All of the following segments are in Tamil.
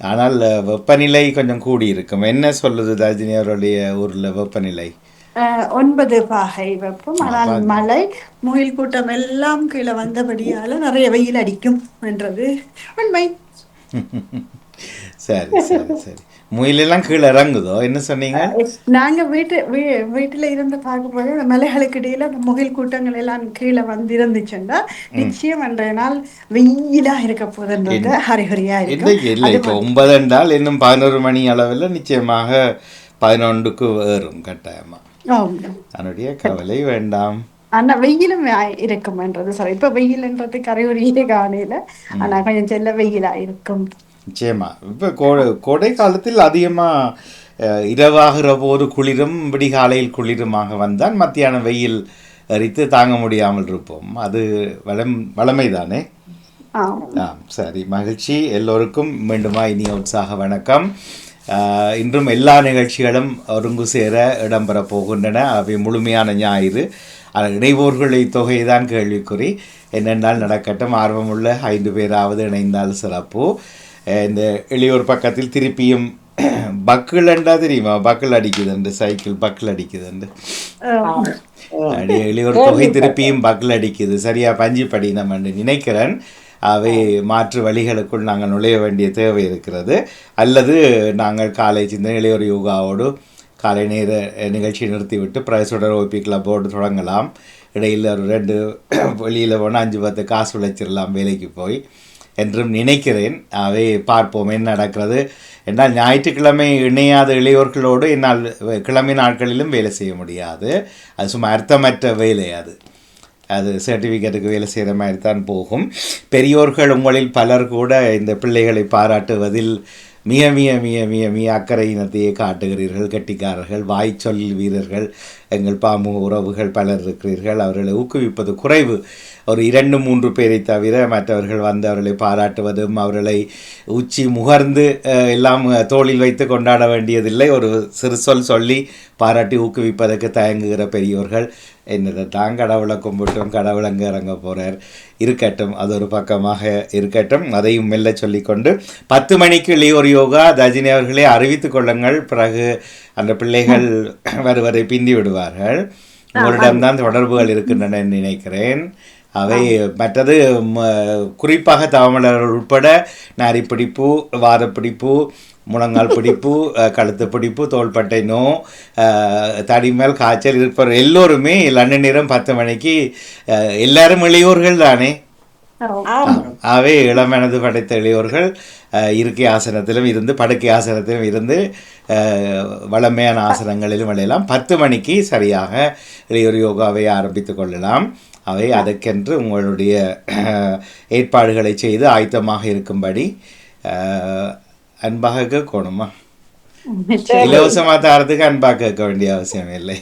ஆனால் வெப்பநிலை கொஞ்சம் கூடி இருக்கும். என்ன சொல்லுது ரஜினி அவருடைய ஊரில் வெப்பநிலை? 9 பாகை வெப்பம். ஆனால் பாருங்க. மழை, முகில் கூட்டம் எல்லாம் கீழே வந்தபடியால நிறைய வெயில் அடிக்கும் என்றது உண்மை. சரி சரி சரி. முயலெல்லாம் கீழே இறங்குதோ? என்ன சொன்னீங்க? நாங்க வீட்டுல இருந்து பார்க்கும்போது அந்த மலைகளுக்கு இடையில அந்த முகில் கூட்டங்கள் எல்லாம் கீழே வந்து இருந்துச்சுன்னா ம். நிச்சயம் அன்றைய நாள் வெயிலா இருக்க போதுன்றது அறிகுறியா இருக்கும். இன்றைக்கு இல்லை, அது இப்போ 9 என்றால் இன்னும் 11 மணி அளவில் நிச்சயமாக 11க்கு ஏறும் கட்டாயமாக. ஆமா. அதனுடைய கவலை வேண்டாம். ஆனா வெயிலும் இருக்கும்ன்றது சார். இப்ப வெயில்ன்றதுக்கு அறிகுறியே காணையில. ஆனா ம். கொஞ்சம் செல்ல வெயிலா இருக்கும். நிச்சயமா. இப்போ கோடை காலத்தில் அதிகமாக இரவாகிற போது குளிரும், விடிகாலையில் குளிருமாக வந்தால் மத்தியானம் வெயில் எரித்து தாங்க முடியாமல் இருப்போம். அது வளமை தானே. ஆமா. சரி, மகிழ்ச்சி. எல்லோருக்கும் மீண்டுமா இனிய உற்சாக வணக்கம். இன்றும் எல்லா நிகழ்ச்சிகளும் ஒருங்கு சேர இடம்பெறப் போகின்றன. அவை முழுமையான ஞாயிறு. இணைவோர்களை தொகை தான் கேள்விக்குறி. என்னென்னால் நடக்கட்டும். ஆர்வமுள்ள 5 பேராவது இணைந்தால் சிறப்பு. இந்த எளியோர் பக்கத்தில் திருப்பியும் பக்கிள் என்றா தெரியுமா? பக்கிள் அடிக்குதுண்டு, சைக்கிள் பக்கிள் அடிக்குதுண்டு. அப்படியே எளியோர் தொகை திருப்பியும் பக்கிள் அடிக்குது. சரியா பஞ்சு படி நம்ம நினைக்கிறேன். அவை மாற்று வழிகளுக்குள் நாங்கள் நுழைய வேண்டிய தேவை இருக்கிறது. அல்லது நாங்கள் காலை சிந்தனை இளையோர் யோகாவோடு காலை நேர நிகழ்ச்சியை நிறுத்திவிட்டு பிரைஸுடர் ஓபி கிளப்போடு தொடங்கலாம். இடையில் ஒரு 2 வெளியில் போனால் 5-10 காசு உழைச்சிடலாம் வேலைக்கு போய் என்றும் நினைக்கிறேன். அவை பார்ப்போம் என்ன நடக்கிறது. என்னால் ஞாயிற்றுக்கிழமை இணையாத இளையோர்களோடு என்னால் கிழமை நாட்களிலும் வேலை செய்ய முடியாது. அது சும்மா அர்த்தமற்ற வேலை. அது சர்டிஃபிகேட்டுக்கு வேலை செய்கிற மாதிரி தான் போகும். பெரியோர்கள் உங்களில் பலர் கூட இந்த பிள்ளைகளை பாராட்டுவதில் மிக மிக மிக மிக மிக அக்கறையினத்தையே காட்டுகிறீர்கள். கெட்டிக்காரர்கள், வாய்ச்சொல் வீரர்கள், எங்கள் பாமு உறவுகள் பலர் இருக்கிறீர்கள். அவர்களை ஊக்குவிப்பது குறைவு. ஒரு 2-3 பேரை தவிர மற்றவர்கள் வந்து அவர்களை பாராட்டுவதும் அவர்களை உச்சி முகர்ந்து எல்லாம் தோளில் வைத்து கொண்டாட வேண்டியதில்லை. ஒரு சிறு சொல் சொல்லி பாராட்டி ஊக்குவிப்பதற்கு தயங்குகிற பெரியோர்கள் என்னதை தான் கடவுளை கும்பிட்டும் கடவுள் அங்கே இறங்க போகிறார். இருக்கட்டும், அது ஒரு பக்கமாக இருக்கட்டும். அதையும் மெல்ல சொல்லிக்கொண்டு 10 மணிக்கு இளையோர் யோகா ரஜினி அவர்களே அறிவித்து கொள்ளுங்கள். பிறகு அந்த பிள்ளைகள் வருவதை பிந்தி விடுவார்கள். உங்களிடம்தான் தொடர்புகள் இருக்கின்றன நினைக்கிறேன். அவை மற்றது குறிப்பாக தவமலர்கள் உட்பட நாரிப்பிடிப்பு, வாதப்பிடிப்பு, முழங்கால் பிடிப்பு, கழுத்து பிடிப்பு, தோள்பட்டை நோ, தடிமேல் காய்ச்சல் இருப்பவர் எல்லோருமே லண்டன் நேரம் 10 மணிக்கு. எல்லாரும் இளையோர்கள் தானே. அவை இளமனது படைத்த இளையோர்கள் இருக்கை ஆசனத்திலும் இருந்து படுக்கை ஆசனத்திலும் இருந்து வளமையான ஆசனங்களிலும் விளையலாம். 10 மணிக்கு சரியாக இளையோர் யோகாவை ஆரம்பித்து கொள்ளலாம். அவை அதற்கென்று உங்களுடைய ஏற்பாடுகளை செய்து ஆயத்தமாக இருக்கும்படி அன்பாக கேட்கணுமா? இலவசமாக தரத்துக்கு அன்பாக கேட்க வேண்டிய அவசியம் இல்லை.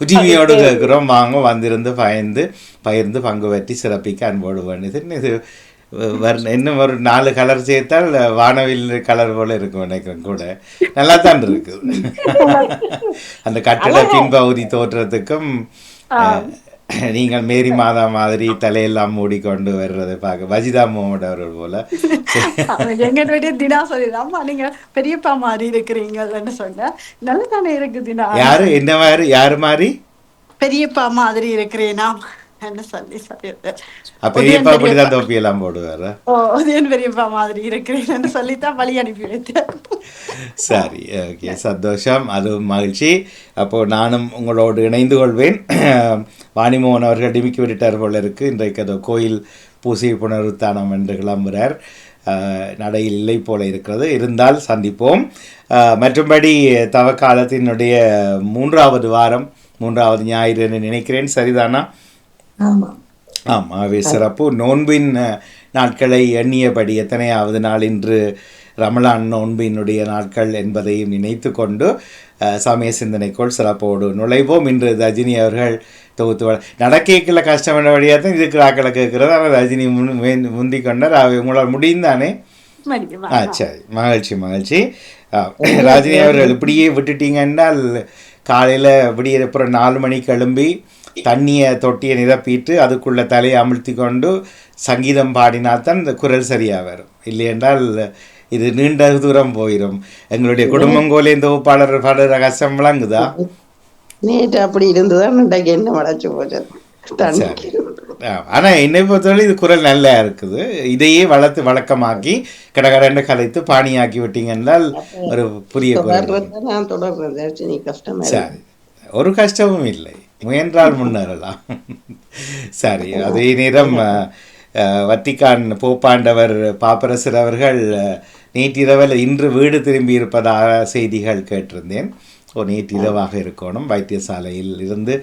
உரிமையோடு கேட்குறோம். வாங்க, வந்திருந்து பகிர்ந்து பங்கு பற்றி சிறப்பிக்க அன்போடு வேண்டியது. இது இன்னும் ஒரு 4 கலர் சேர்த்தால் வானவில் கலர் போல இருக்கும் நினைக்கிறேன். கூட நல்லா தான் இருக்குது. அந்த கட்டட பின்பகுதி தோற்றத்துக்கும் நீங்கள் மேரி மாதா மாதிரி தலையெல்லாம் மூடிக்கொண்டு வர்றதை பார்க்க வஜிதா முகமது அவர்கள் போல. எங்க வீட்டு தினா சொல்லிடாமா நீங்க பெரியப்பா மாதிரி இருக்கிறீங்கன்னு சொன்ன நல்ல தானே இருக்கு தினா. யாரு என்ன மாதிரி? யாரு மாதிரி? பெரியப்பா மாதிரி இருக்கிறேனா என்ன சொல்லி பெரியப்பா அப்படிதான் தொப்பியெல்லாம் போடுவார். பெரியப்பா மாதிரி இருக்கிறேன்னு சொல்லித்தான் வழி அனுப்பி வைத்தேன். சரி, ஓகே, சந்தோஷம். அதுவும் மகிழ்ச்சி. அப்போது நானும் உங்களோடு இணைந்து கொள்வேன். வாணிமோகன் அவர்கள் டிமிக்கி விட்டார் போல இருக்குது. இன்றைக்கு அது கோயில் பூசை புனருத்தானம் என்று கிளம்புகிறார். நடையில் இல்லை போல இருக்கிறது. இருந்தால் சந்திப்போம். மற்றும்படி தவக்காலத்தினுடைய 3வது வாரம் 3வது ஞாயிறு என்று நினைக்கிறேன். சரிதானா? ஆமாம், அவை சிறப்பு. நோன்பின் நாட்களை எண்ணியபடி எத்தனையாவது நாள் இன்று ரமலான் நோன்பினுடைய நாட்கள் என்பதையும் நினைத்து கொண்டு சமய சிந்தனைக்குள் சிறப்போடு நுழைவோம். இன்று ரஜினி அவர்கள் தொகுத்து நடக்கல கஷ்டம் வழியாக தான் இருக்கிற ஆக்களை கேட்குறது. ஆனால் ரஜினி முந்தி கொண்டார். அவை உங்களால் முடிந்தானே. சரி, மகிழ்ச்சி மகிழ்ச்சி. ரஜினி அவர்கள் இப்படியே விட்டுட்டீங்கன்னால் காலையில் விடிய அப்புறம் 4 மணிக்கு எழும்பி தண்ணியை தொட்டியை நிரப்பிட்டு அதுக்குள்ளே தலையை அமிழ்த்தி கொண்டு சங்கீதம் பாடினால்தான் இந்த குரல் சரியாக வரும். இல்லை என்றால் இது நீண்ட தூரம் போயிடும். எங்களுடைய குடும்பங்கோலே இந்த ஒப்பாளர் பாடுற கஷ்டம் விளங்குதா? நேற்று அப்படி இருந்துதான் இன்றைக்கு என்ன வளைச்சு போச்சது சரி. தண்ணிக்கு. ஆனால் என்னை பொறுத்தவரை இது குரல் நல்லா இருக்குது. இதையே வழக்கமாக்கி கடகடன்னு கலைத்து பாணியாக்கி விட்டீங்க என்றால் ஒரு புதிய குரல். தொடர்றத நான் தொடர்றேன் தர்ஷினி, கஷ்டமா இருக்கு. சரி, ஒரு கஷ்டமும் இல்லை, முயன்றால் முன்னேறலாம். சரி, அதே நேரம் வத்திக்கான் போப்பாண்டவர் பாப்பரசர் அவர்கள் நேற்றிரவில் இன்று வீடு திரும்பி இருப்பதாக செய்திகள் கேட்டிருந்தேன். ஒரு நேற்றிரவாக இருக்கணும். வைத்தியசாலையில் இருந்து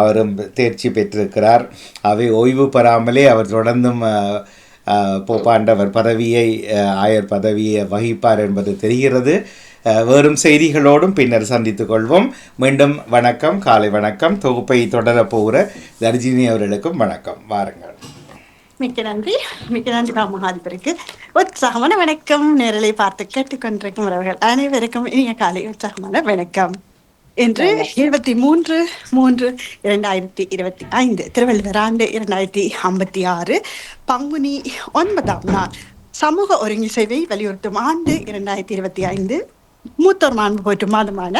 அவரும் தேர்ச்சி பெற்றிருக்கிறார். அவை ஓய்வு பெறாமலே அவர் தொடர்ந்தும் போப்பாண்டவர் பதவியை ஆயர் பதவியை வகிப்பார் என்பது தெரிகிறது. வேறும் செய்திகளோடும் பின்னர் சந்தித்துக் கொள்வோம். மீண்டும் வணக்கம், காலை வணக்கம். தொகுப்பை தொடரப்போகிற தர்ஜினி அவர்களுக்கும் வணக்கம். வாருங்கள். மிக்க நன்றி மகாதிபருக்கு உற்சாகமான வணக்கம். நேரலை பார்த்து கேட்டுக்கொண்டிருக்கும் உறவுகள் அனைவருக்கும் இனிய காலை உற்சாகமான வணக்கம். இன்று 23/3/2025 திருவள்ளுவர் ஆண்டு 2056 பங்குனி 9ஆம் நாள். சமூக ஒருங்கி சேவை வலியுறுத்தும் ஆண்டு 2025 மூத்தோர் மாண்பு போற்றும் மாதமான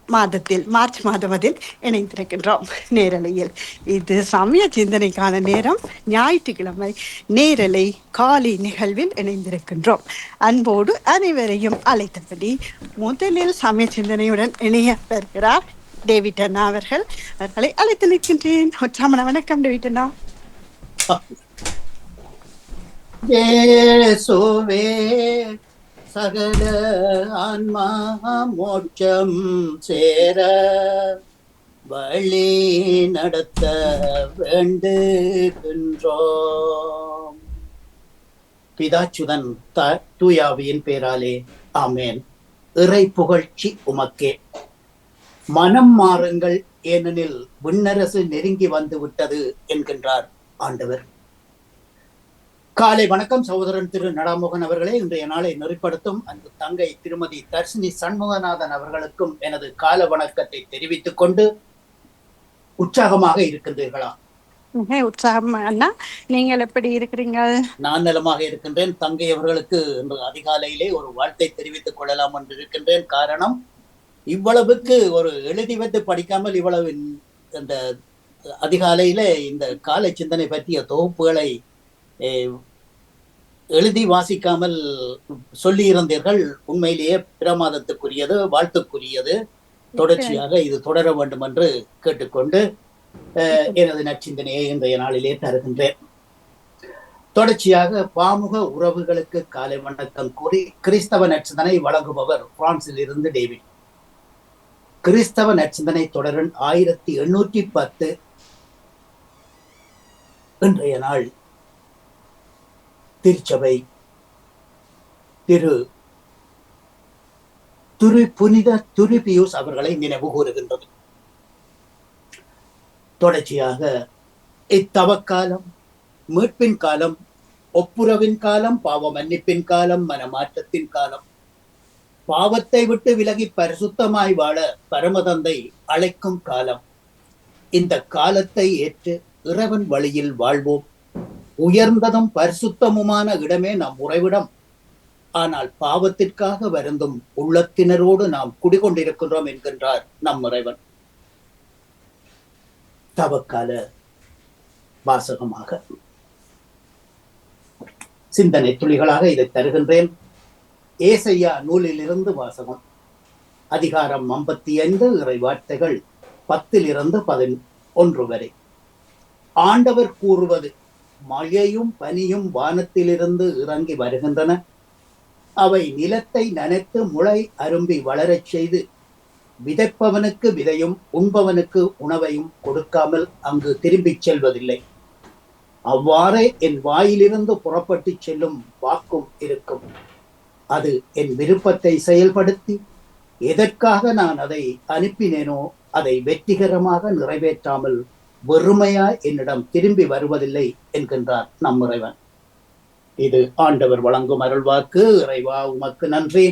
மாதத்தில் மார்ச் மாதம் அதில் இணைந்திருக்கின்றோம் நேரலையில். இது சமய சிந்தனைக்கான நேரம். ஞாயிற்றுக்கிழமை நேரலை காலை நிகழ்வில் இணைந்திருக்கின்றோம். அன்போடு அனைவரையும் அழைத்தபடி முதலில் சமய சிந்தனையுடன் இணைய பெறுகிறார் டேவிட் அண்ணா அவர்கள். அவர்களை அழைத்து நிற்கின்றேன். உற்சாகமான வணக்கம் டேவிட் அண்ணா. இயேசுவே சகல ஆன்மா மோட்சம் சேர வழி நடத்த வேண்டுகின்றோம். பிதாச்சுதன் தூயாவியின் பேராலே ஆமேன். இறை புகழ்ச்சி உமக்கே. மனம் மாறுங்கள், ஏனெனில் விண்ணரசு நெருங்கி வந்து விட்டது என்கின்றார் ஆண்டவர். காலை வணக்கம் சகோதரன் திரு நடாமோகன் அவர்களே. இன்றைய நாளை நெறிப்படுத்தும் அன்பு தங்கை திருமதி தர்ஷினி சண்முகநாதன் அவர்களுக்கும் எனது கால வணக்கத்தை தெரிவித்துக் கொண்டு உற்சாகமாக இருக்கின்றீர்களா? உற்சாகம் அண்ணா, நீங்கள் எப்படி இருக்கிறீங்க? நான் நலமாக இருக்கின்றேன். தங்கை அவர்களுக்கு இன்று அதிகாலையிலே ஒரு வாழ்த்தை தெரிவித்துக் கொள்ளலாம் என்று இருக்கின்றேன். காரணம், இவ்வளவுக்கு ஒரு எழுதி வைத்து படிக்காமல் இவ்வளவு இந்த அதிகாலையில இந்த காலை சிந்தனை பற்றிய தொகுப்புகளை எழுதி வாசிக்காமல் சொல்லி இருந்தீர்கள். உண்மையிலேயே பிரமாதத்துக்குரியது, வாழ்த்துக்குரியது. தொடர்ச்சியாக இது தொடர வேண்டும் என்று கேட்டுக்கொண்டு எனது நற்சிந்தனையை இன்றைய நாளிலே தருகின்றேன். தொடர்ச்சியாக பாமுக உறவுகளுக்கு காலை வணக்கம் கூறி கிறிஸ்தவ நற்சிந்தனை வழங்குபவர் பிரான்சில் இருந்து டேவிட். கிறிஸ்தவ நற்சிந்தனை தொடரின் 1810 இன்றைய நாள் திருச்சபை புனித துரிபியூஸ் அவர்களை நினைவு கூறுகின்றது. தொடர்ச்சியாக இத்தவக்காலம் மீட்பின் காலம், ஒப்புரவின் காலம், பாவ மன்னிப்பின் காலம், மனமாற்றத்தின் காலம், பாவத்தை விட்டு விலகி பரிசுத்தமாய் வாழ பரமதந்தை அழைக்கும் காலம். இந்த காலத்தை ஏற்று இறைவன் வழியில் வாழ்வோம். உயர்ந்ததும் பரிசுத்தமுமான இடமே நம் உறைவிடம். ஆனால் பாவத்திற்காக வருந்தும் உள்ளத்தினரோடு நாம் குடிகொண்டிருக்கின்றோம் என்கின்றார் நம் இறைவன். தவக்கால வாசகமாக சிந்தனை துளிகளாக இதை தருகின்றேன். ஏசையா நூலிலிருந்து வாசகம். அதிகாரம் 55 இறை வார்த்தைகள் 10-11 வரை. ஆண்டவர் கூறுவது, மழையும் பனியும் வானத்திலிருந்து இறங்கி வருகின்றன. அவை நிலத்தை நனைத்து முளை அரும்பி வளரச் செய்து விதைப்பவனுக்கு விதையும் உண்பவனுக்கு உணவையும் கொடுக்காமல் அங்கு திரும்பிச் செல்வதில்லை. அவ்வாறே என் வாயிலிருந்து புறப்பட்டு செல்லும் வாக்கும் இருக்கும். அது என் விருப்பத்தை செயல்படுத்தி எதற்காக நான் அதை அனுப்பினேனோ அதை வெற்றிகரமாக நிறைவேற்றாமல் வெறுமையாய் என்னிடம் திரும்பி வருவதில்லை என்கின்றார் நம் இறைவன். இது ஆண்டவர் வழங்கும் அருள்வாக்கு. இறைவா உமக்கு நன்றி.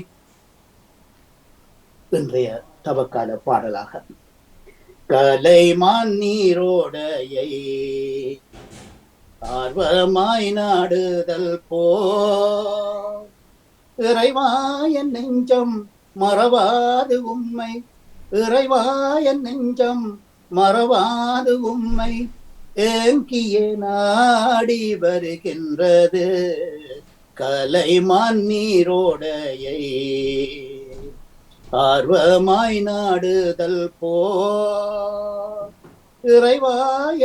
இன்றைய தவக்கால பாடலாக கலைமான் நீரோடையை ஆர்வமாய் நாடுதல் போ இறைவா என் நெஞ்சம் மறவாது உம்மை, இறைவா என் நெஞ்சம் மறவாது உம்மை, ஏங்கியே நாடி வருகின்றது கலைமான் நீரோடையை, ஆர்வமாய் நாடுதல் போ. இறைவா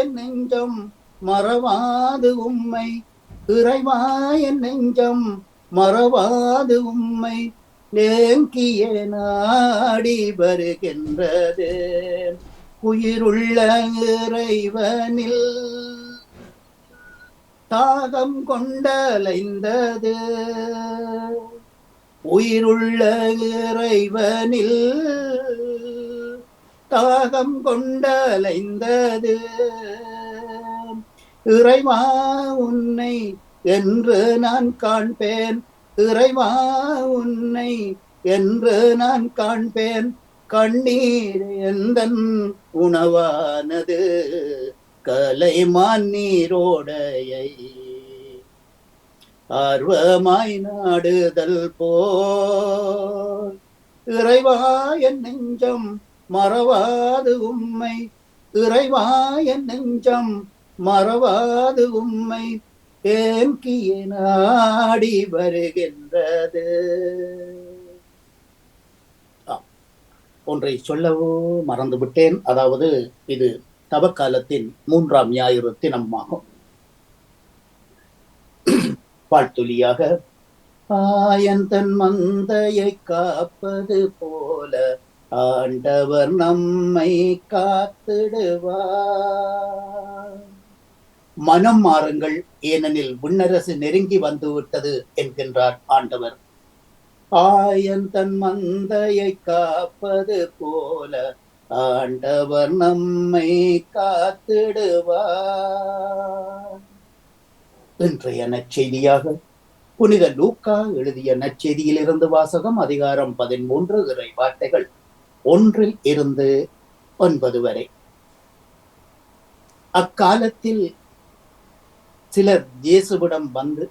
என் நெஞ்சம் மறவாது உம்மை, இறைவா என் நெஞ்சம் மறவாது உம்மை, ஏங்கிய நாடி வருகின்றது உயிருள்ள இறைவனில் தாகம் கொண்டலைந்தது, உயிருள்ள இறைவனில் தாகம் கொண்டலைந்தது, இறைவா உன்னை என்று நான் காண்பேன், இறைவா உன்னை என்று நான் காண்பேன், கண்ணீர் எந்தன் உணவானது கலைமான் நீரோடையை, ஆர்வமாய் நாடுதல் போல். இறைவா என் நெஞ்சம் மறவாது உம்மை, இறைவா என் நெஞ்சம் மறவாது உம்மை, ஏங்கிய நாடி வருகின்றது. ஒன்றை சொல்லவோ மறந்துவிட்டேன். அதாவது இது தவக்காலத்தின் 3ஆம் ஞாயிறு தினமாகும். வாழ்த்துளியாக, ஆயன் தன் மந்தையை காப்பது போல ஆண்டவர் நம்மை காத்திடுவார். மனம் மாறுங்கள், ஏனெனில் விண்ணரசு நெருங்கி வந்துவிட்டது என்கின்றார் ஆண்டவர். ஆயன் தன் மந்தையை காப்பது போல ஆண்டவர் நம்மை காத்திடுவார். இன்றைய நற்செய்தியாக புனித லூக்கா எழுதிய நற்செய்தியிலிருந்து வாசகம். அதிகாரம் 13, இறை வார்த்தைகள் 1-9 வரை. அக்காலத்தில் சிலர் இயேசுவிடம் வந்து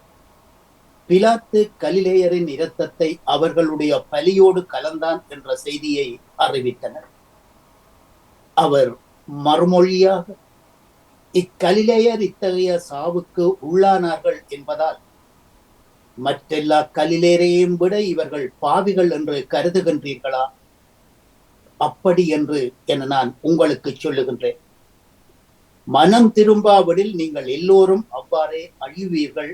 பிலாத்து கலிலேயரின் இரத்தத்தை அவர்களுடைய பலியோடு கலந்தான் என்ற செய்தியை அறிவித்தனர். அவர் மறுமொழியாக, இக்கலிலேயர் இத்தகைய சாவுக்கு உள்ளானார்கள் என்பதால் மற்றெல்லா கலிலேயரையும் விட இவர்கள் பாவிகள் என்று கருதுகின்றீர்களா? அப்படி என்று என நான் உங்களுக்கு சொல்லுகின்றேன். மனம் திரும்பாவிடில் நீங்கள் எல்லோரும் அவ்வாறே அழிவீர்கள்.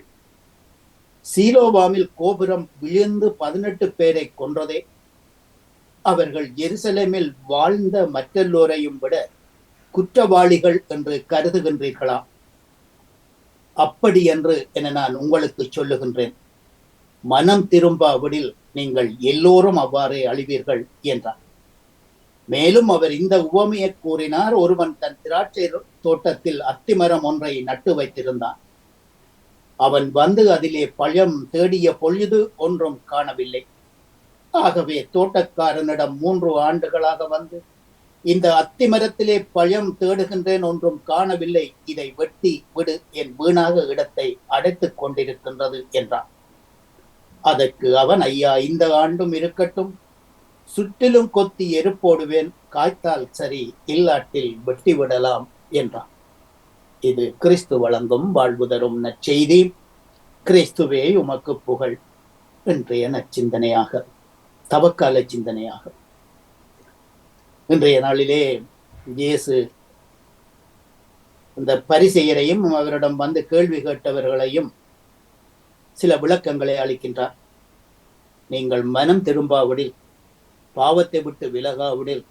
சீலோவாமில் கோபுரம் விழுந்து 18 பேரை கொன்றதே அவர்கள் எருசலேமில் வாழ்ந்த மற்றெல்லோரையும் விட குற்றவாளிகள் என்று கருதுகின்றீர்களா? அப்படி என்று என நான் உங்களுக்கு சொல்லுகின்றேன். மனம் திரும்பாவிடில் நீங்கள் எல்லோரும் அவ்வாறே அழிவீர்கள் என்றார். மேலும் அவர் இந்த உவமையை கூறினார். ஒருவன் தன் திராட்சை தோட்டத்தில் அத்திமரம் ஒன்றை நட்டு வைத்திருந்தான். அவன் வந்து அதிலே பழம் தேடிய பொழுது ஒன்றும் காணவில்லை. ஆகவே தோட்டக்காரனிடம் 3 ஆண்டுகளாக வந்து, இந்த அத்திமரத்திலே பழம் தேடுகின்றேன், ஒன்றும் காணவில்லை, இதை வெட்டி விடு, என் வீணாக இடத்தை அடைத்துக் கொண்டிருக்கின்றது என்றான். அதற்கு அவன், ஐயா, இந்த ஆண்டும் இருக்கட்டும், சுற்றிலும் கொத்தி எருப்போடுவேன், காய்த்தால் சரி, இல்லாட்டில் வெட்டி விடலாம் என்றான். இது கிறிஸ்து வழங்கும் வாழ்வு தரும் நற்செய்தி. கிறிஸ்துவே உமக்கு புகழ். இன்றைய நற்சிந்தனையாக, தவக்கால சிந்தனையாக, இன்றைய நாளிலே இயேசு இந்த பரிசேயரையும் அவரிடம் வந்து கேள்வி கேட்டவர்களையும் சில விளக்கங்களை அளிக்கின்றார். நீங்கள் மனம் திரும்பாவிடில், பாவத்தை விட்டு விலகாவிடில்,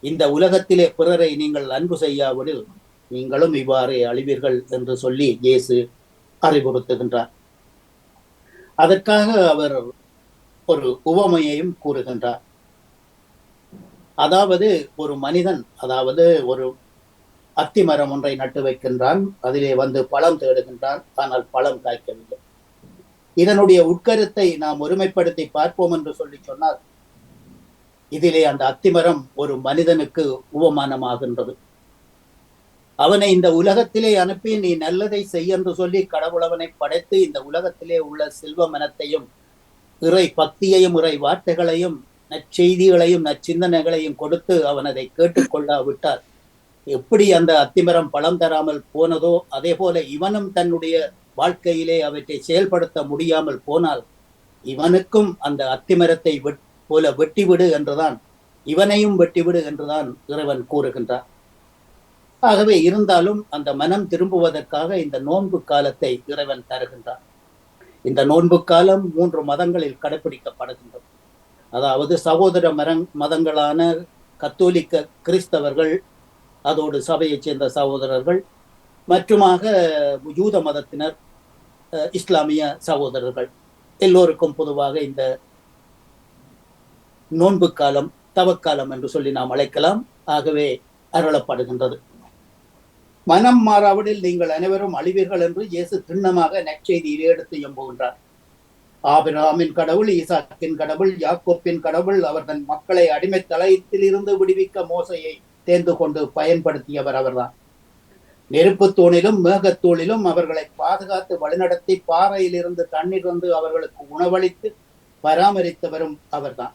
இந்த உலகத்திலே பிறரை நீங்கள் அன்பு செய்யாவிடில் நீங்களும் இவ்வாறே அழிவீர்கள் என்று சொல்லி இயேசு அறிவுறுத்துகின்றார். அதற்காக அவர் ஒரு உவமையையும் கூறுகின்றார். அதாவது ஒரு மனிதன், அதாவது ஒரு அத்திமரம் ஒன்றை நட்டு வைக்கின்றான். அதிலே வந்து பழம் தேடுகின்றான். ஆனால் பழம் காய்க்கவில்லை. இதனுடைய உட்கருத்தை நாம் ஒருமைப்படுத்தி பார்ப்போம் என்று சொல்லி சொன்னால், இதிலே அந்த அத்திமரம் ஒரு மனிதனுக்கு உவமானமாகின்றது. அவனை இந்த உலகத்திலே அனுப்பி நீ நல்லதை செய் என்று சொல்லி கடவுள் அவனை படைத்து இந்த உலகத்திலே உள்ள செல்வ மனத்தையும் இறை பக்தியையும் இறை வார்த்தைகளையும் நற்செய்திகளையும் நற்சிந்தனைகளையும் கொடுத்து அவன் அதை கேட்டுக்கொள்ளாவிட்டால் எப்படி அந்த அத்திமரம் பழம் தராமல் போனதோ அதே போல இவனும் தன்னுடைய வாழ்க்கையிலே அவற்றை செயல்படுத்த முடியாமல் போனால் இவனுக்கும் அந்த அத்திமரத்தை போல வெட்டிவிடு என்றுதான், இவனையும் வெட்டிவிடு என்றுதான் இறைவன் கூறுகின்றார். ஆகவே இருந்தாலும் அந்த மனம் திரும்புவதற்காக இந்த நோன்பு காலத்தை இறைவன் தருகின்றார். இந்த நோன்பு காலம் 3 மதங்களில் கடைபிடிக்கப்படுகின்றது. அதாவது சகோதர மதங்களான கத்தோலிக்க கிறிஸ்தவர்கள், அதோடு சபையைச் சேர்ந்த சகோதரர்கள், மற்றுமாக யூத மதத்தினர், இஸ்லாமிய சகோதரர்கள் எல்லோருக்கும் பொதுவாக இந்த நோன்பு காலம் தவக்காலம் என்று சொல்லி நாம் அழைக்கலாம். ஆகவே அருளப்படுகின்றது. மனம் மாறாவிடில் நீங்கள் அனைவரும் அழிவீர்கள் என்று இயேசு திண்ணமாக நற்செய்தியிலே எடுத்து எம்புகின்றார். ஆபிரகாமின் கடவுள், ஈசாக்கின் கடவுள், யாக்கோப்பின் கடவுள், அவர் தன் மக்களை அடிமை தளத்தில் இருந்து விடுவிக்க மோசையை தேர்ந்து கொண்டு பயன்படுத்தியவர் அவர்தான். நெருப்பு தூணிலும் மேகத்தூணிலும் அவர்களை பாதுகாத்து வழிநடத்தி பாறையிலிருந்து தண்ணீர் வந்து அவர்களுக்கு உணவளித்து பராமரித்தவரும் அவர்தான்.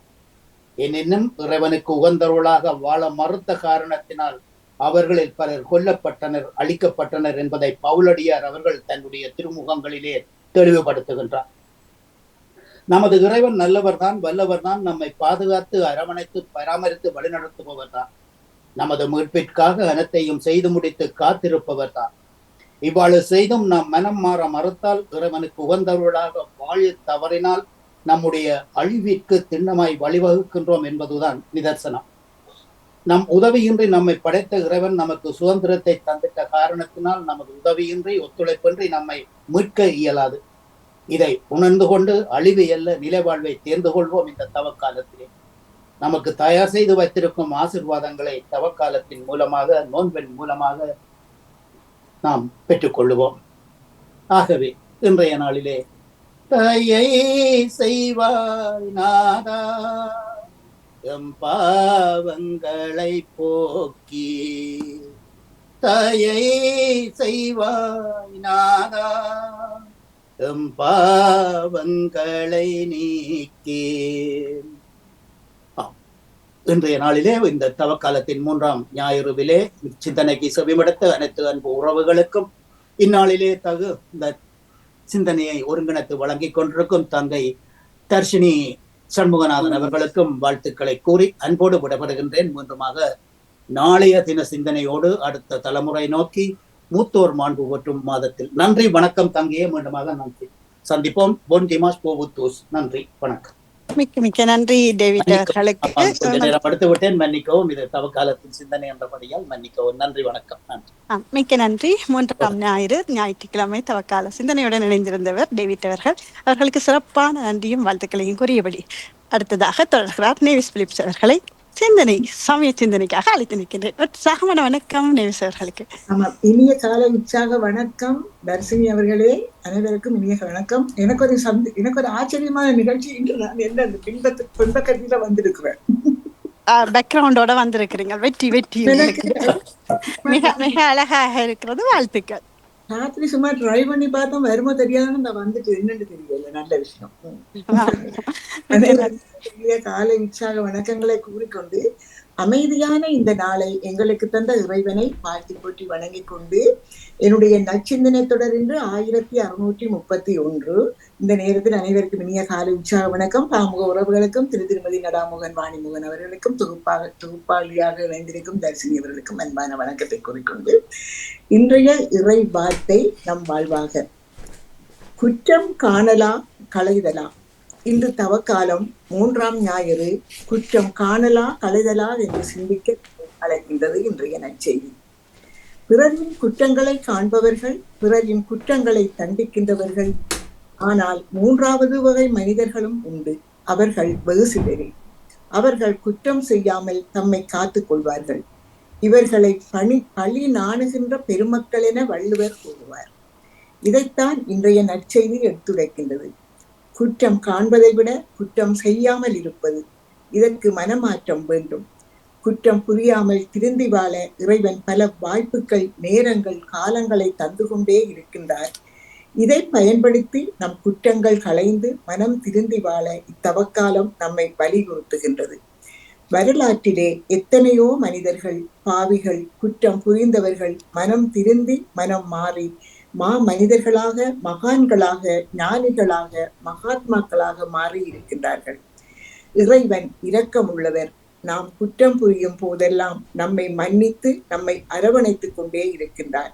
எனினும் இறைவனுக்கு உகந்தவர்களாக வாழ மறுத்த காரணத்தினால் அவர்களில் பலர் கொல்லப்பட்டனர், அழிக்கப்பட்டனர் என்பதை பவுலடியார் அவர்கள் தன்னுடைய திருமுகங்களிலே தெளிவுபடுத்துகின்றார். நமது இறைவன் நல்லவர் தான், வல்லவர் தான், நம்மை பாதுகாத்து அரவணைத்து பராமரித்து வழிநடத்துபவர் தான், நமது மீட்பிற்காக அனைத்தையும் செய்து முடித்து காத்திருப்பவர் தான். இவ்வாறு செய்தும் நாம் மனம் மாற மறுத்தால், இறைவனுக்கு உகந்தவர்களாக வாழ தவறினால் நம்முடைய அழிவிற்கு திண்ணமாய் வழிவகுக்கின்றோம் என்பதுதான் நிதர்சனம். நம் உதவியின்றி நம்மை படைத்த இறைவன் நமக்கு சுதந்திரத்தை தந்திட்ட காரணத்தினால் நமது உதவியின்றி ஒத்துழைப்பின்றி நம்மை மீட்க இயலாது. இதை உணர்ந்து கொண்டு அழிவு அல்ல நிலை வாழ்வை தேர்ந்து கொள்வோம். இந்த தவக்காலத்திலே நமக்கு தயார் செய்து வைத்திருக்கும் ஆசீர்வாதங்களை தவக்காலத்தின் மூலமாக, நோன்பின் மூலமாக நாம் பெற்றுக்கொள்ளுவோம். ஆகவே இன்றைய நாளிலே தயை செய்வாய் நாதா, எம் பாவங்களை போக்கி, தயை செய்வாய் நாதா, எம் பாவங்களை நீக்கி. இன்றைய நாளிலே இந்த தவக்காலத்தின் 3ஆம் ஞாயிறுவிலே சிந்தனைக்கு செவிமடுத்த அனைத்து அன்பு உறவுகளுக்கும் இந்நாளிலே இந்த சிந்தனையை ஒருங்கிணைத்து வழங்கிக் கொண்டிருக்கும் தங்கை தர்ஷினி சண்முகநாதன் அவர்களுக்கும் வாழ்த்துக்களை கூறி அன்போடு விடப்படுகின்றேன். மீண்டுமாக நாளைய தின சிந்தனையோடு அடுத்த தலைமுறை நோக்கி மூத்தோர் மாண்பு போற்றும் மாதத்தில். நன்றி, வணக்கம் தங்கையே. மீண்டுமாக நன்றி. சந்திப்போம். பொன் டிமாஸ் போவுத்தூஸ். நன்றி, வணக்கம். மிக்க மிக்க நன்றி டேவிட் அவர்களுக்கு. கொஞ்ச நேரம் படுத்து விட்டேன், மன்னிக்கவும். இது தவக்காலத்தின் சிந்தனை என்றபடியால் மன்னிக்கவும். நன்றி, வணக்கம். நன்றி. மிக்க நன்றி. 3ஆம் ஞாயிற்றுக்கிழமை தவக்கால சிந்தனையுடன் இணைந்திருந்தவர் டேவிட் அவர்கள். அவர்களுக்கு சிறப்பான நன்றியும் வாழ்த்துக்களையும் கூறியபடி அடுத்ததாக தொடர்கிறார் நேவிஸ் பிலிப்ஸ் அவர்களை சமய சிந்தனைக்காக அழைத்து நிற்கின்றேன். உற்சாகமான வணக்கம் நேவிஸ் அவர்களுக்கு. ஆமா, இனிய காலை உற்சாக வணக்கம் தர்சினி அவர்களே. அனைவருக்கும் இனிய வணக்கம். எனக்கு ஒரு ஆச்சரியமான நிகழ்ச்சி இன்று. நான் என்ன பின்பக்கத்தில வந்திருக்கிறேன், பேக்ரவுண்டோட வந்திருக்கிறீங்க. வெற்றி வெற்றி மிக மிக அழகாக இருக்கிறது. வாழ்த்துக்கள். ராத்திரி சும்மா ட்ரை பண்ணி பார்த்தோம், வருமோ தெரியாதுன்னு நான் வந்துட்டு என்னன்னு தெரியல. நல்ல விஷயம். காலை உற்சாக வணக்கங்களை கூறிக்கொண்டு அமைதியான இந்த நாளை எங்களுக்கு தந்த இறைவனை வாழ்த்தி போற்றி வணங்கி கொண்டு என்னுடைய நற்சிந்தனை தொடர்ந்து 1631 இந்த நேரத்தில் அனைவருக்கும் இனிய காலை உற்சாக வணக்கம். பாமுக உறவுகளுக்கும் திருமதி நடாமுகன் வாணிமுகன் அவர்களுக்கும் தொகுப்பாளியாக இணைந்திருக்கும் தர்சினி அவர்களுக்கும் அன்பான வணக்கத்தை கூறிக்கொண்டு இன்றைய இறை வார்த்தை நம் வாழ்வாக. குற்றம் காணலா களைதலா. இன்று தவக்காலம் 3ஆம் ஞாயிறு. குற்றம் காணலா களைதலா என்று சிந்திக்க அழைக்கின்றது இன்றைய நற்செய்தி. பிறரின் குற்றங்களை காண்பவர்கள், பிறரின் குற்றங்களை தண்டிக்கின்றவர்கள். ஆனால் 3வது வகை மனிதர்களும் உண்டு. அவர்கள் வெகு சிலரே. அவர்கள் குற்றம் செய்யாமல் தம்மை காத்துக் கொள்வார்கள். இவர்களை பழி நாணுகின்ற பெருமக்கள் என வள்ளுவர் கூறுவார். இதைத்தான் இன்றைய நற்செய்தி எடுத்துரைக்கின்றது. குற்றம் காண்பதை விட குற்றம் செய்யாமல் இருப்பது. இதற்கு மனமாற்றம் வேண்டும். குற்றம் புரியாமல் திருந்தி வாழ இறைவன் பல வாய்ப்புகள், நேரங்கள், காலங்களை தந்து கொண்டே இருக்கின்றார். இதை பயன்படுத்தி நம் குற்றங்கள் களைந்து மனம் திருந்தி வாழ இத்தவக்காலம் நம்மை வலியுறுத்துகின்றது. வரலாற்றிலே எத்தனையோ மனிதர்கள், பாவிகள், குற்றம் புரிந்தவர்கள் மனம் திருந்தி மனம் மாறி மனிதர்களாக, மகான்களாக, ஞானிகளாக, மகாத்மாக்களாக மாறி இருக்கின்றார்கள். இறைவன் இரக்கம் உள்ளவர். நாம் குற்றம் புரியும் போதெல்லாம் நம்மை மன்னித்து நம்மை அரவணைத்துக் கொண்டே இருக்கின்றார்.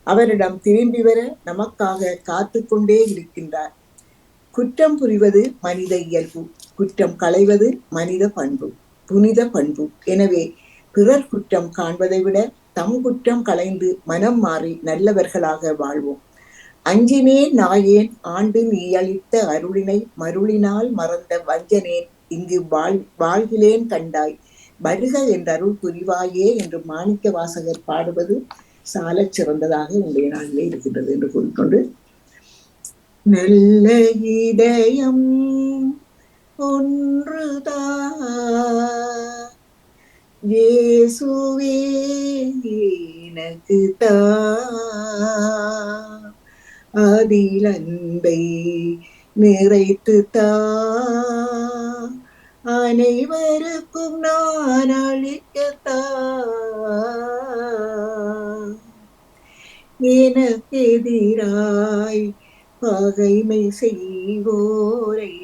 அவரிடம் திரும்பி வர நமக்காக காத்து கொண்டே இருக்கின்றார். குற்றம் புரிவது மனித இயல்பு, குற்றம் களைவது மனித பண்பு, புனித பண்பு. எனவே பிறர் குற்றம் காண்பதை விட தம் குற்றம் களைந்து மனம் மாறி நல்லவர்களாக வாழ்வோம். அஞ்சினேன் நாயேன் ஆண்டு நீ அளித்த அருளினை மருளினால் மறந்த வஞ்சனேன் இங்கு வாழ்கிலேன் கண்டாய் வருக என்ற அருள் புரிவாயே என்று மாணிக்க வாசகர் பாடுவது சாலச் சிறந்ததாக இன்றைய நாளிலே இருக்கின்றது என்று கூறிக்கொண்டு, நல்ல இதயம் ஒன்றுதான் இயேசுவே எனக்கு அதில் அன்பை நிறைத்து அனைவருக்கும் நான் எனக்கு எதிராய் பகைமை செய்வோரை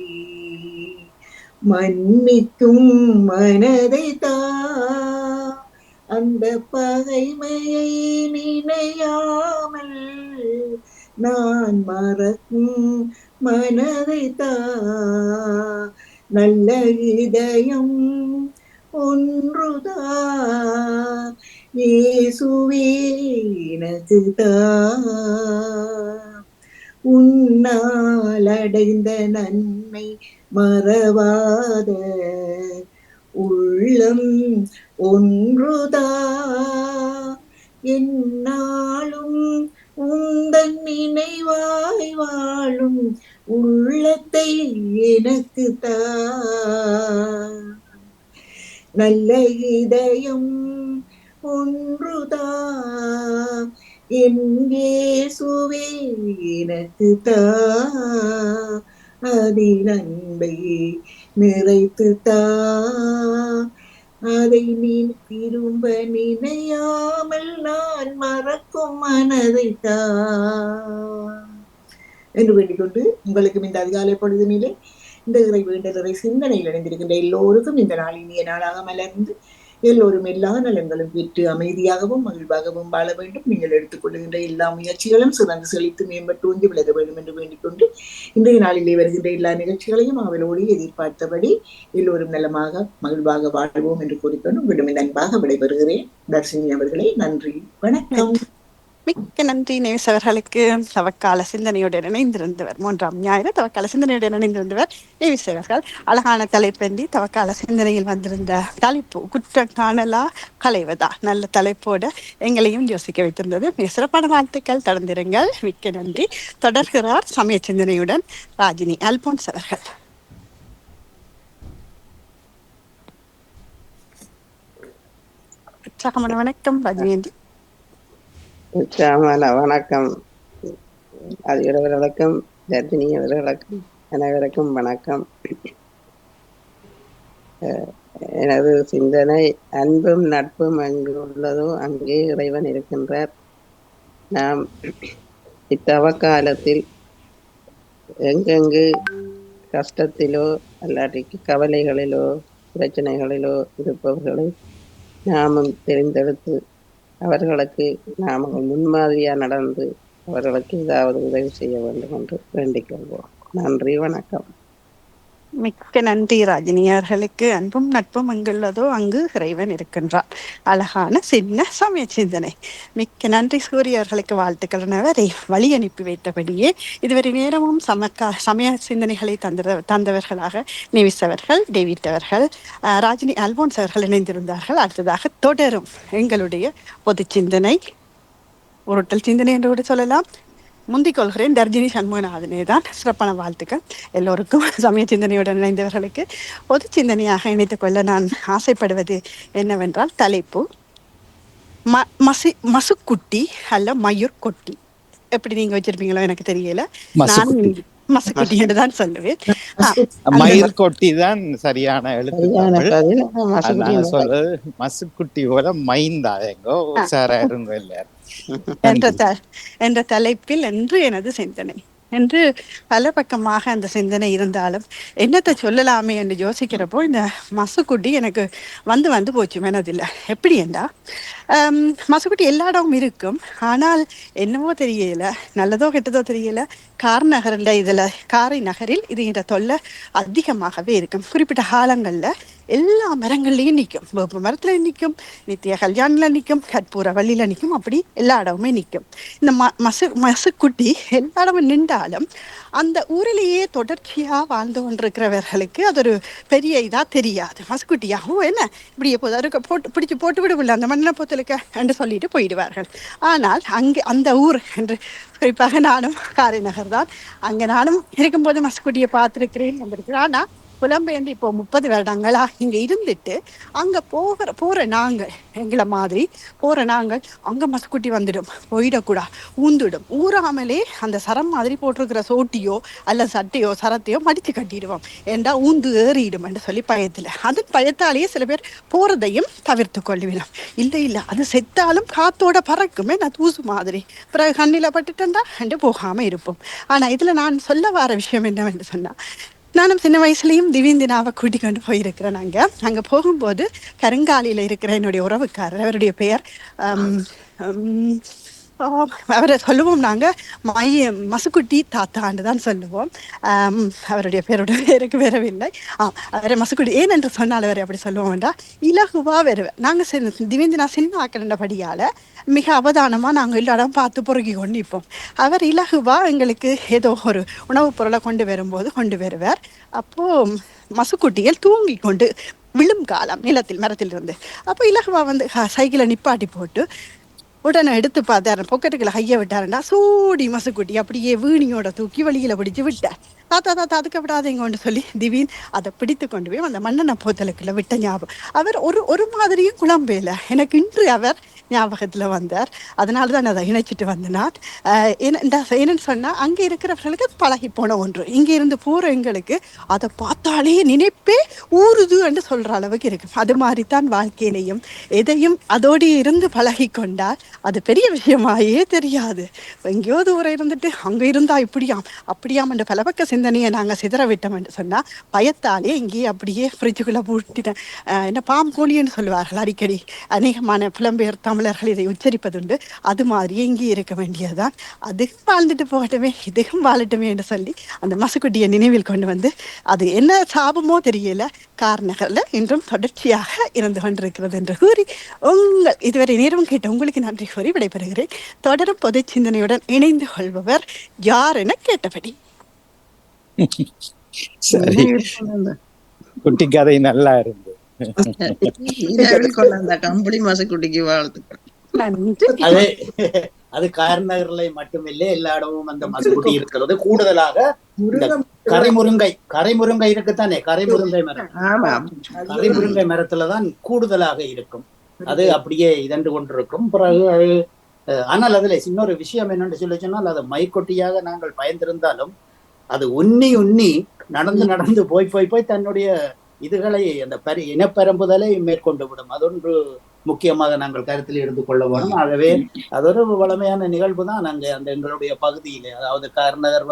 மன்னிக்கும் மனதை அந்த பகைமையை நினையாமல் நான் மறக்கும் மனதை நல்ல இதயம் ஒன்றுதான் இயேசுவே எனக்கு உன்னால் அடைந்த நன்மை மறவாத உள்ளம் ஒன்றுதான் என்னாலும் உந்தன் நினைவாய் வாழும் உள்ளத்தை எனக்கு நல்ல இதயம் ஒன்றுதான் என் இயேசுவே எனக்கு அதில் அன்பை நிறைத்து அதை நீ திரும்ப நினையாமல் நான் மறக்கும் மனதை என்று வேண்டிக்கொண்டு உங்களுக்கும் இந்த அதிகாலை பொழுதினிலே இந்த இறை வேண்டலரை சிந்தனையில் இணைந்திருக்கின்ற எல்லோருக்கும் இந்த நாள் இனிய நாளாக மலர்ந்து எல்லோரும் எல்லா நலன்களும் பெற்று அமைதியாகவும் மகிழ்வாகவும் வாழ வேண்டும். நீங்கள் எடுத்துக்கொள்கின்ற எல்லா முயற்சிகளும் சிறந்து செழித்து மேம்பட்டு ஓங்கி விளங்க வேண்டும் என்று வேண்டிக் கொண்டு இன்றைய நாளிலே வருகின்ற எல்லா நிகழ்ச்சிகளையும் அவளோடு எதிர்பார்த்தபடி எல்லோரும் நலமாக மகிழ்வாக வாழ்வோம் என்று கூறிக்கொண்டு உங்களிடம் அன்பாக விடைபெறுகிறேன். தர்ஷினி அவர்களே, நன்றி, வணக்கம். மிக்க நன்றி நேவிசவர்களுக்கு. தவக்கால சிந்தனையுடன் இணைந்திருந்தவர் 3ஆம் ஞாயிறு தவக்கால சிந்தனையுடன் இணைந்திருந்தவர் நேவிசவர்கள். அழகான தலைப்பெண்டி தவக்கால சிந்தனையில் வந்திருந்த தலைப்பு குற்றம் காணலா களைவதா, நல்ல தலைப்போட எங்களையும் யோசிக்க வைத்திருந்தது. மிக சிறப்பான வாழ்த்துக்கள், தொடர்ந்திருங்கள். மிக்க நன்றி. தொடர்கிறார் சமய சிந்தனையுடன் ராஜினி அல்போன்ஸ் அவர்கள். உற்சாகமான வணக்கம் ராஜினி. வணக்கம் அதிகவர்களுக்கும் தர்ஜினி அவர்களுக்கும் அனைவருக்கும் வணக்கம். எனது சிந்தனை அன்பும் நட்பும் அங்கு உள்ளதோ அங்கே இறைவன் இருக்கின்றார். நாம் இத்தவ காலத்தில் எங்கெங்கு கஷ்டத்திலோ அல்லாட்டிக்கு கவலைகளிலோ பிரச்சனைகளிலோ இருப்பவர்களை நாமும் தெரிந்தெடுத்து அவர்களுக்கு நாம் முன்மாதிரியாக நடந்து அவர்களுக்கு ஏதாவது உதவி செய்ய வேண்டும் என்று வேண்டிக் கொள்வோம். நன்றி, வணக்கம். மிக்க நன்றி ராஜினியர்களுக்கு. அன்பும் நட்பும் அங்குள்ளதோ அங்கு இறைவன் இருக்கின்றார். அழகான சின்ன சமய சிந்தனை. மிக்க நன்றி சூரியர்களுக்கு வாழ்த்துக்கள். வரை வழி அனுப்பி வைத்தபடியே இதுவரை நேரமும் சமய சிந்தனைகளை தந்தவர்களாக நேவிசவர்கள், டேவிட் அவர்கள், ராஜினி அல்போன்ஸ் அவர்கள் இணைந்திருந்தார்கள். அடுத்ததாக தொடரும் எங்களுடைய பொது சிந்தனை, உருட்டல் சிந்தனை என்று கூட சொல்லலாம். முந்திக் கொள்கிறேன். தர்ஜினி சண்முகநாதனே தான். சிறப்பான வாழ்த்துக்கள் எல்லோருக்கும். சமய சிந்தனையுடன் இணைந்தவர்களுக்கு பொது சிந்தனையாக இணைத்துக் கொள்ள நான் ஆசைப்படுவது என்னவென்றால் தலைப்பு மசுக்குட்டி அல்ல மயூர் கொட்டி. எப்படி நீங்க வச்சிருப்பீங்களோ எனக்கு தெரியல. நான் மசுக்குட்டி. மசுக்குட்டி என்று தான் சொல்லுவேன். ஆ, மயில் கொட்டி தான் சரியான எழுத்து சரியான தமிழ். பதில் அது மசுகுட்டி நாங்க சொல்றது மசுக்குட்டி போல மைந்தா எங்கோ உஷாரா இருங்க எல்லாரும். என்ற நன்றி. என்ற தலைப்பில் என்று எனது சிந்தனை என்று பல பக்கமாக அந்த சிந்தனை இருந்தாலும் என்னத்தை சொல்லலாமே என்று யோசிக்கிறப்போ இந்த மசுக்குட்டி எனக்கு வந்து வந்து போச்சு மனதில். எப்படி என்றா மசுக்குட்டி எல்லா இடமும் இருக்கும். ஆனால் என்னவோ தெரியல, நல்லதோ கெட்டதோ தெரியல, கார் நகரில் இதில் காரை நகரில் இது என்ற தொல்லை அதிகமாகவே இருக்கும். குறிப்பிட்ட காலங்களில் எல்லா மரங்கள்லையும் நிற்கும். வேப்ப மரத்தில் நிற்கும், நித்திய கல்யாணில் நிற்கும், கற்பூர வள்ளியில் நிற்கும், அப்படி எல்லா இடமுமே நிற்கும். இந்த மசுக்குட்டி எல்லா இடமும் நின்றாலும் அந்த ஊரிலேயே தொடர்ச்சியாக வாழ்ந்து கொண்டிருக்கிறவர்களுக்கு அது ஒரு பெரிய இதாக தெரியாது. மசுக்குட்டியாகவும் என்ன இப்படி எப்போது அதுக்கு பிடிச்சி போட்டு விடவில்லை அந்த மண்ணை பொத்தலுக்க என்று சொல்லிட்டு போயிடுவார்கள். ஆனால் அங்கே அந்த ஊர் என்று குறிப்பாக நானும் காரை நகர் தான், அங்கே நானும் இருக்கும்போது மசுக்குட்டியை பார்த்துருக்கிறேன், வந்திருக்கிறேன். ஆனால் புலம்பெயர்ந்து இப்போ 30 வருடங்களா இங்கே இருந்துட்டு அங்கே போகிற நாங்கள் எங்களை மாதிரி போகிற நாங்கள் அங்கே மசுக்குட்டி வந்துடும், போயிடக்கூடாது, ஊந்துடும். ஊறாமலே அந்த சரம் மாதிரி போட்டிருக்கிற சோட்டியோ அல்ல சட்டையோ சரத்தையோ மடித்து கட்டிடுவோம், ஏண்டா ஊந்து ஏறிடும் என்று சொல்லி பயத்தில். அது பயத்தாலேயே சில பேர் போகிறதையும் தவிர்த்து கொள்ளுவிடும். இல்லை அது செத்தாலும் காத்தோட பறக்குமே, நான் தூசு மாதிரி பிறகு கண்ணில் பட்டுட்டா என்று போகாமல் இருப்போம். ஆனால் இதில் நான் சொல்ல வர விஷயம் என்னவென்று சொன்னால், நானும் சின்ன வயசுலேயும் திடீர்னு கூட்டி கொண்டு போயிருக்கிறேன். அங்கே போகும்போது கருங்காலியில் இருக்கிற என்னுடைய உறவுக்காரர், அவருடைய பெயர் அவரை சொல்லுவோம் நாங்கள் மசுக்குட்டி தாத்தான்னு தான் சொல்லுவோம். அவருடைய பேருக்கு வரவில்லை. அவரை மசுக்குட்டி ஏனென்று சொன்னால் அவரை அப்படி சொல்லுவோம்டா இலகுவாக வருவேன். நாங்கள் திடீர்னு நான் சின்ன ஆக்கினபடியால் மிக அவதானமாக நாங்கள் எல்லா இடம் பார்த்து பொறுக்கி கொண்டு நிற்போம். அவர் இலகுவாக எங்களுக்கு ஏதோ ஒரு உணவுப் பொருளை கொண்டு வருவார். அப்போது மசுக்குட்டிகள் தூங்கி கொண்டு விழும் காலம் மரத்தில் இருந்து. அப்போ இலகுவா வந்து சைக்கிளை நிப்பாட்டி போட்டு உடனே எடுத்து பார்த்தாரு, பொக்கெட்டுக்குள்ள கையை விட்டாருண்டா சூடி மசுக்குட்டி அப்படியே வீணியோட தூக்கி வழியில பிடிச்சு விட்டார். தாத்தா அதுக்கு விடாதீங்கன்னு சொல்லி திடீர்னு அதை பிடித்து கொண்டு போய் அந்த மண்ணெண்ண போத்தலுக்குள்ள விட்ட ஞாபகம். அவர் ஒரு மாதிரியும் குழம்பேல எனக்கு இன்று அவர் ஞாபகத்தில் வந்தார். அதனால தான் அதை இணைச்சிட்டு வந்தேன். என்னன்னு சொன்னால் அங்கே இருக்கிறவர்களுக்கு பழகி போன ஒன்று, இங்கே இருந்து போகிற எங்களுக்கு அதை பார்த்தாலே நினைப்பே ஊறுது என்று சொல்கிற அளவுக்கு இருக்கு. அது மாதிரி தான் வாழ்க்கையிலையும் எதையும் அதோடு இருந்து பழகி கொண்டால் அது பெரிய விஷயமாயே தெரியாது. எங்கேயோ தூரம் இருந்துட்டு அங்கே இருந்தால் அப்படியாம் என்ற பல பக்க சிந்தனையை நாங்கள் சிதற விட்டோம் என்று சொன்னால் பயத்தாலே இங்கேயே அப்படியே ஃப்ரிட்ஜுக்குள்ளே பூட்டிட்டேன். என்ன பாம் கோழின்னு சொல்லுவார்கள் அடிக்கடி, அநேகமான புலம்பெயர் தமிழர்கள் இதை உச்சரிப்பதுண்டு. அது மாதிரியே இங்கே இருக்க வேண்டியதுதான். அதுவும் வாழ்ந்துட்டு போகட்டுமே, இதுவும் வாழட்டுமே என்று சொல்லி அந்த மசுக்குட்டியை நினைவில் கொண்டு வந்து, அது என்ன சாபமோ தெரியல, கார்நகரில் இன்றும் தொடர்ச்சியாக இருந்து கொண்டிருக்கிறது என்று கூறி உங்கள் இதுவரை நேரம் கேட்ட உங்களுக்கு நன்றி கூறி விடைபெறுகிறேன். தொடரும் பொது சிந்தனையுடன் இணைந்து கொள்பவர் யார் என கேட்டபடி. சரி, குட்டி கதை நல்லா இருந்து. கம்பளி மசுக்குட்டிக்கு வாழ்த்துக்கள். அது கார்நகர்ல மட்டுமில்லை, எல்லா இடமும் அந்த மசுக்குட்டி இருக்கிறது. கூடுதலாக கரைமுருங்கை இருக்குத்தானே, கரைமுருங்கை மரத்துலதான் கூடுதலாக இருக்கும். அது அப்படியே இதன்று கொண்டிருக்கும். பிறகு அது ஆனால் அதுல இன்னொரு விஷயம் என்னன்னு சொல்லி சொன்னால், அது மைக்கொட்டியாக நாங்கள் பயந்திருந்தாலும் அது உன்னி நடந்து போய் தன்னுடைய இதுகளை அந்த இனப்பெரும்புதலை மேற்கொண்டு விடும். அதொன்று முக்கியமாக நாங்கள் கருத்தில் எடுத்து கொள்ள வேணும். ஆகவே அது ஒரு வளமையான நிகழ்வு தான். நாங்கள் அந்த எங்களுடைய பகுதியிலே, அதாவது கார்நகர்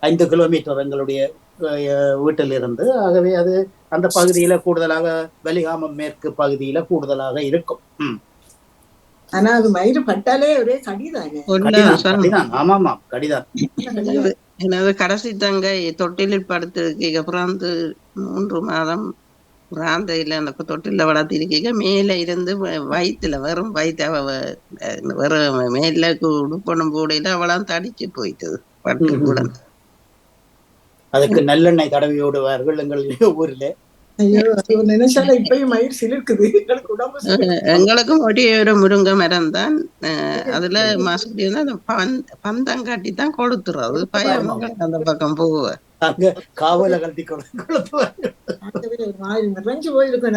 5 கிலோமீட்டர் எங்களுடைய வீட்டில் இருந்து. ஆகவே அது அந்த பகுதியில கூடுதலாக வெளிகாமம் மேற்கு பகுதியில கூடுதலாக இருக்கும். ஆனா அது மயிறு பட்டாலே ஒரே கடிதானே. ஆமாமா, கடிதான். எனது கடைசி தங்கை தொட்டிலில் படுத்திருக்கீங்க. பிறந்து 3 மாதம் பிராந்தையில அந்த தொட்டில வளர்த்திருக்கீங்க. மேல இருந்து வயிற்றுல வெறும் மேல உடுப்பணும் கூடையில அவளாம் தடிச்சு போயிட்டது பட்டு கூட. அதுக்கு நல்லெண்ணெய் தடவி விடுவார்கள் எங்கள் ஊர்ல. நினைச்சால இப்பயும் மயிர் சிலிர்க்குது. எங்களுக்கும் ஒரு முருங்கை மரம் தான். அதுல மாசுக்குட்டி பந்தம் காட்டி தான் கொளுத்துறது. பயம் அந்த பக்கம் போவேன். அங்க காவல கட்டி நிறைஞ்சு போயிருக்கும்.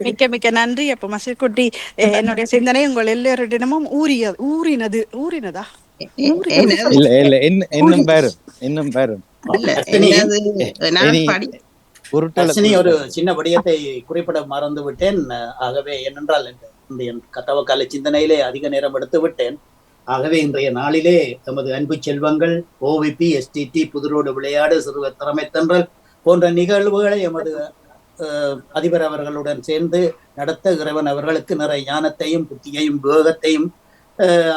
மிக்க மிக்க நன்றி. அப்ப மசில்குட்டி, என்னுடைய சிந்தனை உங்கள் எல்லோரிடமும் ஊறினதா ஊறினது என்னது இல்ல சொல்லுங்க. இல்ல இன்னும் ஊறி- பேரும் இன்னும் பேரும் இல்ல தர்ஷினி, என்னது நான் இனி படி உருட்டல தர்ஷினி, ஒரு சின்ன விடயத்தை குறிப்பிட மறந்து விட்டேன். ஆகவே ஏனென்றால் இந்த என் கதவக்கால சிந்தனையிலே அதிக நேரம் எடுத்து விட்டேன். ஆகவே இன்றைய நாளிலே எமது அன்பு செல்வங்கள் ஓவிபி, எஸ்டிடி, புதுரோடு விளையாடு, சிறுவர் திறமைத்தன்றல் போன்ற நிகழ்வுகளை எமது அதிபர் அவர்களுடன் சேர்ந்து நடத்த இறைவன் அவர்களுக்கு நிறைய ஞானத்தையும் புத்தியையும் விவேகத்தையும்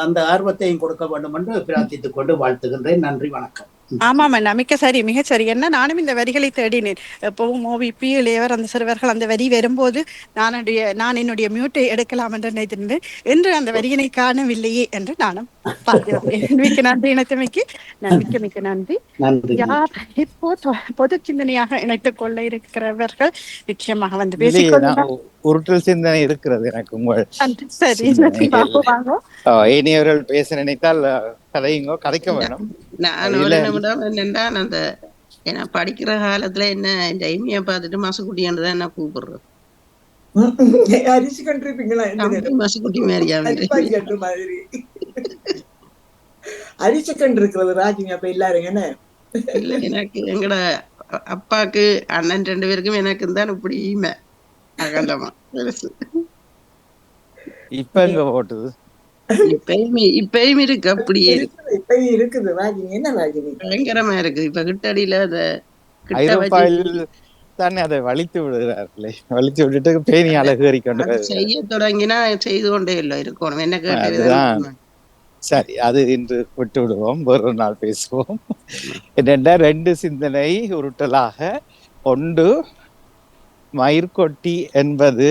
அந்த ஆர்வத்தையும் கொடுக்க வேண்டும் என்று பிரார்த்தித்துக் கொண்டு வாழ்த்துகின்றேன். நன்றி, வணக்கம். ஆமாம் அண்ணா, மிகச்சரி. என்ன நானும் இந்த வரிகளை தேடினேன். எப்பவும் ஓவிபி இளையவர் அந்த சிறுவர்கள் அந்த வரி வரும்போது நான் என்னுடைய மியூட்டை எடுக்கலாம் என்று நினைத்திருந்தேன். என்று அந்த வரியினை காணவில்லையே என்று நானும் பார்த்தேன். மிக்க நன்றி இணைத்தமைக்கு. மிக்க நன்றி. நன்றி. யார் இப்போ பொது சிந்தனையாக இணைத்துக் கொள்ள இருக்கிறவர்கள் நிச்சயமாக வந்து இல்லையே, பேசிக்கொள்ள. உருட்டல் சிந்தனை இருக்கிறது எனக்கு உங்கள் சரி, வாங்க. இனியவர்கள் பேச நினைத்தால் கதைக்க வேணும். நான் ஒரு நிமிடம் என்னண்டா, அந்த ஏன்னா படிக்கிற காலத்துல என்ன இந்த இமைய பார்த்துட்டு மசக்குட்டின்னு தான் என்ன கூப்பிடுறது. அரிசி கண்டிருப்பீங்களா? மசக்குட்டி மாதிரியா மாதிரி அரிசி கண்டு இருக்கிறது ராஜினி. அப்ப எல்லாரும் என்ன இல்ல, எனக்கு எங்கட அப்பாக்கு அண்ணன் 2 பேருக்கும் எனக்கு தான் இப்படி ஈமை அகலமா பெருசு. இப்ப எங்க போட்டுது? இப்பயும் இருக்கு, அப்படியே இப்பயும் இருக்குது ராஜினி. என்ன ராஜினி பயங்கரமா இருக்கு. இப்ப கிட்டடியில அத ஐரோப்பாவில் தானே அதை வலித்து விடுகிறார்களே, வலித்து விட்டுட்டு பேணி அழகு கொண்டு செய்ய தொடங்கினா செய்து கொண்டே இல்லை இருக்கணும். என்ன கேட்டது? சரி, அது இன்று விட்டு விடுவோம், ஒரு நாள் பேசுவோம். என்னென்ன 2 சிந்தனை உருட்டலாக. ஒன்று, மயிர்கொட்டி என்பது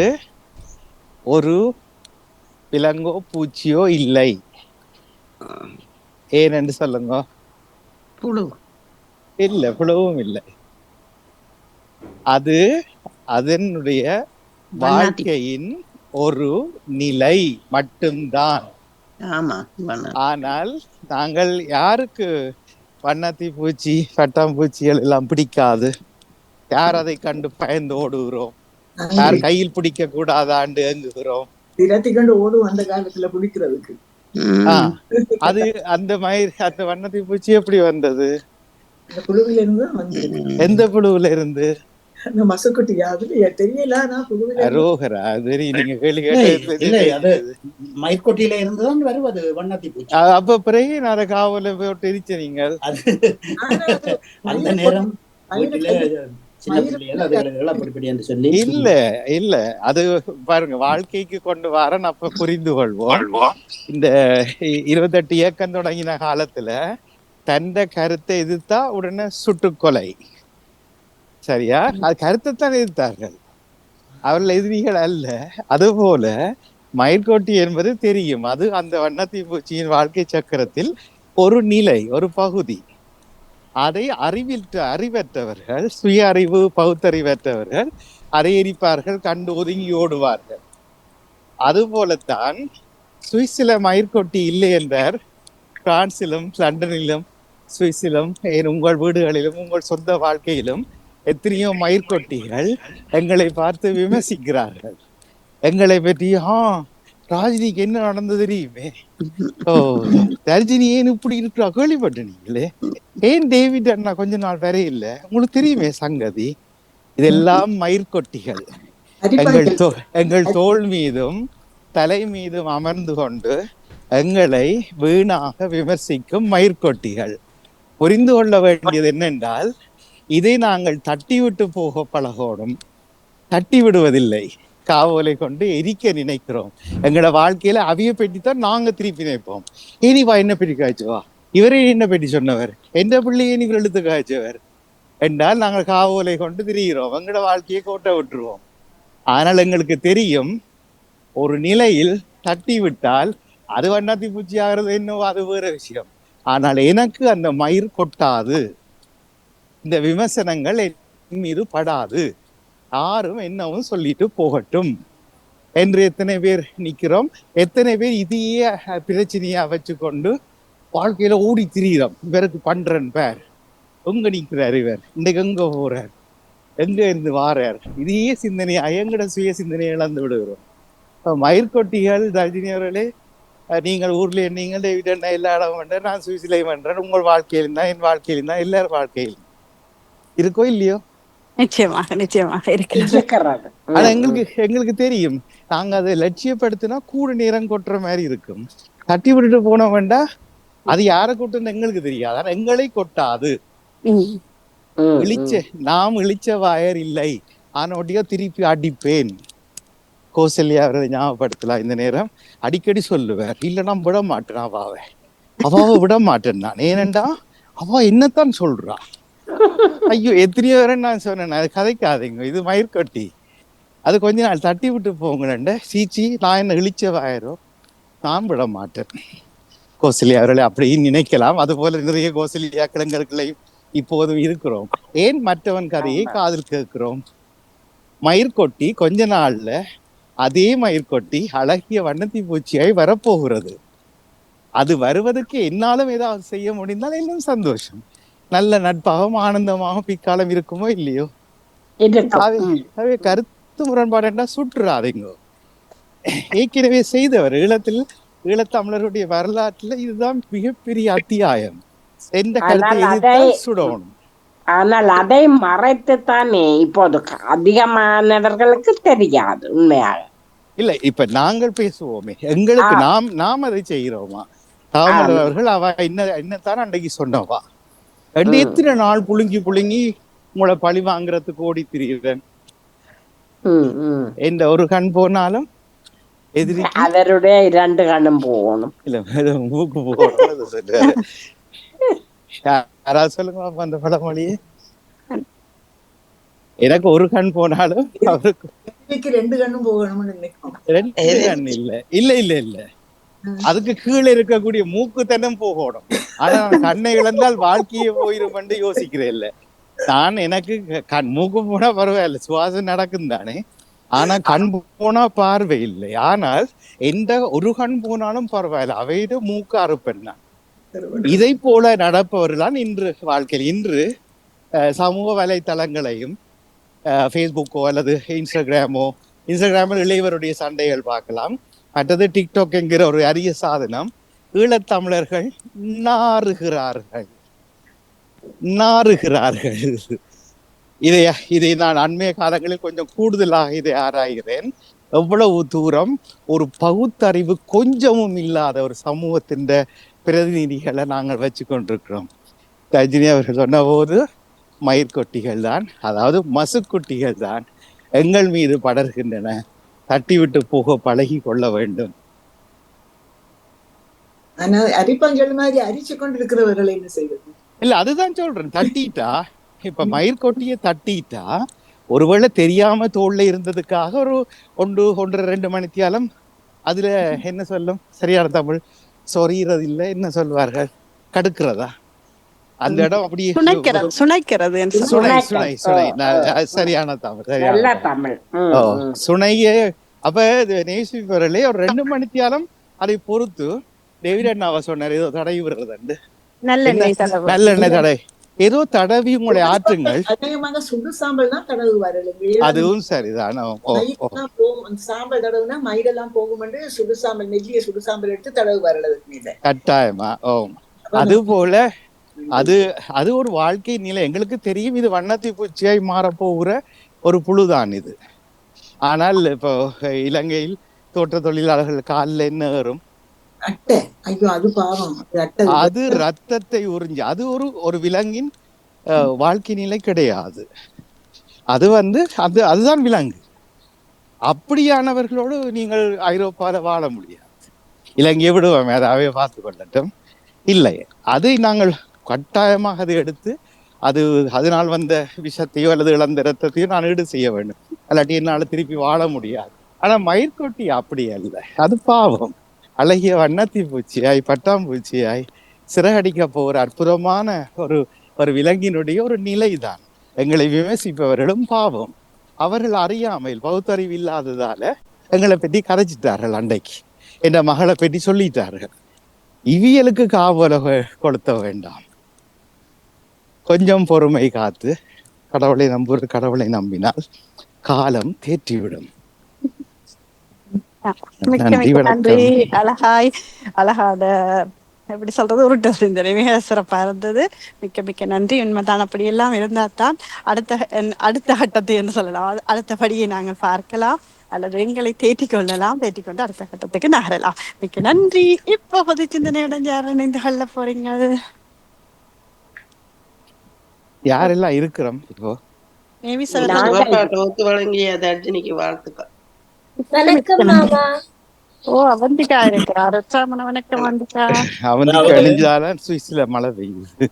ஒரு விலங்கோ பூச்சியோ இல்லை. ஏனென்று சொல்லுங்க. புழு இல்ல, புழுவும் இல்லை. அது அதனுடைய வாழ்க்கையின் ஒரு நிலை மட்டும்தான். ஆமா. ஆனால் நாங்கள் யாருக்கு வண்ணத்தி பூச்சி பட்டாம்பூச்சிகள் எல்லாம் பிடிக்காது? யார் அதை கண்டு பயந்து ஓடுகிறோம்? யார் கையில் பிடிக்க கூடாதாண்டு ஏங்குகிறோம்? திரட்டிக்கொண்டு ஓடும் அந்த காலத்துல பிடிக்கிறதுக்கு. அது அந்த வண்ணத்தி பூச்சி எப்படி வந்தது? புழுவில இருந்து வந்து. எந்த புழுவுல இருந்து? அந்த மசக்குட்டி அதுல தெரியல. அரோகரா, சரி, நீங்க கேள்வி கேட்டது மயிர்கொட்டியில இருந்துதான் வருவது வண்ணத்தி பூச்சி. அப்ப பிறகு நான் காவல போட்டு எரிச்ச நீங்கள் அந்த நேரம் இல்ல இல்ல, அது பாருங்க, வாழ்க்கைக்கு கொண்டு வரன் அப்ப புரிந்து கொள்வோம். இந்த 28 இயக்கம் தொடங்கின காலத்துல தந்த கருத்தை எதிர்த்தா உடனே சுட்டுக்கொலை. சரியா? அது கருத்தை தான் எதிர்த்தார்கள், அவர்கள் எதிரிகள் அல்ல. அதுபோல மயிர்கொட்டி என்பது தெரியும், அது அந்த வண்ணத்தி பூச்சியின் வாழ்க்கை சக்கரத்தில் ஒரு நிலை, ஒரு பகுதி. அதை அறிவற்றவர்கள், சுய அறிவு பகுத்தறிவற்றவர்கள் அதை எரிப்பார்கள், கண்டு ஒதுங்கி ஓடுவார்கள். அதுபோலத்தான் சுவிஸில மயிர்கொட்டி இல்லை என்றார், பிரான்சிலும் லண்டனிலும் சுவிஸிலும் உங்கள் வீடுகளிலும் உங்கள் சொந்த வாழ்க்கையிலும் எத்தனையோ மயிர்கொட்டிகள் எங்களை பார்த்து விமர்சிக்கிறார்கள். எங்களை பற்றி ராஜினிக்கு என்ன நடந்தது தெரியுமே, ரஜினி ஏன் இப்படி இருக்கிறா கேள்விப்பட்ட நீங்களே, ஏன் டேவிட் அண்ணா கொஞ்ச நாள் வரை இல்லை, உங்களுக்கு தெரியுமே சங்கதி. இதெல்லாம் மயிர்கொட்டிகள் எங்கள் தோள் மீதும் தலை மீதும் அமர்ந்து கொண்டு எங்களை வீணாக விமர்சிக்கும் மயிர்கொட்டிகள். புரிந்து கொள்ள வேண்டியது என்னென்றால், இதை நாங்கள் தட்டிவிட்டு போக பழகோடும். தட்டி விடுவதில்லை, காவலை கொண்டு எரிக்க நினைக்கிறோம். எங்களோட வாழ்க்கையில அவிய பெட்டித்தான் நாங்க திருப்பி நினைப்போம். இனிவா என்ன பெட்டி காய்ச்சுவா, இவரே என்ன பெட்டி சொன்னவர், எந்த பிள்ளையை இவர் எழுத்து காய்ச்சவர் என்றால் நாங்கள் காவலை கொண்டு திரிகிறோம், எங்களோட வாழ்க்கையை கோட்டை விட்டுருவோம். ஆனால் எங்களுக்கு தெரியும், ஒரு நிலையில் தட்டி விட்டால் அது வண்ணாத்தி பூச்சி ஆகிறது என்னவோ அது வேற விஷயம். ஆனால் எனக்கு அந்த மயிர் கொட்டாது, இந்த விமர்சனங்கள் என் மீது படாது, யாரும் என்னவும் சொல்லிட்டு போகட்டும் என்று எத்தனை பேர் நிக்கிறோம். எத்தனை பேர் இதையே பிரச்சனையா வச்சு கொண்டு வாழ்க்கையில ஓடி திரிகிறோம். இவருக்கு பண்றேன் பேர், எங்க நிக்கிறார், இவர் இன்னைக்கு எங்க போறார் எங்க இருந்து வாரார்? இதையே சிந்தனையா எங்கட சுய சிந்தனையை இழந்து விடுகிறோம். மயிர்கொட்டிகள் ரஜினி அவர்களே, நீங்கள் ஊர்ல நீங்கள் டேவிட் எல்லா இடம் பண்றேன், நான் சுவிசிலை பண்றேன். உங்கள் வாழ்க்கையில் தான் என் வாழ்க்கையில் தான் எல்லாரும் வாழ்க்கையில் இருக்கோ இல்லையோ? நிச்சயமாக நிச்சயமாக இருக்கிறது. இருக்கிறது. ஆனா எங்களுக்கு தெரியும், நாங்க அதை லட்சியப்படுத்தினா கூட நேரம் கொட்டுற மாதிரி இருக்கும். தட்டி விட்டுட்டு போன வேண்டா, அது யாரை கொட்டுன்னு எங்களுக்கு தெரியாது. ஆனா எங்களை கொட்டாது. நாம் இழிச்ச வாயர் இல்லை, ஆனோட்டியோ திருப்பி அடிப்பேன். கௌசல்யா அவரை ஞாபகப்படுத்தலாம். இந்த நேரம் அடிக்கடி சொல்லுவார், இல்லைன்னா விட மாட்டேன் அவாவை விட மாட்டேன் நான். ஏனண்டா அவ என்னத்தான் சொல்றா. ஐயோ எத்தனையோ வரை நான் சொன்னேன், அது கதைக்காதீங்க, இது மயிர்கொட்டி, அது கொஞ்ச நாள் தட்டி விட்டு போங்களேன். சீச்சி, நான் என்ன இழிச்ச வாயரோ, நான் விட மாட்டேன். கௌசல்யா அவர்களை அப்படியும் நினைக்கலாம். அது போல நிறைய கௌசல்யா கிழங்கர்களையும் இப்போதும் இருக்கிறோம். ஏன் மற்றவன் கதையை காதில் கேட்கிறோம்? மயிர்கொட்டி கொஞ்ச நாள்ல அதே மயிர்கொட்டி அழகிய வண்ணத்தி பூச்சியாய் வரப்போகிறது. அது வருவதற்கு என்னாலும் ஏதாவது செய்ய முடிந்தால் இன்னும் சந்தோஷம். நல்ல நட்பாகவும் ஆனந்தமாகவும் பிக்காலம் இருக்குமோ இல்லையோ? அவை கருத்து முரண்பாடு என்றா சுற்றுறாதீங்க. ஏற்கனவே செய்தவர் ஈழத்தமிழருடைய வரலாற்றுல இதுதான் மிகப்பெரிய அத்தியாயம். எந்த கருத்தை சுடணும். ஆனால் அதை மறைத்துத்தானே இப்போது அதிகமானவர்களுக்கு தெரியாது. உண்மையாக இல்ல, இப்ப நாங்கள் பேசுவோமே, எங்களுக்கு நாம் அதை செய்கிறோமா? தாமரை அவர்கள் அவ என்னத்தான் அன்றைக்கு சொன்னவா? எத்தனை நாள் புழுங்கி உங்களை பழி வாங்குறதுக்கு ஓடி திரியுறேன். எந்த ஒரு கண் போனாலும் எதிரி அவருடைய 2 கண்ணும் போகணும். இல்ல மூக்கு போகணும். யாராவது சொல்லுங்க அந்த பழமொழியே. எனக்கு ஒரு கண் போனாலும் அவருக்கு 2 கண்ணும் போகணும்னு நினைக்கும். 2 கண் இல்ல அதுக்கு கீழே இருக்கக்கூடிய மூக்கு தன்னும் போகணும். ஆனா கண்ணை இழந்தால் வாழ்க்கையே போயிரும் என்று யோசிக்கிறேன். இல்ல, நான் எனக்கு மூக்கு போனா பரவாயில்ல, சுவாசம் நடக்கும் தானே. ஆனா கண் போனா பார்வை இல்லை. ஆனால் எந்த ஒரு கண் போனாலும் பரவாயில்ல, அவையிட மூக்கு அறுப்பேன் நான். இதை போல நடப்பவர்கள்தான் இன்று வாழ்க்கையில். இன்று சமூக வலைத்தளங்களையும் ஃபேஸ்புக்கோ அல்லது இன்ஸ்டாகிராமில் இளையவருடைய சண்டைகள் பார்க்கலாம். மற்றது டிக்டாக் என்கிற ஒரு அரிய சாதனம். ஈழத்தமிழர்கள் நாறுகிறார்கள். இதை நான் அண்மைய காலங்களில் கொஞ்சம் கூடுதலாக இதை ஆராய்கிறேன். எவ்வளவு தூரம் ஒரு பகுத்தறிவு கொஞ்சமும் இல்லாத ஒரு சமூகத்தின் பிரதிநிதிகளை நாங்கள் வச்சு கொண்டிருக்கிறோம். ரஜினி அவர்கள் சொன்ன போது மயிர்கொட்டிகள் தான், அதாவது மசுக்குட்டிகள் தான் எங்கள் மீது படர்கின்றன. தட்டி விட்டு போக பழகி கொள்ள வேண்டும். ஆனா அரிப்பஞ்சல் மாதிரி அரிச்சு கொண்டிருக்கிறவர்கள் என்ன செய்வது? இல்ல, அதுதான் சொல்றேன். தட்டிட்டா, இப்ப மயிர்கொட்டியை தட்டிட்டா, ஒருவேளை தெரியாம தோல்ல இருந்ததுக்காக ஒரு 1-1.5 மணித்தியாலம் அதுல என்ன சொல்லும் சரியான தமிழ், சொறிகிறது இல்ல, என்ன சொல்வார்கள், கடுக்கிறதா, அந்த இடம் அப்படியே சுனைக்கிறது. சரியான தமிழ். சுனையே. அப்ப நேசிப்பவர்களே ஒரு 2 மணித்தியாலம் அதை பொறுத்து டேவிட் அண்ணாவா சொன்னார், ஏதோ தடவி விடுறது, நல்லெண்ணெய் தடை, ஏதோ தடவி உங்களை ஆற்றுங்கள். அதிகமாக சுடு சாம்பல் தான் தடவு வரல. அதுவும் சரிதான். சாம்பல் தடவுனா மயிரெல்லாம் போகும் என்று சுடு சாம்பல், நெல்லிய சுடு சாம்பல் எடுத்து தடவு வரல கட்டாயமா. அது போல அது ஒரு வாழ்க்கை நிலை. எங்களுக்கு தெரியும் இது வண்ணத்தி பூச்சியாய் மாறப்போகிற ஒரு புழுதான் இது. ஆனால் இப்போ இலங்கையில் தோட்ட தொழிலாளர்கள் காலில் என்ன ஏறும், அது ரத்தத்தை உறிஞ்சி, அது ஒரு விலங்கின் வாழ்க்கை நிலை கிடையாது. அது அதுதான் விலங்கு. அப்படியானவர்களோடு நீங்கள் ஐரோப்பால வாழ முடியாது. இலங்கையை விடுவோம், அதாவே பார்த்து கொள்ளட்டும். இல்லை, அதை நாங்கள் கட்டாயமாக அதை எடுத்து அதனால் வந்த விஷத்தையோ அல்லது இழந்த ரத்தத்தையோ நான் ஈடு செய்ய வேண்டும். அல்லாட்டி என்னால் திருப்பி வாழ முடியாது. ஆனா மயிர்கொட்டி அப்படி அல்ல. அது பாவம். அழகிய வண்ணத்தி பூச்சியாய், பட்டாம்பூச்சியாய் சிறகடிக்க போகிற அற்புதமான ஒரு விலங்கினுடைய ஒரு நிலைதான். எங்களை விமர்சிப்பவர்களும் பாவம். அவர்கள் அறியாமையில், பகுத்தறிவு இல்லாததால எங்களை பற்றி கதைச்சிட்டார்கள். அன்றைக்கு என்ற மகளை பற்றி சொல்லிட்டார்கள். இவியலுக்கு காவல கொளுத்த வேண்டாம், கொஞ்சம் பொறுமை காத்து கடவுளை நம்புவது கடவுளை நம்பினால் காலம் தேற்றிவிடும். மிக்க நன்றி, மிக்க நன்றி. வணக்கம். அழகான எப்படி சொல்றது, உருட்ட சிந்தனை மிக சிறப்பா இருந்தது. மிக்க மிக்க நன்றி. உண்மைதான், அப்படி எல்லாம் இருந்தால் தான் அடுத்த கட்டத்தை என்று சொல்லலாம், அடுத்தபடியை நாங்கள் பார்க்கலாம் அல்லது எங்களை தேற்றிக் கொண்டு அடுத்த கட்டத்துக்கு நகரலாம். மிக்க நன்றி. இப்போ பொது சிந்தனையுடன் யார் இணைந்து கொள்ள போறீங்க? யாரெல்லாம் இருக்கிறோம் இப்போ? Navy sir. தொகுத்து வழங்கிய தர்ஜினிக்கு வாழ்த்துக்கள். வணக்கம் மாமா. ஓ, அவந்திகா இருக்கிறார். வணக்கம் அவந்திகா. அவந்திகா அழிஞ்சாலும் சுவிஸ்ல மழை பெய்யுது.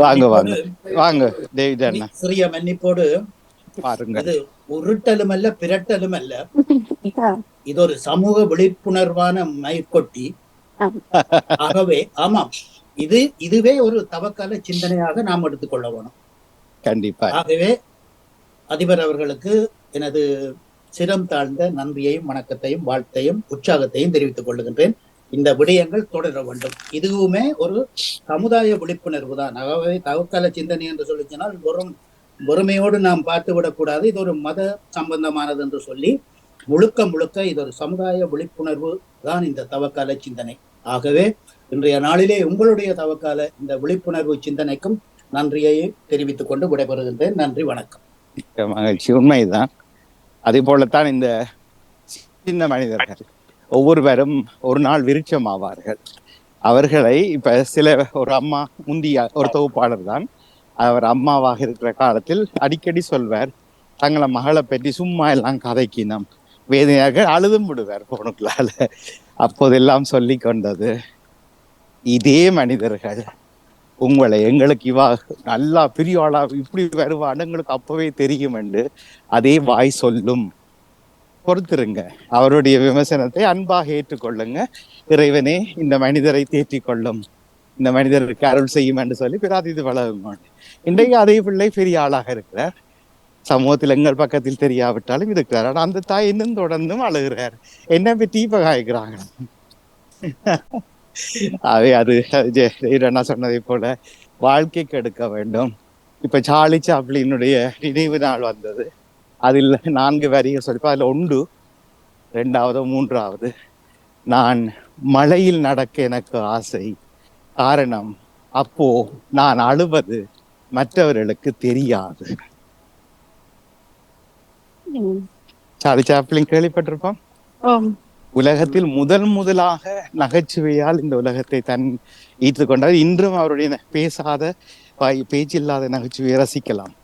வாங்க வாங்க வாங்க டேவிட் அண்ணா. சிறிய மன்னிப்போடு பாருங்க, அது உருட்டலும் அல்ல பிரட்டலும் அல்ல, இது ஒரு சமூக விழிப்புணர்வான மயிர்கொட்டி. ஆகவே ஆமாம், இதுவே ஒரு தவக்கால சிந்தனையாக நாம் எடுத்துக்கொள்ள வேணும். கண்டிப்பா. ஆகவே அதிபர் அவர்களுக்கு எனது சிரம் தாழ்ந்த நன்றியையும் வணக்கத்தையும் வாழ்த்தையும் உற்சாகத்தையும் தெரிவித்துக் கொள்ளுகின்றேன். இந்த விடயங்கள் தொடர வேண்டும். இதுவுமே ஒரு சமுதாய விழிப்புணர்வு தான். ஆகவே தவக்கால சிந்தனை என்று சொல்லிச்சினால் பொறுமையோடு நாம் பார்த்து விடக்கூடாது. இது ஒரு மத சம்பந்தமானது என்று சொல்லி முழுக்க இது ஒரு சமுதாய விழிப்புணர்வு தான் இந்த தவக்கால சிந்தனை. ஆகவே இன்றைய நாளிலே உங்களுடைய தவக்கால இந்த விழிப்புணர்வு சிந்தனைக்கும் நன்றியை தெரிவித்துக் கொண்டு விடைபெறுகின்றேன். நன்றி, வணக்கம். மகிழ்ச்சி. உண்மைதான். அதே போலத்தான் இந்த சின்ன மனிதர்கள் ஒவ்வொருவரும் ஒரு நாள் விருட்சம் ஆவார்கள். அவர்களை இப்ப ஒரு அம்மா முந்திய ஒரு தொகுப்பாளர் தான், அவர் அம்மாவாக இருக்கிற காலத்தில் அடிக்கடி சொல்வார், தங்களை மகளை பற்றி சும்மா எல்லாம் கதைக்கினம் வேதனையாக அழுதும் விடுவார் போனுக்குள்ளால. அப்போதெல்லாம் சொல்லி கொண்டது, இதே மனிதர்கள் உங்களை எங்களுக்கு இவா நல்லா பெரிய ஆளா இப்படி வருவான்னு எங்களுக்கு அப்பவே தெரியும் என்று அதே வாய் சொல்லும். பொறுத்திருங்க, அவருடைய விமர்சனத்தை அன்பாக ஏற்றுக்கொள்ளுங்க. இறைவனே இந்த மனிதரை தேற்றிக் கொள்ளும், இந்த மனிதருக்கு அருள் செய்யும் என்று சொல்லி பிரார்த்தித்து வளரும். இன்றைக்கு அதே பிள்ளை பெரிய ஆளாக இருக்கிறார், சமூகத்தில் எங்கள் பக்கத்தில் தெரியாவிட்டாலும் இருக்கிறார். ஆனால் அந்த தாய் இன்னும் தொடர்ந்தும் அழுகிறார். என்ன பற்றி இப்ப காய்க்கிறாங்க. அது என்ன சொன்னதை போல வாழ்க்கைக்கு எடுக்க வேண்டும். இப்ப சார்லி சாப்ளினுடைய நினைவு நாள் வந்தது. அதில் 4 வரிகள் சொல்லிப்பா, அதுல 1, 2வது 3வது, நான் மழையில் நடக்க எனக்கு ஆசை, காரணம் அப்போ நான் அழுவது மற்றவர்களுக்கு தெரியாது. சார்லி சாப்ளின் கேள்விப்பட்டிருப்போம். உலகத்தில் முதலாக நகைச்சுவையால் இந்த உலகத்தை ஈர்த்து கொண்டார். இன்றும் அவருடைய பேச்சில்லாத நகைச்சுவையை ரசிக்கலாம்.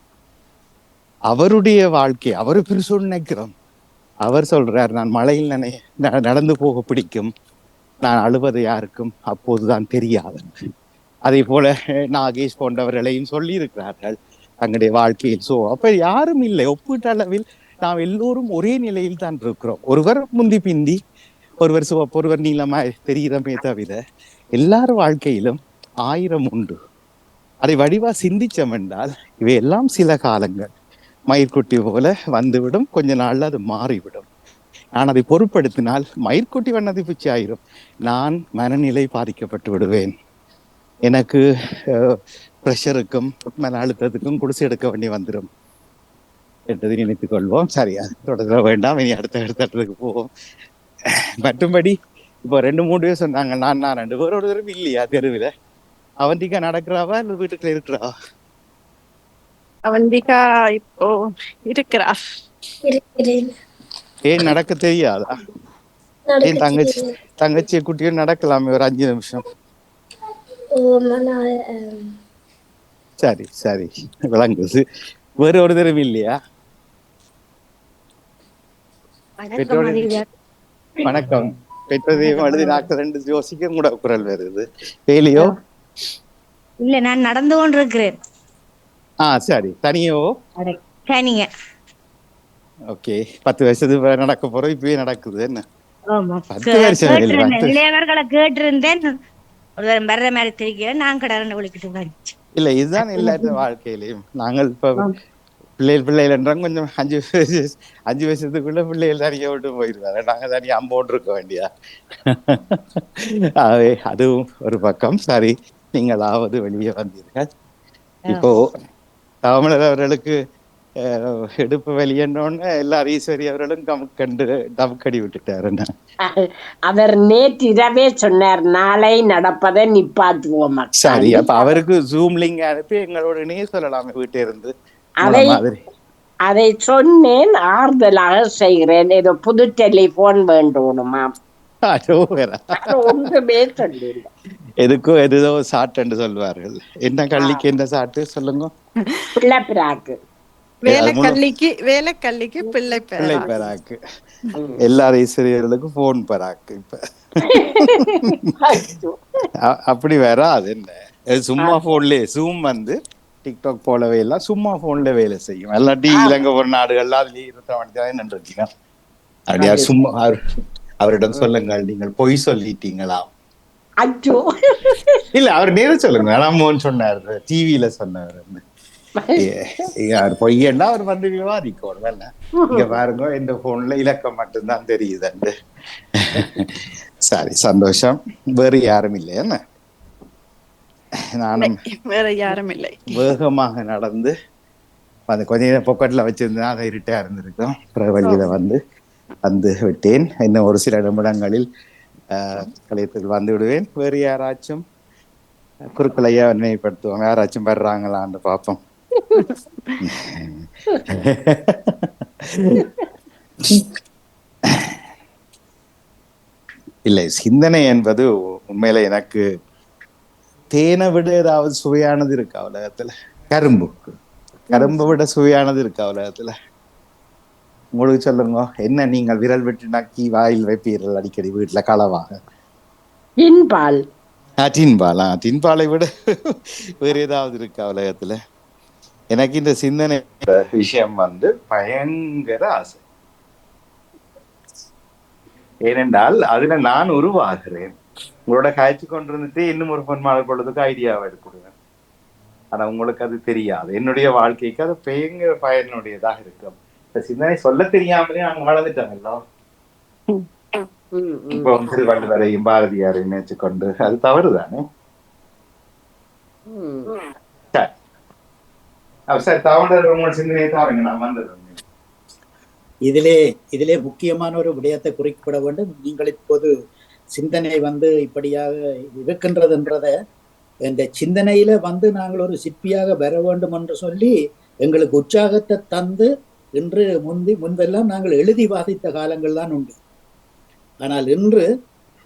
அவருடைய வாழ்க்கை அவரு பெருசு நினைக்கிறோம். அவர் சொல்றார், நான் மழையில் நடந்து போக பிடிக்கும், நான் அழுவது யாருக்கும் அப்போதுதான் தெரியாது. அதே போல நாகேஷ் போன்றவர்களையும் சொல்லி இருக்கிறார்கள் தங்களுடைய வாழ்க்கையில். அப்ப யாரும் இல்லை, ஒப்பீட்டு அளவில் நாம் எல்லோரும் ஒரே நிலையில் தான் இருக்கிறோம். ஒருவர் முந்தி பிந்தி, ஒருவர் சிவப்பு, ஒருவர் நீளமாய் தெரிகிறமே தவிர எல்லாரும் வாழ்க்கையிலும் 1000 உண்டு. அதை வடிவா சிந்திச்சோம் என்றால் இவையெல்லாம் சில காலங்கள் மயிர்குட்டி போல வந்துவிடும், கொஞ்ச நாள்ல அது மாறிவிடும். நான் அதை பொருட்படுத்தினால் மயிர்குட்டி வண்ணதி பிச்சை ஆயிரும், நான் மனநிலை பாதிக்கப்பட்டு விடுவேன், எனக்கு பிரஷருக்கும் மன அழுத்தத்துக்கும் குடிசை எடுக்க வேண்டி வந்துடும் என்றதை நினைத்துக் கொள்வோம். சரியா, தொடர வேண்டாம், இனி அடுத்த இடத்துக்கு போவோம். மற்றும்படி இப்போ 2-3 பேர் சொன்னாங்க, நான் 2 பேர் ஒரு தடவை இல்லையா தெருவில். அவந்திகா நடக்கிறாவா இல்லை வீட்டுக்குள்ள இருக்கிறாவா? அவந்திகா இப்போ இருக்கிறார். ஏன் நடக்க தெரியாதா? ஏன் தங்கச்சியை குட்டியும் நடக்கலாமே ஒரு 5 நிமிஷம்? சரி விளங்குது. வேற ஒரு தடவை இல்லையா? வணக்கம். பெற்றதையும் அழுதி நாக்கு 2 யோசிக்க கூட குரல் வருது. வேலையோ இல்ல, நான் நடந்து கொண்டு இருக்கிறேன். சரி. தனியோ? தனிய. ஓகே. 10 வருஷத்துக்கு நடக்க போறோம், இப்பவே நடக்குது. என்ன 10 வருஷம் இளையவர்களை கேட்டிருந்தேன், வர்ற மாதிரி தெரிகிறேன், நான் கடனை விழிக்கிட்டு இல்ல. இதுதான் எல்லாரும் வாழ்க்கையிலையும். நாங்கள் இப்ப பிள்ளைகள் என்றாங்க கொஞ்சம் 5 வருஷத்துக்குள்ள பிள்ளைகள் தனியா விட்டு போயிருவாங்க, நாங்க தனியா அம்போட்டு இருக்க வேண்டியா. அதுவும் ஒரு பக்கம். சரி, நீங்களாவது வெளியே வந்தீர்கள். இப்போ தமிழர் அவர்களுக்கு எடுப்பு வெளியேற்றோன்னு எல்லாரும் ஈஸ்வரி அவர்களும் டமுக்கடி விட்டுட்டாரு. அவர் நேற்று இரவே சொன்னார், நாளை நடப்பதை நிப்பாட்டுவோம். சரி, அப்ப அவருக்கு ஜூம் லிங்க் அனுப்பி எங்களோடனே சொல்லலாமே வீட்டை இருந்து மாதிரி. அதை சொன்னேன், ஆறுதலாக செய்கிறேன். ஏதோ புது டெலிபோன் வேண்டுமா, ஒன்றுமே சொல்லி எதுக்கோ எதோ சாட்டு சொல்வார்கள். என்ன கல்லிக்கு என்ன சாட்டு சொல்லுங்க? பிள்ளை பிராக்கு. வேலைக்கல்லிக்கு பிள்ளை பெறாக்கு. எல்லாரும் ஈஸ்வரியர்களுக்கும் போன் பெறாக்கு. இப்ப அப்படி வேற அது என்ன சும்மா போன்லயே ஜூம் வந்து டிக்டாக் போலவே எல்லாம் சும்மா போன்ல வேலை செய்யும். எல்லாம் இலங்கை ஒரு நாடுகள்லாம் அதுலயே 24 நின்று இருக்கீங்க. அப்படியா சும்மா அவரிடம் சொல்லுங்கள், நீங்கள் பொய் சொல்லிட்டீங்களா? இல்ல அவர் நேரம் சொல்லுங்க. வேணாமோன்னு சொன்னார், டிவியில சொன்னார். பொய்யண்டா அவர் வந்து விவாதிக்கணும். இங்க பாருங்க, இந்த போன்ல இலக்கம் மட்டும்தான் தெரியுது. சரி, சந்தோஷம். வேறு யாரும் இல்லை. என்ன நானும் வேற யாரும் இல்லை. வேகமாக நடந்து அந்த கொஞ்ச நேரம் பொக்கெட்ல வச்சிருந்தா அதை இருட்டா இருந்திருக்கும். வழியில வந்து விட்டேன். இன்னும் ஒரு சில நிமிடங்களில் கலையத்துக்கு வந்து விடுவேன். வேறு யாராச்சும் குறுக்களையா நினைவுபடுத்துவாங்க. யாராச்சும் வர்றாங்களான்னு பார்ப்போம். இல்லை, சிந்தனை என்பது உண்மையில எனக்கு தேனை விட ஏதாவது சுவையானது இருக்கா உலகத்துல? கரும்பு விட சுவையானது இருக்கா உலகத்துல? உங்களுக்கு சொல்லுங்க. என்ன நீங்கள் விரல் விட்டு நக்கி வாயில் வைப்பீர்கள் அடிக்கடி வீட்டுல களவாக? டின்பாலை விட வேற ஏதாவது இருக்கா உலகத்துல? எனக்கு இந்த சிந்தனை விஷயம் வந்து பயங்கர ஆசை. ஏனென்றால் அதுல நான் உருவாகிறேன். உங்களோட காய்ச்சி கொண்டிருந்துட்டு இன்னும் ஒரு பொன்மாலை கொள்றதுக்கு ஐடியாவை எடுத்துடுவேன். ஆனா உங்களுக்கு அது தெரியாது. என்னுடைய வாழ்க்கைக்கு அது பயங்கர பயனுடையதாக இருக்கும். இந்த சிந்தனை சொல்ல தெரியாமலே நாங்க வளர்ந்துட்டோம்ல. இப்போ திருவள்ளுவரையும் பாரதியாரையும் நினைச்சு கொண்டு அது தவறுதானே? சரி, தவறு உங்களோட சிந்தனையை தாருங்க, நான் வந்துடுறேன். இதிலே முக்கியமான ஒரு விடயத்தை குறிப்பிட வேண்டும். நீங்கள் இப்போது சிந்தனை வந்து இப்படியாக இருக்கின்றதுன்றத இந்த சிந்தனையில வந்து நாங்கள் ஒரு சிற்பியாக வர வேண்டும் என்று சொல்லி எங்களுக்கு உற்சாகத்தை தந்து இன்று முன்பெல்லாம் நாங்கள் எழுதி வாசித்த காலங்கள் தான் உண்டு. ஆனால் இன்று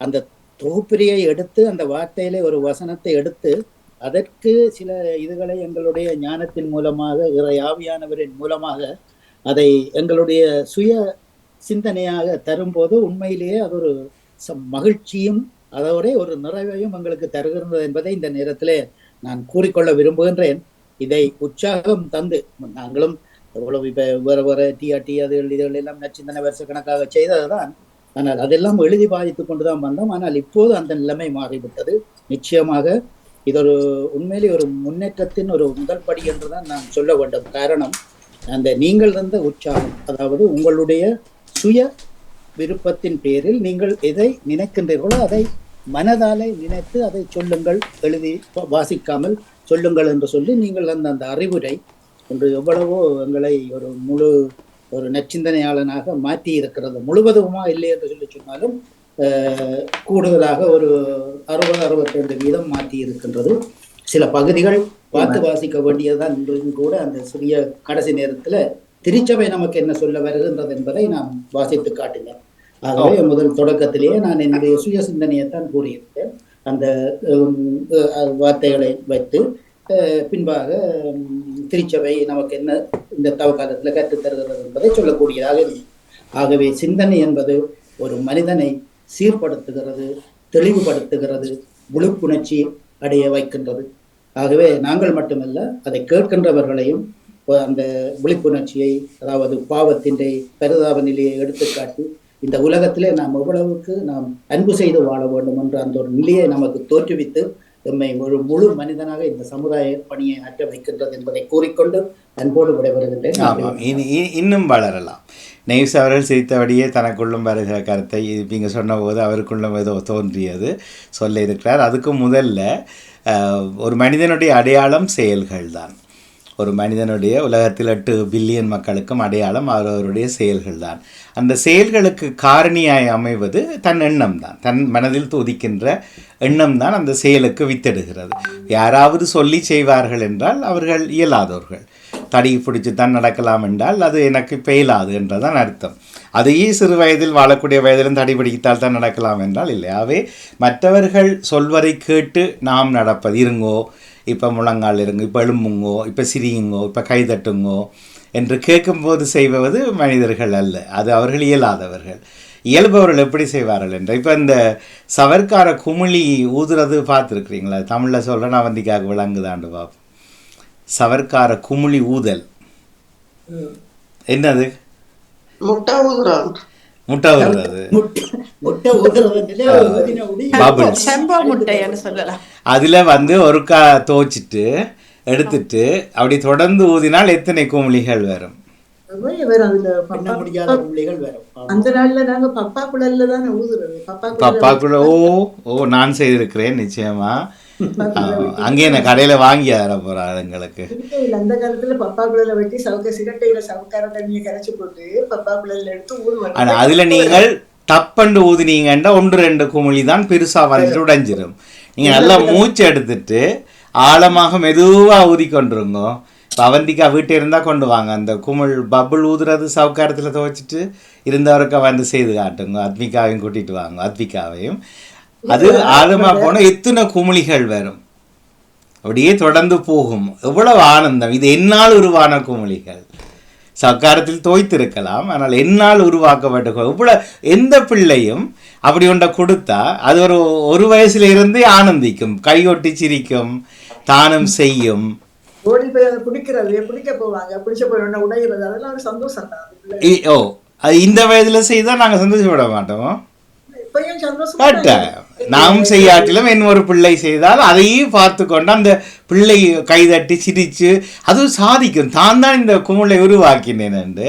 அந்த தொகுப்பிரியை எடுத்து அந்த வார்த்தையில ஒரு வசனத்தை எடுத்து அதற்கு சில இதுகளை எங்களுடைய ஞானத்தின் மூலமாக ஆவியானவரின் மூலமாக அதை எங்களுடைய சுய சிந்தனையாக தரும்போது உண்மையிலேயே அது ஒரு மகிழ்ச்சியும் அதோட ஒரு நிறைவையும் எங்களுக்கு தருகிறது என்பதை இந்த நேரத்திலே நான் கூறிக்கொள்ள விரும்புகின்றேன். இதை உற்சாகம் தந்து நாங்களும் எவ்வளவு இப்ப வேற டிஆர்டி இதுகள் எல்லாம் நச்சிந்தனை வருஷ கணக்காக செய்ததுதான். ஆனால் அதெல்லாம் எழுதி பாதித்துக் கொண்டுதான் வந்தோம். ஆனால் இப்போது அந்த நிலைமை மாறிவிட்டது. நிச்சயமாக இது ஒரு உண்மையிலே ஒரு முன்னேற்றத்தின் ஒரு முதல் படி என்றுதான் நான் சொல்ல வேண்டும். காரணம், அந்த நீங்கள் தந்த உற்சாகம், அதாவது உங்களுடைய சுய விருப்பத்தின் பேரில் நீங்கள் எதை நினைக்கின்றீர்களோ அதை மனதாலே நினைத்து அதை சொல்லுங்கள், எழுதி வாசிக்காமல் சொல்லுங்கள் என்று சொல்லி நீங்கள் அந்த அறிவுரை ஒன்று எவ்வளவோ எங்களை ஒரு நற்சிந்தனையாளனாக மாற்றி இருக்கிறது. முழுவதுமா இல்லை என்று சொல்லி சொன்னாலும் கூடுதலாக ஒரு 60-65% மாற்றி இருக்கின்றது. சில பகுதிகள் பார்த்து வாசிக்க வேண்டியதுதான். இன்றும் கூட அந்த சிறிய கடைசி நேரத்துல திருச்சபை நமக்கு என்ன சொல்ல வருகின்றது என்பதை நான் வாசித்து காட்டினேன். ஆகவே முதல் தொடக்கத்திலேயே நான் என்னுடைய சுய சிந்தனையைத்தான் கூறியிருக்கேன். அந்த வார்த்தைகளை வைத்து பின்பாக திருச்சபை நமக்கு என்ன இந்த தவ காலத்துல கற்றுத்தருகிறது என்பதை சொல்லக்கூடியதாக இல்லை. ஆகவே சிந்தனை என்பது ஒரு மனிதனை சீர்படுத்துகிறது, தெளிவுபடுத்துகிறது, விழிப்புணர்ச்சி அடைய வைக்கின்றது. ஆகவே நாங்கள் மட்டுமல்ல, அதை கேட்கின்றவர்களையும் அந்த விழிப்புணர்ச்சியை, அதாவது பாவத்தின் பரிதாப நிலையை எடுத்துக்காட்டி இந்த உலகத்திலே நாம் எவ்வளவுக்கு நாம் அன்பு செய்து வாழ வேண்டும் என்ற அந்த ஒரு நிலையை நமக்கு தோற்றுவித்து எம்மை ஒரு முழு மனிதனாக இந்த சமுதாய பணியை ஆற்ற வைக்கின்றது என்பதை கூறிக்கொண்டு அன்போடு விடைபெறுகின்றேன். ஆமாம், இன்னும் வளரலாம். நெய்ஸ் அவர்கள் சிரித்தபடியே தனக்குள்ளும் வருகிற கருத்தை நீங்கள் சொன்னபோது அவருக்குள்ளும் ஏதோ தோன்றியது சொல்ல இருக்கிறார். அதுக்கு முதல்ல ஒரு மனிதனுடைய அடையாளம் செயல்கள் தான். ஒரு மனிதனுடைய உலகத்தில் 8 பில்லியன் மக்களுக்கும் அடையாளம் அவரவருடைய செயல்கள் தான். அந்த செயல்களுக்கு காரணியாய் அமைவது தன் எண்ணம் தான். தன் மனதில் உதிக்கின்ற எண்ணம் தான் அந்த செயலுக்கு வித்திடுகிறது. யாராவது சொல்லி செய்வார்கள் என்றால் அவர்கள் இயலாதவர்கள். தடி பிடிச்சி தான் நடக்கலாம் என்றால் அது எனக்கு பெயலாது என்றதான் அர்த்தம். அதையே சிறு வயதில் வாழக்கூடிய வயதிலும் தடி பிடித்தால் தான் நடக்கலாம் என்றால் இல்லை. ஆகவே மற்றவர்கள் சொல்வதை கேட்டு நாம் நடப்பது, இருங்கோ, இப்போ முழங்கால் இருங்க, இப்போ எழும்புங்கோ, இப்போ சிரியுங்கோ, இப்போ கைதட்டுங்கோ என்று கேட்கும்போது செய்வது மனிதர்கள் அல்ல, அது அவர்கள் இயலாதவர்கள். இயல்பவர்கள் எப்படி செய்வார்கள் என்ற இப்போ இந்த சவர்க்கார குமிழி ஊதுறது பார்த்துருக்குறீங்களா? தமிழில் சொல்கிறேன், நான் வந்திக்காக விளங்குதாண்டு பாப்போம். சவர்க்கார குமிழி ஊதல் என்னது? முட்டை ஊதுறோம். முட்டை ஊதுறது, முட்டை ஊதுறது பபிள்ஸ். செம்பா முட்டைன்னு சொல்லலாம். அதில் ஒருக்கா துவச்சிட்டு எடுத்துட்டு அப்படி தொடர்ந்து ஊதினால் எத்தனை குமிழிகள் வரும்? பண்ண முடியாத பிள்ளைகள் வரும். அந்த நாள்ல நாங்க பப்பா குழல்ல தானே ஊதுறது. பப்பாக்குள்ள ஓ நான் செய்திருக்கிறேன் நிச்சயமா. அங்கே என்ன கடையில வாங்கி தர போறாரு எங்களுக்கு. அந்த காலத்துல பப்பா குழல வெட்டி சிரட்டையில சவுக்கார தண்ணியை கரைச்சு போட்டு பப்பா குழல்ல எடுத்து ஊதுவாங்க. ஆனா அதுல நீங்கள் டப்பண்டு ஊதினீங்கன்னா 1-2 குமிழி தான் பெருசா வந்துட்டு உடைஞ்சிரும். நீங்க நல்லா மூச்சு எடுத்துட்டு ஆழமாக மெதுவா ஊதி கொண்டுருங்க. அவந்திக்கா வீட்டை இருந்தால் கொண்டு வாங்க, அந்த குமிழ் பபுள் ஊதுறது சவுக்காரத்தில் துவைச்சிட்டு இருந்தவருக்கா செய்து காட்டுங்க. அத்மிகாவையும் கூட்டிகிட்டு வாங்க, அத்மிகாவையும். அது ஆழமாக போனால் எத்தனை குமிழிகள் வரும், அப்படியே தொடர்ந்து போகும். எவ்வளவு ஆனந்தம்! இது என்னால் உருவான குமிழிகள். சவுக்காரத்தில் தோய்த்திருக்கலாம், ஆனால் என்னால் உருவாக்கப்பட்ட இவ்வளோ. எந்த பிள்ளையும் அப்படி ஒன்றை கொடுத்தா அது ஒரு வயசுல இருந்தே ஆனந்திக்கும், கையொட்டி சிரிக்கும், தானம் செய்யும். ஓடி போய் அதை பிடிக்கிறது, பிடிக்க போவாங்க, பிடிச்ச போய் உடையிறது, அதெல்லாம் ஒரு சந்தோஷம் தான். ஓ, அது இந்த வயதுல செய்தால் நாங்கள் சந்தோஷப்பட மாட்டோம். இப்பயும் சந்தோஷம். நாம் செய்யாட்டிலும் என் ஒரு பிள்ளை செய்தால் அதையும் பார்த்து கொண்டு அந்த பிள்ளை கைதட்டி சிரிச்சு அது சாதிக்கும். தான் தான் இந்த குமிழை உருவாக்கினேன் என்று.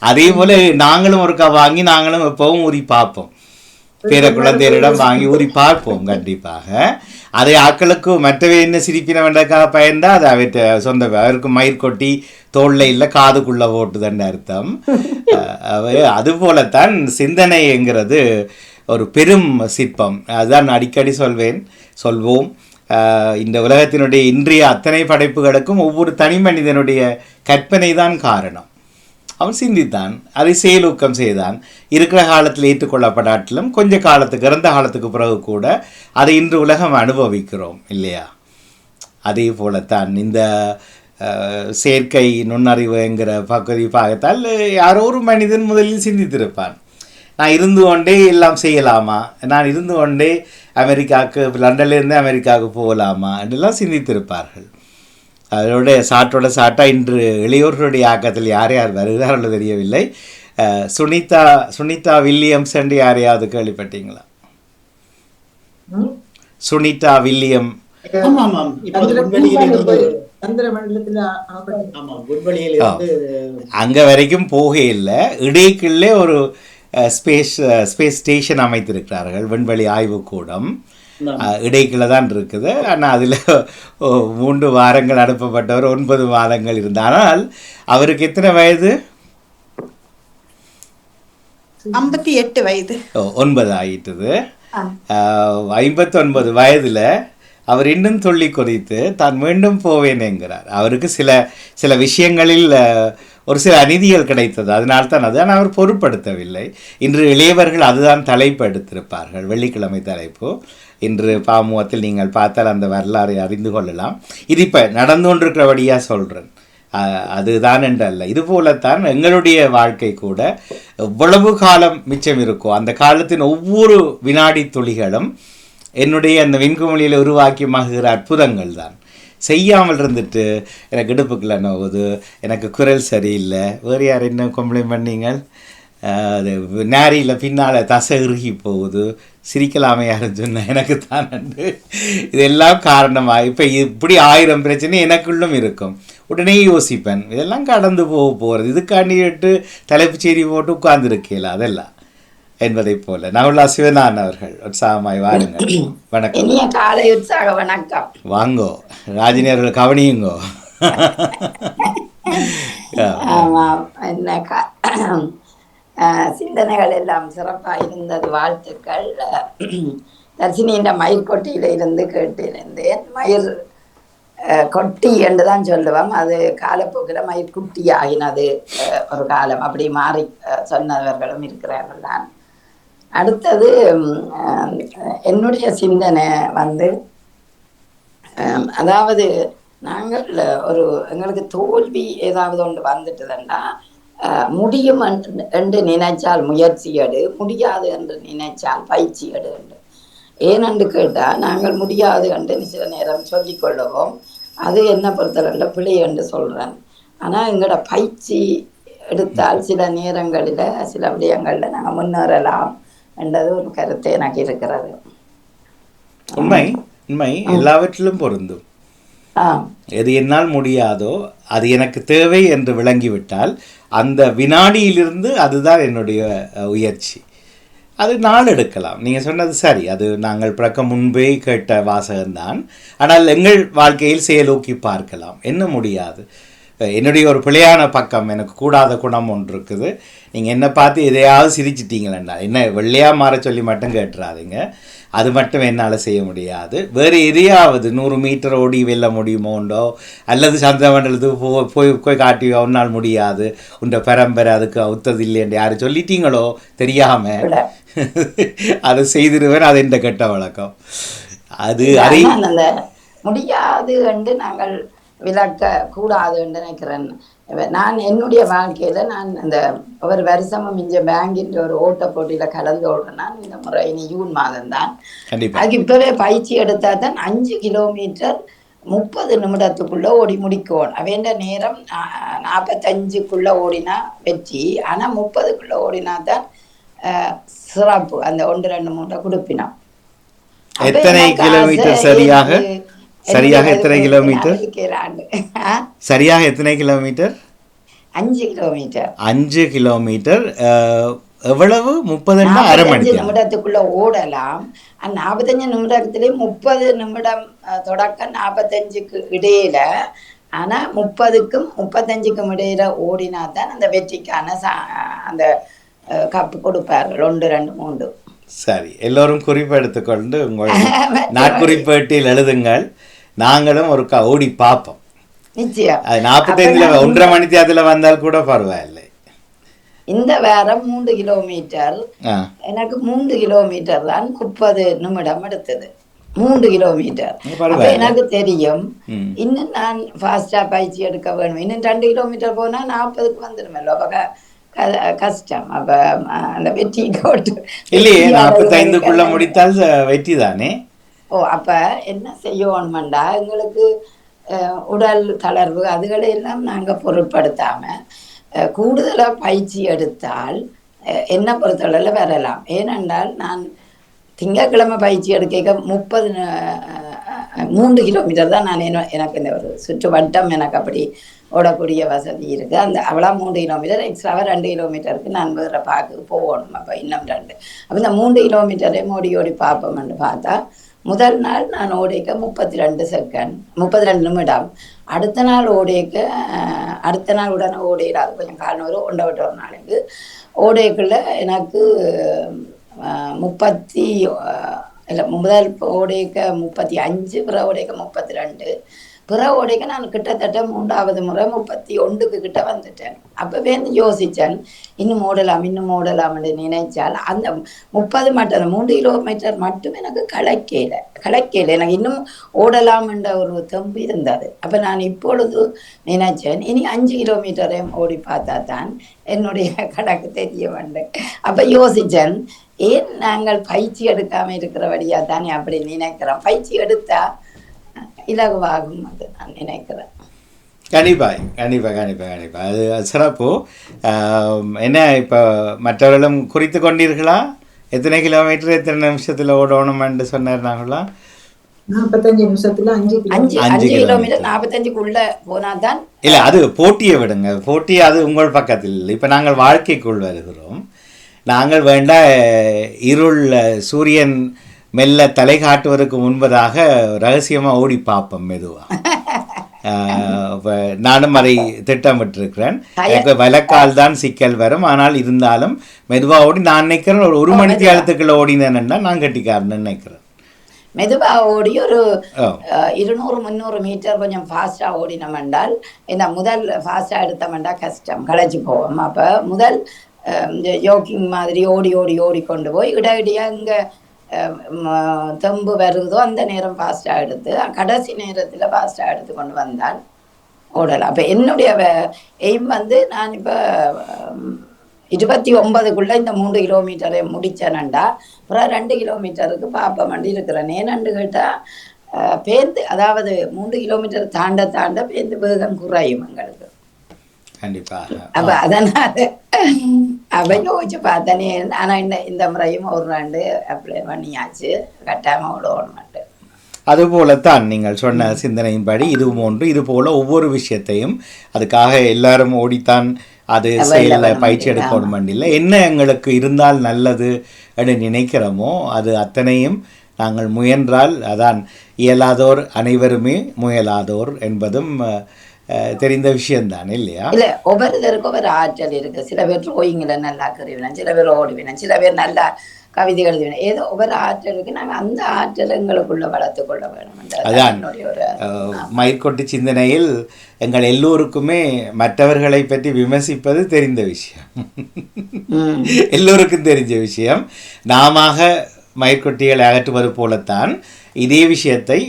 அதே போல நாங்களும் ஒருக்கா வாங்கி நாங்களும் எப்பவும் ஊறி பார்ப்போம். பேர குழந்தையரிடம் வாங்கி ஊறி பார்ப்போம் கண்டிப்பாக. அதை ஆக்களுக்கு மற்றவை என்ன சிரிப்பினவென்றக்காக பயந்தா அது அவற்றை சொந்த அவருக்கு மயிர் கொட்டி தோளில் இல்லை காதுக்குள்ளே ஓட்டுதுன்னு அர்த்தம். அதுபோலத்தான் சிந்தனைங்கிறது ஒரு பெரும் சிற்பம். அதுதான் அடிக்கடி சொல்வோம். இந்த உலகத்தினுடைய இன்றைய அத்தனை படைப்புகளுக்கும் ஒவ்வொரு தனி மனிதனுடைய கற்பனை தான் காரணம். அவன் சிந்தித்தான், அதை செயலூக்கம் செய்தான். இருக்கிற காலத்தில் ஏற்றுக்கொள்ளப்படாட்டிலும் கொஞ்ச காலத்துக்கு, இறந்த காலத்துக்கு பிறகு கூட அதை இன்று உலகம் அனுபவிக்கிறோம் இல்லையா? அதே போலத்தான் இந்த செயற்கை நுண்ணறிவுங்கிற பகுதி பார்த்தால் யாரோ ஒரு மனிதன் முதலில் சிந்தித்திருப்பான், நான் இருந்து கொண்டே எல்லாம் செய்யலாமா, நான் இருந்து கொண்டே அமெரிக்காவுக்கு, லண்டன்லேருந்து அமெரிக்காவுக்கு போகலாமா என்றெல்லாம் சிந்தித்திருப்பார்கள். அதோட சாட்டாக இன்று இளையோர்களுடைய ஆக்கத்தில் யார் யார் வருகிறார்களோ தெரியவில்லை. சுனிதா வில்லியம்ஸ் என்று யாரையாவது கேள்விப்பட்டீங்களா? சுனிதா வில்லியம் அங்க வரைக்கும் போக இல்லை. இடைக்குள்ளே ஒரு ஸ்பேஸ் ஸ்டேஷன் அமைத்திருக்கிறார்கள், விண்வெளி ஆய்வுக்கூடம். இடைக்குள்ள தான் இருக்குது. ஆனால் அதில் 3 வாரங்கள் அனுப்பப்பட்டவர் 9 மாதங்கள் இருந்தார். ஆனால் அவருக்கு எத்தனை வயது? 58 வயது. 9 ஆயிட்டுது. 59 வயதில் அவர் இன்னும் துள்ளி கொதித்து தான் மீண்டும் போவேன் என்கிறார். அவருக்கு சில விஷயங்களில் ஒரு சில அநீதிகள் கிடைத்தது, அதனால்தான் அது. ஆனால் அவர் பொருட்படுத்தவில்லை. இன்று இளையவர்கள் அதுதான் தலைப்பு எடுத்திருப்பார்கள், வெள்ளிக்கிழமை தலைப்பு. இன்று பாமுகத்தில் நீங்கள் பார்த்தால் அந்த வரலாறை அறிந்து கொள்ளலாம். இது இப்போ நடந்து கொண்டிருக்கிறபடியாக சொல்கிறேன், அதுதான் என்றல்ல. இது போலத்தான் எங்களுடைய வாழ்க்கை கூட எவ்வளவு காலம் மிச்சம் இருக்கோ அந்த காலத்தின் ஒவ்வொரு வினாடி துளிகளும் என்னுடைய அந்த விண்குமிழியில் உருவாக்கி மகிழ்கிற அற்புதங்கள் தான். செய்யாமல் இருந்துட்டு எனக்கு இடுப்புக்குள்ள நோகுது, எனக்கு குரல் சரியில்லை, வேறு யார் என்ன கம்ப்ளைண்ட் பண்ணீங்கள், அது நேரியில் பின்னால் தசை இறுகி போகுது, சிரிக்கலாமே யாருன்னு சொன்னால் எனக்கு தான் நண்டு. இதெல்லாம் காரணமாக இப்போ இப்படி 1000 பிரச்சனை எனக்குள்ளும் இருக்கும். உடனே யோசிப்பேன், இதெல்லாம் கடந்து போகிறது, இதுக்காண்டிட்டு தலைப்பு செய்தி போட்டு உட்கார்ந்துருக்கல அதெல்லாம் என்பதை போல. நவுலா சிவனான் அவர்கள் உற்சாகமாய் வாருங்கள். வணக்கம். காலை உற்சாக வணக்கம். வாங்கோ ராஜினி அவர்கள், கவனியுங்கோ. ஆமாம். சிந்தனைகள் எல்லாம் சிறப்பாக இருந்தது. வாழ்த்துக்கள். தர்சினியின் மயிர்கொட்டியில இருந்து கேட்டிருந்தேன். மயிர் கொட்டி என்று தான் சொல்லுவோம். அது காலப்போக்கில் மயிர்குட்டி ஆகினது ஒரு காலம், அப்படி மாறி சொன்னவர்களும் இருக்கிறார்கள் தான். அடுத்தது என்னுடைய சிந்தனை வந்து, அதாவது நாங்கள் எங்களுக்கு தோல்வி ஏதாவது ஒன்று வந்துட்டுதுன்னா, முடியும் என்று நினைச்சால் முயற்சி எடு, முடியாது என்று நினைச்சால் பயிற்சி எடு என்று. ஏனென்று கேட்டால் நாங்கள் முடியாது என்று சில நேரம் சொல்லிக்கொள்ளுவோம். அது என்ன பொறுத்தவரை பிழை என்று சொல்கிறேன். ஆனால் எங்களோட பயிற்சி எடுத்தால் சில நேரங்களில் சில விடயங்களில் நாங்கள் முன்னேறலாம் என்றது ஒரு கருத்து எனக்கு இருக்கிறது. உண்மை உண்மை எல்லாவற்றிலும் பொருந்தும். எது என்னால் முடியாதோ அது எனக்கு தேவை என்று விளங்கிவிட்டால் அந்த வினாடியிலிருந்து அதுதான் என்னுடைய முயற்சி. அது நாள் எடுக்கலாம். நீங்கள் சொன்னது சரி, அது நாங்கள் பிறக்க முன்பே கேட்ட வாசகம்தான். ஆனால் எங்கள் வாழ்க்கையில் செயலூக்கி பார்க்கலாம். என்ன முடியாது, என்னுடைய ஒரு பிழையான பக்கம், எனக்கு கூடாத குணம் ஒன்று இருக்குது. நீங்கள் என்னை பார்த்து எதையாவது சிரிச்சிட்டீங்களா, என்ன வெள்ளையாக மாற சொல்லி மட்டும் கேட்டுறாதீங்க. அது மட்டும் என்னால் செய்ய முடியாது. வேறு எதையாவது 100 மீட்டர் ஓடி வெல்ல முடியுமோண்டோ, அல்லது சந்திரமண்டலத்துக்கு போய் காட்டியோ உன்னால் முடியாது, உன்ற பரம்பரை அதுக்கு ஒத்தது இல்லைன்னு யார் சொல்லிட்டீங்களோ தெரியாமல் அதை செய்திருவேன். அது என்ற கெட்ட வழக்கம். அது அதை முடியாது என்று நாங்கள் விளக்க கூடாது என்று நினைக்கிறேன். நான் என்னுடைய வாழ்க்கையில நான் இந்த ஒரு வருஷமும் இங்கே பேங்கின் ஒரு ஓட்ட போட்டியில கலந்து ஓடுறேன்னா இந்த முறை இனி ஜூன் மாதம் தான். அதுக்கு இப்பவே பயிற்சி எடுத்தா தான் 5 கிலோமீட்டர் 30 நிமிடத்துக்குள்ள ஓடி முடிக்கணும். அவன் நேரம் 45க்குள்ள ஓடினா வெற்றி, ஆனா 30க்குள்ள ஓடினா தான் சிறப்பு. அந்த 1, 2, 3 கொடுப்பினா. எத்தனை கிலோமீட்டர் சரியாக சரியாக எத்தனை கிலோமீட்டர் சரியாக எத்தனை கிலோமீட்டர்? 5 கிலோமீட்டர். 5 கிலோமீட்டர் எவ்வளவு? 30 நிமிடத்துக்குள்ள ஓடலாம். 45 நிமிடத்திலே 30 நிமிடம் தொடக்கம் 45க்கு இடையில, ஆனா 30க்கும் 35க்கும் இடையில ஓடினா தான் அந்த வெற்றிக்கான அந்த கப்பு கொடுப்பார்கள். 1, 2, 3. சரி, எல்லோரும் குறிப்பு எடுத்துக்கொண்டு உங்கள் நாட்குறிப்பேட்டில் எழுதுங்கள். நாங்களும் ஒரு ஓடி பார்ப்போம். நிச்சயம். 45 1.5 மணி நேரத்தில் வந்தால் கூட பரவாயில்லை. இந்த வாரம் 3 கிலோமீட்டர், எனக்கு 3 கிலோமீட்டர் தான் 30 நிமிடம் எடுத்தது. 3 கிலோமீட்டர். எனக்கு தெரியும் இன்னும் நான் ஃபாஸ்டா பயிற்சி எடுக்க வேணும். இன்னும் 2 கிலோமீட்டர் போனா 40க்கு வந்துடுமല്ലോ. அப்ப கஷ்டம். அப்ப அந்த வெற்றி கோட்டு இல்லையே, 45க்குள்ள முடித்தால் வெற்றி தானே. அப்ப என்ன செய்யணும்டா, எங்களுக்கு உடல் தளர்வு அதுகளை எல்லாம் நாங்க பொருட்படுத்தாம கூடுதலா பயிற்சி எடுத்தால் என்ன பொறுத்தளவுல வரலாம். ஏனென்றால் நான் திங்கட்கிழமை பயிற்சி எடுக்க 3 கிலோமீட்டர் தான் நான் எனக்கு இந்த ஒரு சுற்று வட்டம் எனக்கு அப்படி ஓடக்கூடிய வசதி இருக்குது. அந்த அவ்வளோ 3 கிலோமீட்டர் எக்ஸ்ட்ராவாக 2 கிலோமீட்டருக்கு நான் வேறு பார்க்க போகணும். அப்போ இன்னும் 2. அப்போ இந்த 3 கிலோமீட்டரையும் ஓடி பார்ப்போம்னு பார்த்தா முதல் நாள் நான் ஓடிக்க 32 செகண்ட் 32 நிமிடம். அடுத்த நாள் ஓடிக்க அடுத்த நாள் உடனே ஓடிடாது, கொஞ்சம் காரணம் ஒன்றை விட்டு ஒரு நாளைக்கு ஓடிக்குள்ள எனக்கு 30 இல்லை முதல் ஓடிக்க 35, பிற ஓடிக்க 32, பிற ஓடிக்க நான் கிட்டத்தட்ட 3வது முறை 31க்கு கிட்ட வந்துட்டேன். அப்பவே யோசித்தேன் இன்னும் ஓடலாம்னு நினைச்சால் அந்த 30 மட்டும் 3 கிலோமீட்டர் மட்டும் எனக்கு களைக்கல எனக்கு இன்னும் ஓடலாம் என்ற ஒரு தெம்பு இருந்தது. அப்போ நான் இப்பொழுது நினைச்சேன் இனி 5 கிலோமீட்டரையும் ஓடி பார்த்தா தான் என்னுடைய கணக்கு தெரிய வேண்டும். அப்போ யோசித்தேன் ஏன் நாங்கள் பயிற்சி எடுக்காம இருக்கிறபடியா தானே அப்படி நினைக்கிறோம். பயிற்சி எடுத்தா இலகுவாகும் அது நான் நினைக்கிறேன். கண்டிப்பாக அது சிறப்பு. என்ன இப்போ மற்றவர்களும் குறித்து கொண்டீர்களா? எத்தனை கிலோமீட்டர் எத்தனை நிமிஷத்தில் ஓடணும்னு சொன்னார்களா? 45 நிமிஷத்துல 5 கிலோமீட்டர் 45க்குள்ள போனாதான். இல்லை, அது போட்டியை விடுங்க. போட்டி அது உங்கள் பக்கத்தில் இல்லை. இப்போ நாங்கள் வாழ்க்கைக்குள் வருகிறோம். நாங்கள் வேண்டா இருள் சூரியன் மெல்ல தலை காட்டுவதற்கு முன்பதாக ரகசியமாக ஓடி பார்ப்போம் மெதுவாக. நானும் அதை திட்டமிட்டிருக்கிறேன். எனக்கு வழக்கால் தான் சிக்கல் வரும், ஆனால் இருந்தாலும் மெதுவாக ஓடி நான் நினைக்கிறேன் ஒரு மணி நேரத்துக்குள்ள ஓடினேன்னா நான் கட்டிக்காரன்னு நினைக்கிறேன். மெதுவாக ஓடி ஒரு 200-300 மீட்டர் கொஞ்சம் ஃபாஸ்ட்டாக ஓடினோம் என்றால் என்ன முதல் ஃபாஸ்ட்டாக எடுத்தோம்டா கஷ்டம் களைச்சி போவோம். அப்போ முதல் இந்த ஜோக்கிங் மாதிரி ஓடி ஓடி ஓடி கொண்டு போய் இடையிடையாக இங்கே தெம்பு வருதோ அந்த நேரம் ஃபாஸ்ட்டாக எடுத்து கடைசி நேரத்தில் ஃபாஸ்ட்டாக எடுத்து கொண்டு வந்தால் ஓடலாம். அப்போ என்னுடைய எய்ம் வந்து நான் இப்போ 29க்குள்ள இந்த 3 கிலோமீட்டரை முடிச்சேனண்டா அப்புறம் 2 கிலோமீட்டருக்கு பாப்பா மண்டி இருக்கிறேன். ஏன்னு கேட்டால் பேருந்து அதாவது 3 கிலோமீட்டர் தாண்ட தாண்ட பேருந்து வேகம் குறையும் எங்களுக்கு. கண்டிப்பாக. அப்ப அதனால யோசிச்சு பார்த்தனே. ஆனா இந்த முறையும் ஒரு 2 அப்ளை பண்ணியாச்சு, கட்டாம விடணும். அதுபோலத்தான் நீங்கள் சொன்ன சிந்தனையின்படி இதுவும் ஒன்று. இது போல ஒவ்வொரு விஷயத்தையும் அதுக்காக எல்லாரும் ஓடித்தான் அது செயலில் பயிற்சி எடுக்கணும் இல்லை, என்ன எங்களுக்கு இருந்தால் நல்லது என்று நினைக்கிறோமோ அது அத்தனையும் நாங்கள் முயன்றால் அதான் இயலாதோர் அனைவருமே முயலாதோர் என்பதும் தெரிந்த விஷயம்தான் இல்லையா? இல்ல ஒவ்வொருத்தருக்கும் ஒவ்வொரு ஆற்றல் இருக்கு. சில பேர் ட்ரோயிங்ல நல்லா கருவினேன், சில பேர் ஓடுவினேன், சில பேர் நல்லா கவிதை எழுதுவினேன். ஏதோ ஒவ்வொரு ஆற்றலுக்கு நாங்கள் அந்த ஆற்றல் எங்களுக்குள்ள வளர்த்து கொள்ள வேணும். அதான் மயிர்கொட்டு சிந்தனையில் எங்கள் எல்லோருக்குமே மற்றவர்களை பற்றி விமர்சிப்பது தெரிந்த விஷயம், எல்லோருக்கும் தெரிஞ்ச விஷயம். நாம மயிர்கொட்டிகளை அகற்றுவது போலத்தான் இதே விஷயத்தை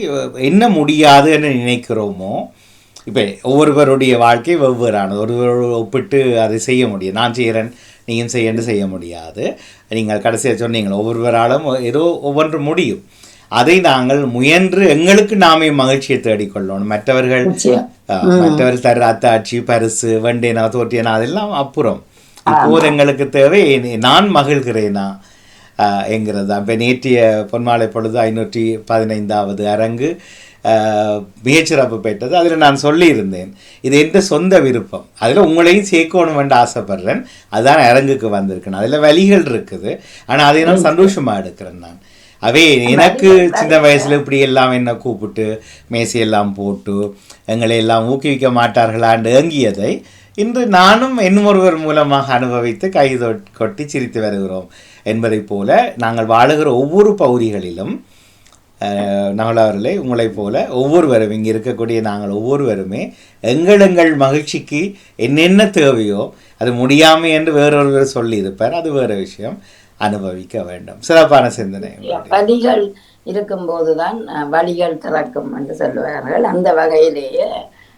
என்ன முடியாது என்று நினைக்கிறோமோ. இப்போ ஒவ்வொருவருடைய வாழ்க்கை வெவ்வேறானது, ஒருவரோடு ஒப்பிட்டு அதை செய்ய முடியும். நான் செய்கிறேன் நீங்கள் செய்ய முடியாது. நீங்கள் கடைசியாக சொன்னீங்கள் ஒவ்வொருவராலும் ஏதோ ஒவ்வொன்று முடியும். அதை நாங்கள் முயன்று எங்களுக்கு நாமே மகிழ்ச்சியை தேடிக்கொள்ளணும். மற்றவர்கள் தர அத்தாட்சி பரிசு வெண்டேனா தோற்றியனா அதெல்லாம் அப்புறம். இப்போது எங்களுக்கு தேவை நான் மகிழ்கிறேனா என்கிறது தான். இப்போ நேற்றைய பொன்மாலை பொழுது 515வது அரங்கு மிகச்சிறப்பு பெற்றது. அதில் நான் சொல்லியிருந்தேன் இது எந்த சொந்த விருப்பம், அதில் உங்களையும் சேர்க்கணும் என்று ஆசைப்படுறேன். அதுதான் அரங்குக்கு வந்திருக்கேன். அதில் வழிகள் இருக்குது, ஆனால் அதை நான் சந்தோஷமாக எடுக்கிறேன். நான் அவே எனக்கு சின்ன வயசில் இப்படி எல்லாம் என்னை கூப்பிட்டு மேசையெல்லாம் போட்டு எங்களை எல்லாம் ஊக்குவிக்க மாட்டார்களான்னு ஏங்கியதை இன்று நானும் இன்னொருவர் மூலமாக அனுபவித்து கை கொட்டி சிரித்து வருகிறோம் என்பதை போல நாங்கள் வாழுகிற ஒவ்வொரு பகுதிகளிலும் நகலாவர்களே உங்களைப் போல ஒவ்வொருவரும் இங்கே இருக்கக்கூடிய நாங்கள் ஒவ்வொருவருமே எங்கள் மகிழ்ச்சிக்கு என்னென்ன தேவையோ அது முடியாமை என்று வேறொருவர் சொல்லியிருப்பார், அது வேறு விஷயம். அனுபவிக்க வேண்டும். சிறப்பான சிந்தனை. வழிகள் இருக்கும்போதுதான் வழிகள் திறக்கும் என்று சொல்லுவார்கள். அந்த வகையிலேயே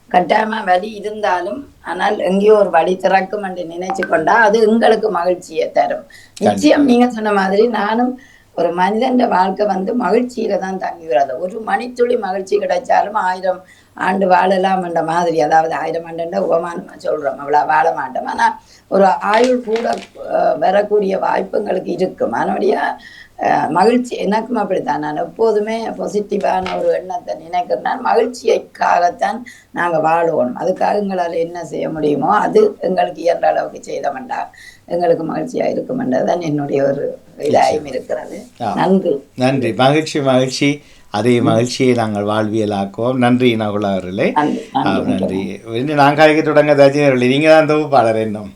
கட்டாயமா வழி இருந்தாலும் ஆனால் எங்கேயோ ஒரு வழி திறக்கும் என்று நினைச்சு கொண்டா அது எங்களுக்கு மகிழ்ச்சியை தரும். நிச்சயம் நீங்க சொன்ன மாதிரி நானும் ஒரு மனிதன் வாழ்க்கை வந்து மகிழ்ச்சியில தான் தங்குகிறது. ஒரு மணித்துளி மகிழ்ச்சி கிடைச்சாலும் 1000 ஆண்டு வாழலாம் என்ற மாதிரி, அதாவது 1000 ஆண்டுன்ற உபமானம் சொல்றோம், அவ்வளவு வாழ மாட்டோம். ஆனா ஒரு ஆயுள் கூட வரக்கூடிய வாய்ப்புங்களுக்கு இருக்கும். அதனுடைய மகிழ்ச்சி எனக்கும் அப்படித்தான். நான் எப்போதுமே பாசிட்டிவான ஒரு எண்ணத்தை நினைக்கிறேன். மகிழ்ச்சியைக்காகத்தான் நாங்கள் வாழுவோம். அதுக்காக எங்களால் என்ன செய்ய முடியுமோ அது எங்களுக்கு இயன்ற அளவுக்கு செய்தோம்டா எங்களுக்கு மகிழ்ச்சியா இருக்குமென்றதான் என்னுடைய ஒரு இதாயும் இருக்கிறது. நன்றி நன்றி. மகிழ்ச்சி. அதே மகிழ்ச்சியை நாங்கள் வாழ்வியலாக்குவோம். நன்றி நகுலா அவர்களே. நன்றி. நான் கலைக்க தொடங்க தஜினி, நீங்க தான் தொகுப்பாளர். இன்னும்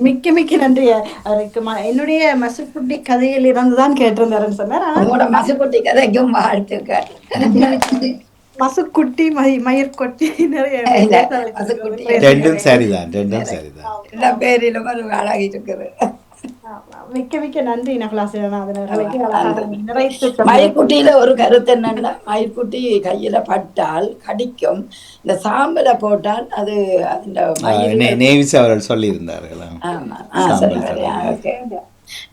மிக்க நன்றி. அவருக்கு என்னுடைய மசுக்குட்டி கதையில் இருந்துதான் கேட்டிருந்தாருன்னு சொன்னார். மசுக்குட்டி கதைக்கும் வாழ்த்துக்கள். மசுக்குட்டி மயிர்கொட்டி நிறைய ரெண்டும் சரிதான். எல்லா பேரிலும் ஒரு அழகி இருக்குது. மிக்க நன்றி நகுலாசிரநாதன். மயிர்குட்டியில ஒரு கருத்து என்னன்னா, மயிர்குட்டி கையில பட்டால் கடிக்கும், இந்த சாம்பலை போட்டால் அது நேவிஸ் அவர்கள் சொல்லியிருந்தார்கள்.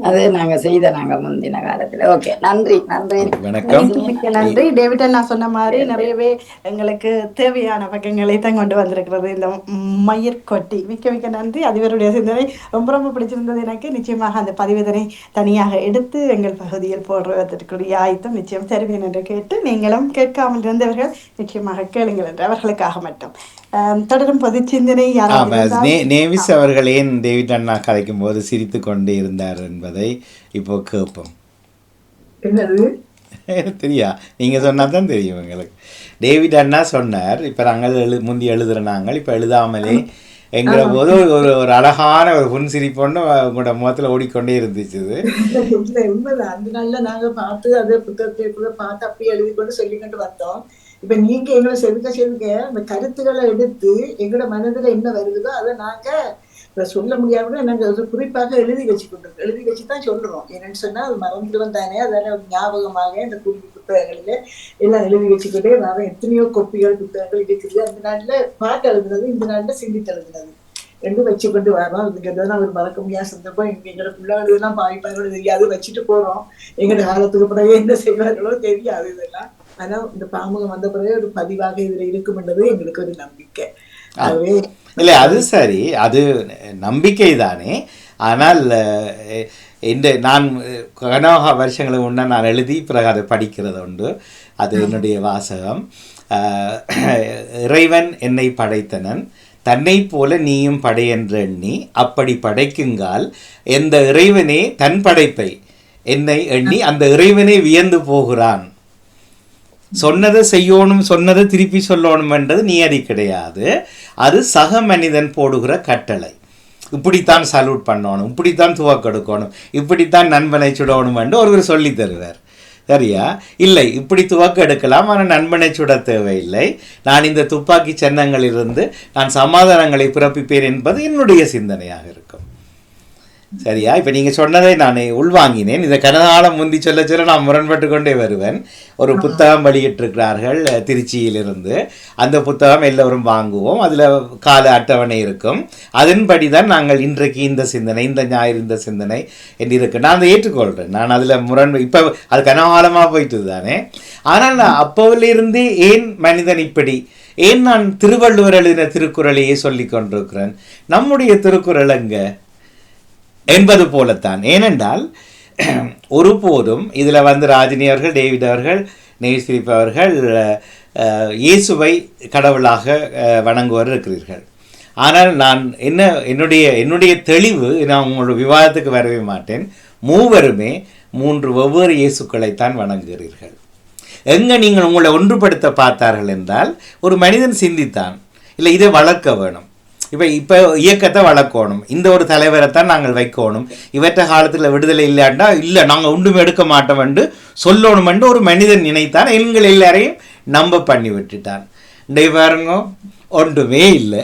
அது நாங்க முந்தின காலத்துல. ஓகே, நன்றி. வணக்கம். மிக்க நன்றி டேவிட். நான் சொன்ன மாதிரி நிறையவே எங்களுக்கு தேவையான பக்கங்களை தான் கொண்டு வந்திருக்கிறது இந்த மயிர்கொட்டி. மிக்க நன்றி. அதிபருடைய சிந்தனை ரொம்ப பிடிச்சிருந்தது எனக்கு. நிச்சயமாக அந்த பதிவிதனை தனியாக எடுத்து எங்கள் பகுதியில் போடுவதற்குரிய ஆயத்தம் நிச்சயம் தருவேன் என்று கேட்டு, நீங்களும் கேட்காமல் இருந்தவர்கள் நிச்சயமாக கேளுங்கள் என்று அவர்களுக்காக மட்டும். தொடரும் பொது சிந்தனை. நேவிஸ் அவர்கள் ஏன் டேவிட் அண்ணா கதைக்கும் போது சிரித்து கொண்டு இருந்தார் என்பதை இப்போ கேட்போம். தெரியா, நீங்கள் சொன்னால் தான் தெரியும் எங்களுக்கு. டேவிட் அண்ணா சொன்னார், இப்போ நாங்கள் முந்தி எழுதுகிற நாங்கள் இப்போ எழுதாமலே என்கிற போது ஒரு அழகான ஒரு புன்சிரிப்பொண்ணு உங்களோட முகத்தில் ஓடிக்கொண்டே இருந்துச்சு. உண்மைதான். அந்த நாள்ல நாங்க பார்த்து அதை புத்தகத்தை கூட பார்த்து அப்படியே எழுதி கொண்டு சொல்லிக்கொண்டு வந்தோம். இப்ப நீங்க எங்களை செதுக்க அந்த கருத்துக்களை எடுத்து எங்களோட மனதுல என்ன வருதுதோ அதை நாங்க சொல்ல முடியாம நாங்க குறிப்பாக எழுதி வச்சுதான் சொல்றோம். என்னன்னு சொன்னா அது மறந்துடுவோம் தானே, அதனால ஞாபகமாக இந்த குறிப்பு புத்தகங்களில எல்லாம் எழுதி வச்சுக்கிட்டே வர எத்தனையோ கொப்பிகள் புத்தகங்கள் இருக்குது. அந்த நாட்டுல பாட்டு எழுதுனது, இந்த நாட்டுல சிந்தித்து எழுதுனது ரெண்டும் வச்சு கொண்டு வரோம். அதுக்கு ஒரு மறக்க முடியாத சந்தர்ப்பம். எங்களோட பிள்ளைகளுக்கு பாய்ப்பாங்களோ தெரியாது, வச்சுட்டு போறோம். எங்களோட காலத்துக்கு பிறகு என்ன செய்வார்களோ தெரியாது இதெல்லாம். ஆனா இந்த பாமுகம் வந்த பிறகு ஒரு பதிவாக இதுல இருக்கும்ன்றது எங்களுக்கு ஒரு நம்பிக்கை. ஆகவே இல்லை, அது சரி, அது நம்பிக்கை தானே. ஆனால் நான் கனோகா வருஷங்களுக்கு முன்னே நான் எழுதி பிறகு அதை படிக்கிறது உண்டு. அது என்னுடைய வாசகம். இறைவன் என்னை படைத்தனன், தன்னை போல நீயும் படை என்று எண்ணி, அப்படி படைக்குங்கால் எந்த இறைவனே தன் படைப்பை என்னை எண்ணி அந்த இறைவனே வியந்து போகிறான். சொன்னதை செய்யணும், சொன்னதை திருப்பி சொல்லணும் என்றது நியதி கிடையாது. அது சக மனிதன் போடுகிற கட்டளை. இப்படித்தான் சல்யூட் பண்ணணும், இப்படித்தான் துவக்கெடுக்கணும், இப்படித்தான் நண்பனை சுடணும் என்று ஒருவர் சொல்லி தருவார். சரியா? இல்லை, இப்படி துவக்க எடுக்கலாம், ஆனால் நண்பனை சுட தேவையில்லை. நான் இந்த துப்பாக்கி சின்னங்களிலிருந்து நான் சமாதானங்களை பிறப்பிப்பேன் என்பது என்னுடைய சிந்தனையாக இருக்கும். சரியா? இப்போ நீங்கள் சொன்னதை நான் உள்வாங்கினேன். இதை கனகாலம் முந்தி சொல்ல நான் முரண்பட்டு கொண்டே வருவேன். ஒரு புத்தகம் வெளியிட்டிருக்கிறார்கள் திருச்சியிலிருந்து. அந்த புத்தகம் எல்லோரும் வாங்குவோம். அதில் கால அட்டவணை இருக்கும். அதன்படி தான் நாங்கள் இன்றைக்கு இந்த சிந்தனை, இந்த ஞாயிறு இந்த சிந்தனை என்று இருக்கு. நான் அதை ஏற்றுக்கொள்கிறேன். நான் அதில் இப்போ அது கனகாலமாக போயிட்டு தானே. ஆனால் நான் அப்போவிலிருந்தே ஏன் மனிதன் இப்படி, ஏன் நான் திருவள்ளுவர் எழுதின திருக்குறளையே சொல்லி கொண்டிருக்கிறேன். நம்முடைய திருக்குறள் எங்க என்பது போலத்தான். ஏனென்றால் ஒருபோதும் இதில் ராஜினி அவர்கள், டேவிட் அவர்கள், நெய்ஸ்திரிப் அவர்கள் இயேசுவை கடவுளாக வணங்குவர் இருக்கிறீர்கள். ஆனால் நான் என்னுடைய தெளிவு, நான் உங்களோட விவாதத்துக்கு வரவே மாட்டேன். மூவருமே 3 வெவ்வேறு இயேசுக்களைத்தான் வணங்குகிறீர்கள். எங்கே நீங்கள் உங்களை ஒன்றுபடுத்த பார்த்தார்கள் என்றால், ஒரு மனிதன் சிந்தித்தான், இல்லை இதை வளர்க்க வேணும், இப்போ இயக்கத்தை வளர்க்கணும், இந்த ஒரு தலைவரைத்தான் நாங்கள் வைக்கணும், இவற்றை காலத்தில் விடுதலை இல்லாண்டா இல்லை நாங்கள் ஒன்றுமே எடுக்க மாட்டோம் என்று சொல்லணும் என்று ஒரு மனிதன் நினைத்தான். எங்கள் எல்லாரையும் நம்ப பண்ணி விட்டுட்டான். இன்றைய பாருங்க, ஒன்றுமே இல்லை.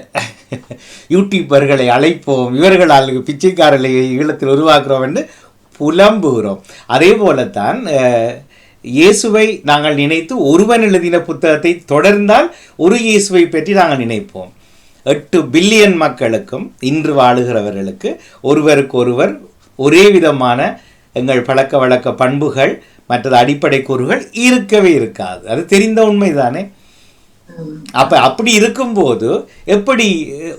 யூடியூபர்களை அழைப்போம், இவர்களால் பிச்சைக்காரர்களை ஈழத்தில் உருவாக்குறோம் என்று புலம்புகிறோம். அதே போலத்தான் இயேசுவை நாங்கள் நினைத்து ஒருவன் எழுதின புத்தகத்தை தொடர்ந்தால் ஒரு இயேசுவை பற்றி நாங்கள் நினைப்போம். 8 பில்லியன் மக்களுக்கும் இன்று வாழுகிறவர்களுக்கு ஒருவருக்கொருவர் ஒரே விதமான எங்கள் பழக்க வழக்க பண்புகள் மற்றது அடிப்படை கூறுகள் இருக்கவே இருக்காது. அது தெரிந்த உண்மைதானே. அப்படி இருக்கும்போது எப்படி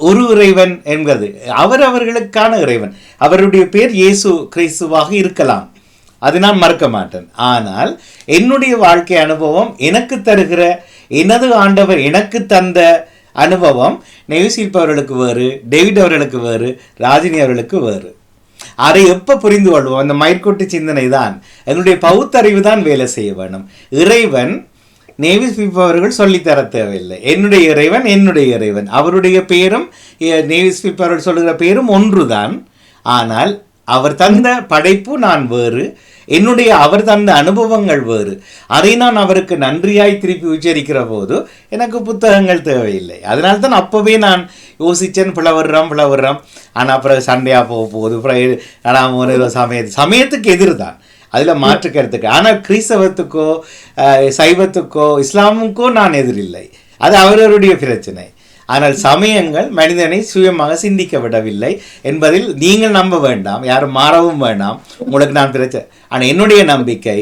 ஒரு இறைவன் என்பது அவர்களுக்கான இறைவன், அவருடைய பேர் இயேசு கிறிஸ்துவாக இருக்கலாம், அது நான் மறக்க மாட்டேன். ஆனால் என்னுடைய வாழ்க்கை அனுபவம் எனக்கு தருகிற எனது ஆண்டவர் எனக்கு தந்த அனுபவம் நெய்சில்ப் அவர்களுக்கு வேறு, டேவிட் அவர்களுக்கு வேறு, ராஜினி அவர்களுக்கு வேறு. அதை எப்போ புரிந்து கொள்வோம்? அந்த மயிர்கொட்டு சிந்தனை தான், என்னுடைய பகுத்தறிவு தான் வேலை செய்ய வேணும். இறைவன் நெய்சில்ப் அவர்கள் சொல்லித்தர தேவையில்லை. என்னுடைய இறைவன் என்னுடைய இறைவன், அவருடைய பேரும் நெய்சில்ப் அவர்கள் சொல்லுகிற பேரும் ஒன்றுதான். ஆனால் அவர் தந்த படைப்பு நான் வேறு, அவர் தந்த அனுபவங்கள் வேறு. அதை நான் அவருக்கு நன்றியாய் திருப்பி உச்சரிக்கிற போது எனக்கு புத்தகங்கள் தேவையில்லை. அதனால்தான் அப்போவே நான் யோசித்தேன், பிளவர்றோம். ஆனால் அப்புறம் சண்டையாக போகுது, ஆனால் சமயத்துக்கு எதிர் தான், அதில் மாற்று கருத்துக்கு. ஆனால் கிறிஸ்தவத்துக்கோ சைவத்துக்கோ இஸ்லாமுக்கோ நான் எதிரில்லை, அது அவர்களுடைய பிரச்சனை. ஆனால் சமயங்கள் மனிதனை சுயமாக சிந்திக்க விடவில்லை என்பதில் நீங்கள் நம்ப வேண்டாம், யாரும் மாறவும் வேண்டாம். உங்களுக்கு நான் பிரச்சனை. ஆனால் என்னுடைய நம்பிக்கை,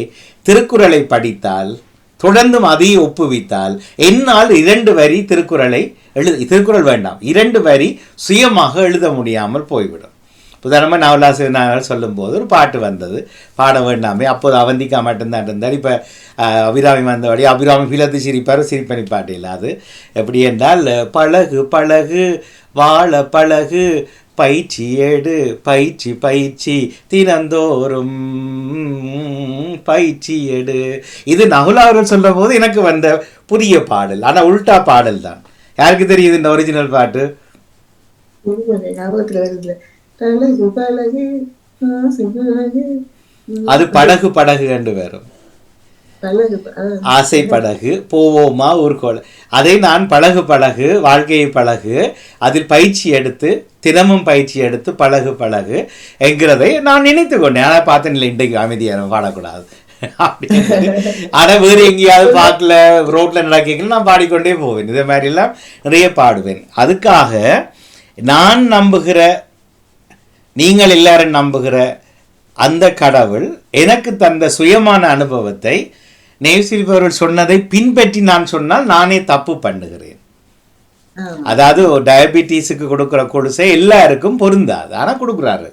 திருக்குறளை படித்தால் தொடர்ந்தும் அதையே ஒப்புவித்தால் என்னால் 2 வரி திருக்குறள் வேண்டாம், 2 வரி சுயமாக எழுத முடியாமல் போய்விடும். உதாரணமாக நவலாசிரியர் சொல்லும்போது ஒரு பாட்டு வந்தது, பாட வேண்டாமே, அப்போது அவந்திக்கா மட்டும்தான் இருந்தார். இப்போ அபிராமி வந்தபடி அபிராமி பிளத்து சிரிப்பார், சிரிப்பணி பாட்டு இல்லை. அது எப்படி என்றால், பழகு பழகு வாழ பழகு பயிற்சி ஏடு பயிற்சி தினந்தோறும் பயிற்சி எடு. இது நகுலா அவர்கள் சொல்ற போது எனக்கு வந்த புதிய பாடல். ஆனா உல்டா பாடல் தான். யாருக்கு தெரியுது இந்த ஒரிஜினல் பாட்டு? ஞாபகத்துல வருதுல, பழகு பழகு ஆசை பழகு. அது படகு படகு என்று வரும். பழகு ஆசை படகு போவோமா ஊர்கோல. அதை நான் பழகு பழகு வாழ்க்கையை பழகு, அதில் பயிற்சி எடுத்து தினமும் பயிற்சி எடுத்து பழகு பழகு என்கிறதை நான் நினைத்து கொண்டேன். ஆனால் பார்த்தேன் இல்லை, இன்றைக்கு அமைதியாக பாடக்கூடாது அப்படின்னு. ஆனால் வேறு எங்கேயாவது பார்க்கல, ரோட்டில் நடக்கல நான் பாடிக்கொண்டே போவேன். இதே மாதிரிலாம் நிறைய பாடுவேன். அதுக்காக நான் நம்புகிற, நீங்கள் எல்லாரும் நம்புகிற அந்த கடவுள் எனக்கு தந்த சுயமான அனுபவத்தை நேசிப்பவர்கள் சொன்னதை பின்பற்றி நான் சொன்னால் நானே தப்பு பண்ணுகிறேன். அதாவது டயபிட்டிஸுக்கு கொடுக்குற கொலுசை எல்லாருக்கும் பொருந்தாது, ஆனால் கொடுக்குறாரு.